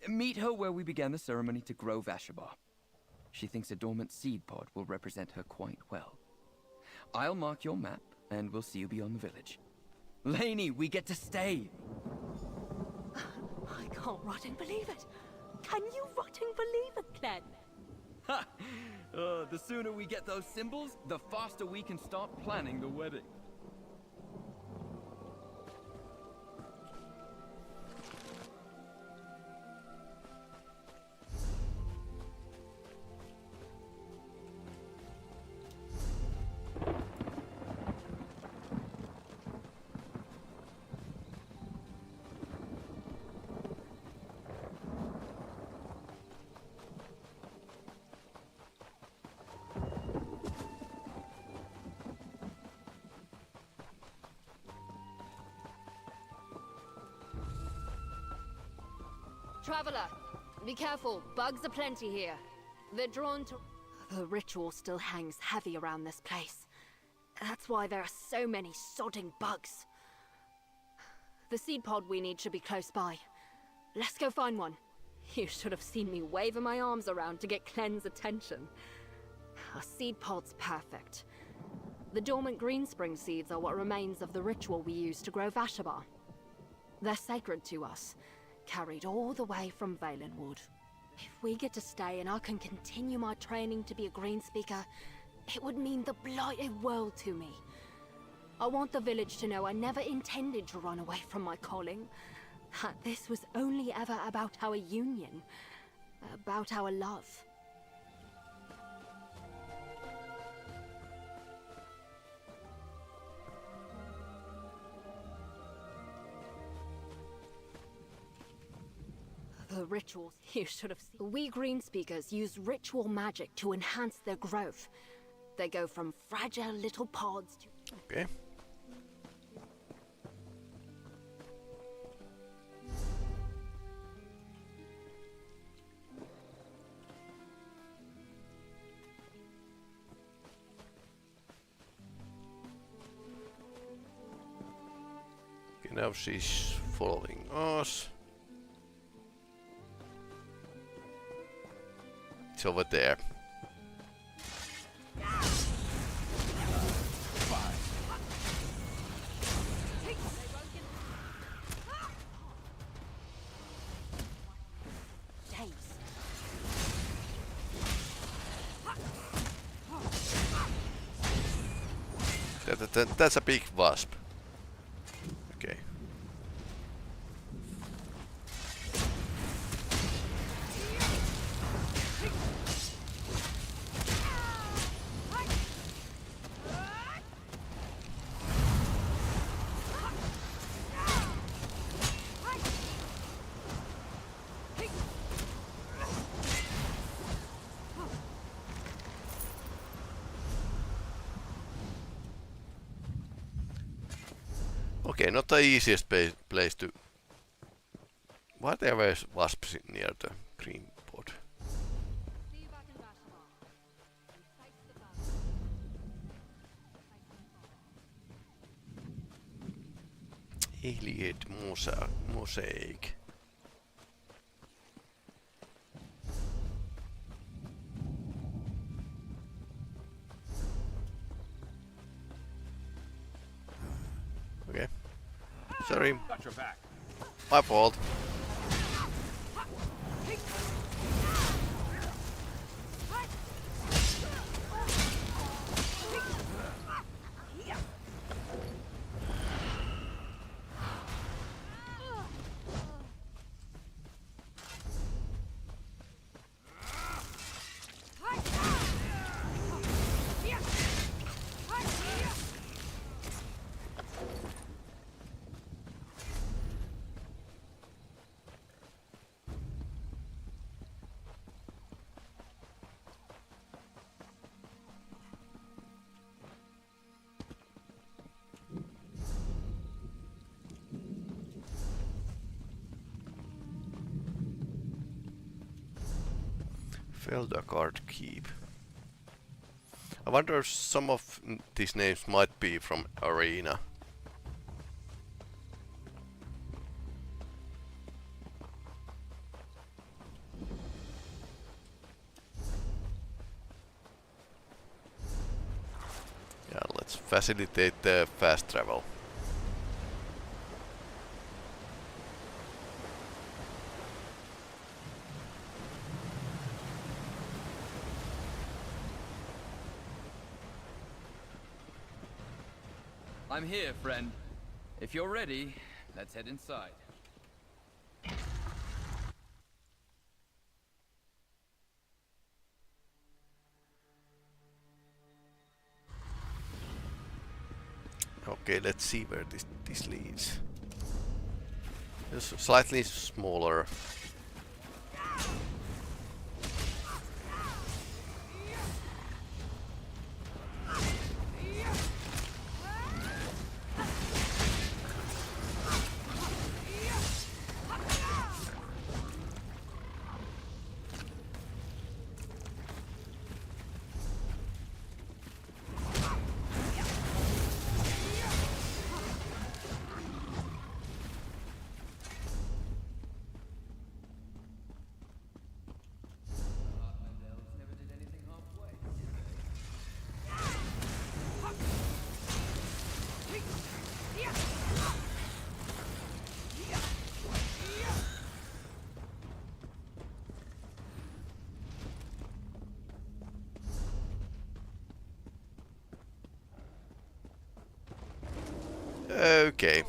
Meet her where we began the ceremony to grow Vashabar. She thinks a dormant seed pod will represent her quite well. I'll mark your map, and we'll see you beyond the village. Lainey, we get to stay! I can't rotting believe it. Can you rotting believe it, Clem? Ha! The sooner we get those symbols, the faster we can start planning the wedding. Traveler, be careful. Bugs are plenty here. They're drawn to... The ritual still hangs heavy around this place. That's why there are so many sodding bugs. The seed pod we need should be close by. Let's go find one. You should have seen me waving my arms around to get Clen's attention. A seed pod's perfect. The dormant greenspring seeds are what remains of the ritual we used to grow Vashabar. They're sacred to us, carried all the way from Valenwood. If we get to stay and I can continue my training to be a greenspeaker, it would mean the blighted world to me. I want the village to know I never intended to run away from my calling. That this was only ever about our union, about our love. The rituals you should have seen. We greenspeakers use ritual magic to enhance their growth. They go from fragile little pods to... Okay. Okay, now she's following us. It's over there. That's a big wasp. Okay. Okay, not the easiest place to... Why there were wasps near the green pod? Ayleid mosaic. Okay. Sorry. Got your back. My fault. Feldagard Keep. I wonder if some of these names might be from Arena. Yeah, let's facilitate the fast travel. I'm here, friend. If you're ready, let's head inside. Okay, let's see where this leads. It's slightly smaller. Okay.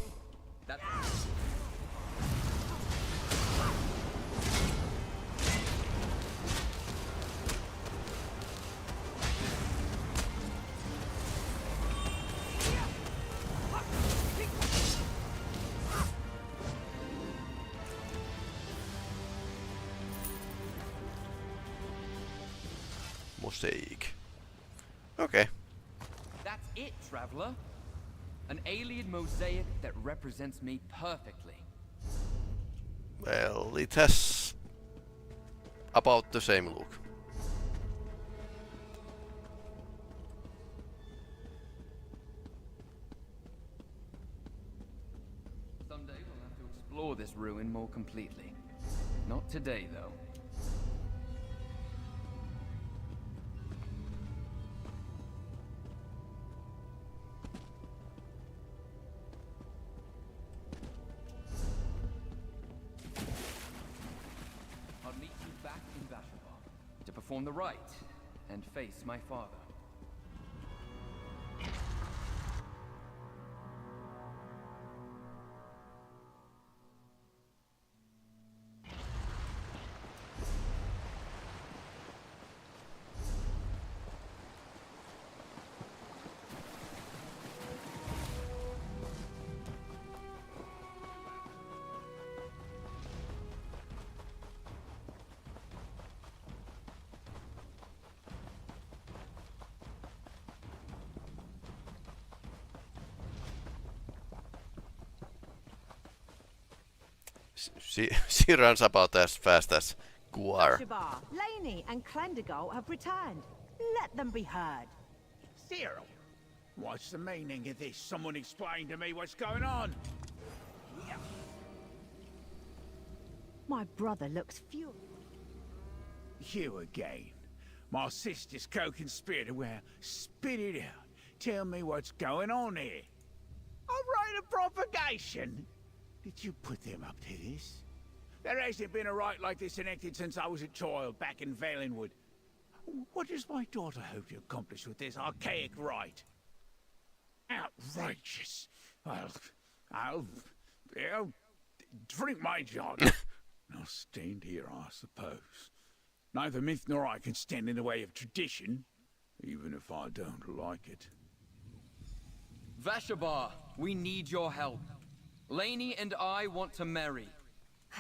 Mosaic. Okay. That's it, traveler. An alien mosaic that represents me perfectly. Well, it has about the same look. Someday we'll have to explore this ruin more completely. Not today, though. Perform the rite and face my father. She runs about as fast as Guar. Shabar, Laney, and Clendigal have returned. Let them be heard. Cyril, what's the meaning of this? Someone explain to me what's going on. My brother looks furious. You again. My sister's co-conspirator. Well, spit it out. Tell me what's going on here. A rite of propagation? Did you put them up to this? There hasn't been a rite like this enacted since I was a child back in Valenwood. What does my daughter hope to accomplish with this archaic rite? Outrageous. I'll drink my jug. I'll stand here, I suppose. Neither myth nor I can stand in the way of tradition, even if I don't like it. Vashabar, we need your help. Laney and I want to marry.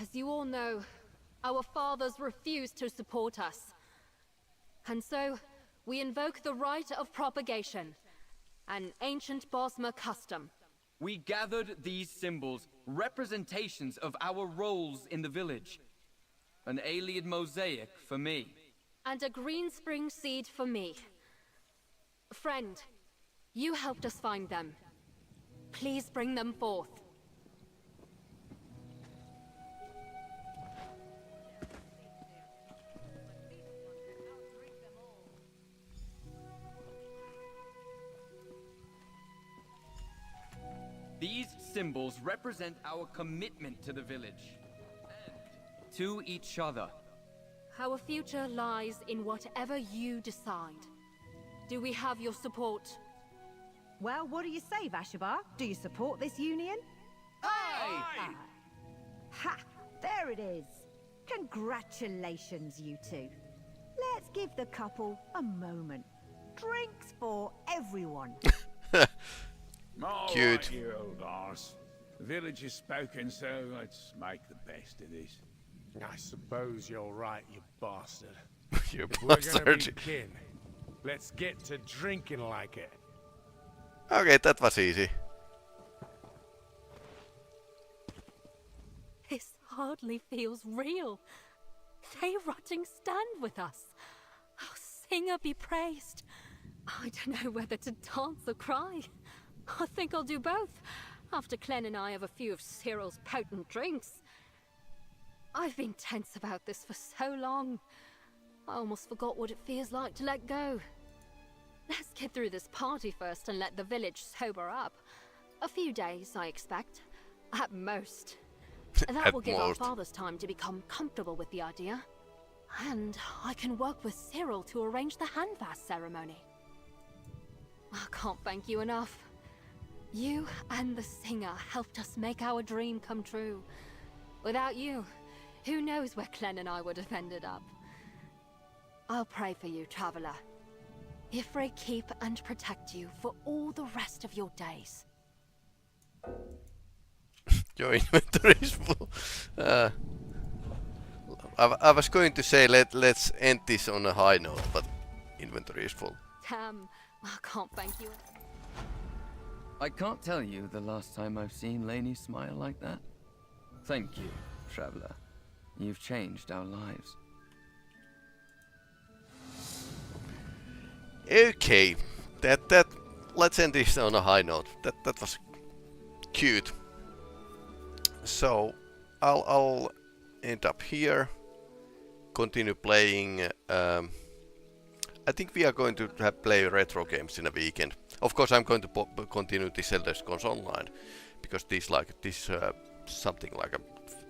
As you all know, our fathers refuse to support us. And so, we invoke the rite of propagation, an ancient Bosmer custom. We gathered these symbols, representations of our roles in the village. An alien mosaic for me. and a green spring seed for me. Friend, you helped us find them. Please bring them forth. These symbols represent our commitment to the village. And to each other. Our future lies in whatever you decide. Do we have your support? Well, what do you say, Vashabar? Do you support this union? Aye! Ha! There it is. Congratulations, you two. Let's give the couple a moment. Drinks for everyone. All Cute. right, you old arse. The village has spoken, so let's make the best of this. I suppose you're right, you bastard. You If we're gonna be bastard. kin, let's get to drinking like it. Okay, that was easy. This hardly feels real. They rotting stand with us. Oh, Singer be praised. I don't know whether to dance or cry. I think I'll do both, after Clem and I have a few of Cyril's potent drinks. I've been tense about this for so long. I almost forgot what it feels like to let go. Let's get through this party first and let the village sober up. A few days, I expect. At most. That At will give our most. fathers time to become comfortable with the idea. And I can work with Cyril to arrange the handfast ceremony. I can't thank you enough. You and the singer helped us make our dream come true. Without you, who knows where Clem and I would have ended up. I'll pray for you, traveler. Ifre keep and protect you for all the rest of your days. Your inventory is full. I was going to say let's end this on a high note, but inventory is full. Damn, I can't thank you. I can't tell you the last time I've seen Lainey smile like that. Thank you, traveler. You've changed our lives. Okay, let's end this on a high note. That was cute. So I'll end up here. Continue playing. I think we are going to play retro games in a weekend. Of course, I'm going to continue this Elder Scrolls Online because this something like a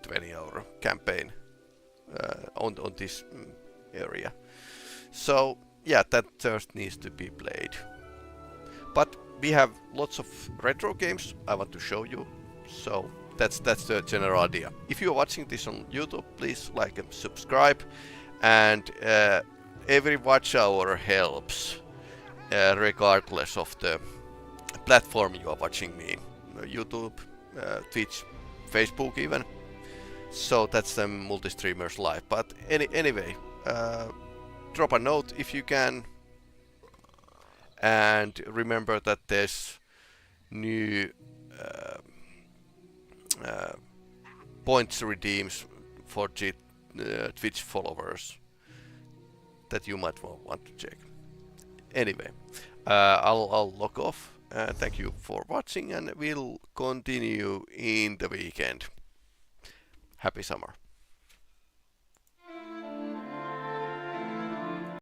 20-hour campaign on this area. So yeah, that just needs to be played. But we have lots of retro games I want to show you. So that's the general idea. If you are watching this on YouTube, please like and subscribe. And every watch hour helps, regardless of the platform you are watching me. YouTube, Twitch, Facebook even. So that's the multi-streamers live. But anyway, drop a note if you can. And remember that there's new points redeems for Twitch followers that you might want to check. Anyway, I'll log off. Thank you for watching, and we'll continue in the weekend. Happy summer.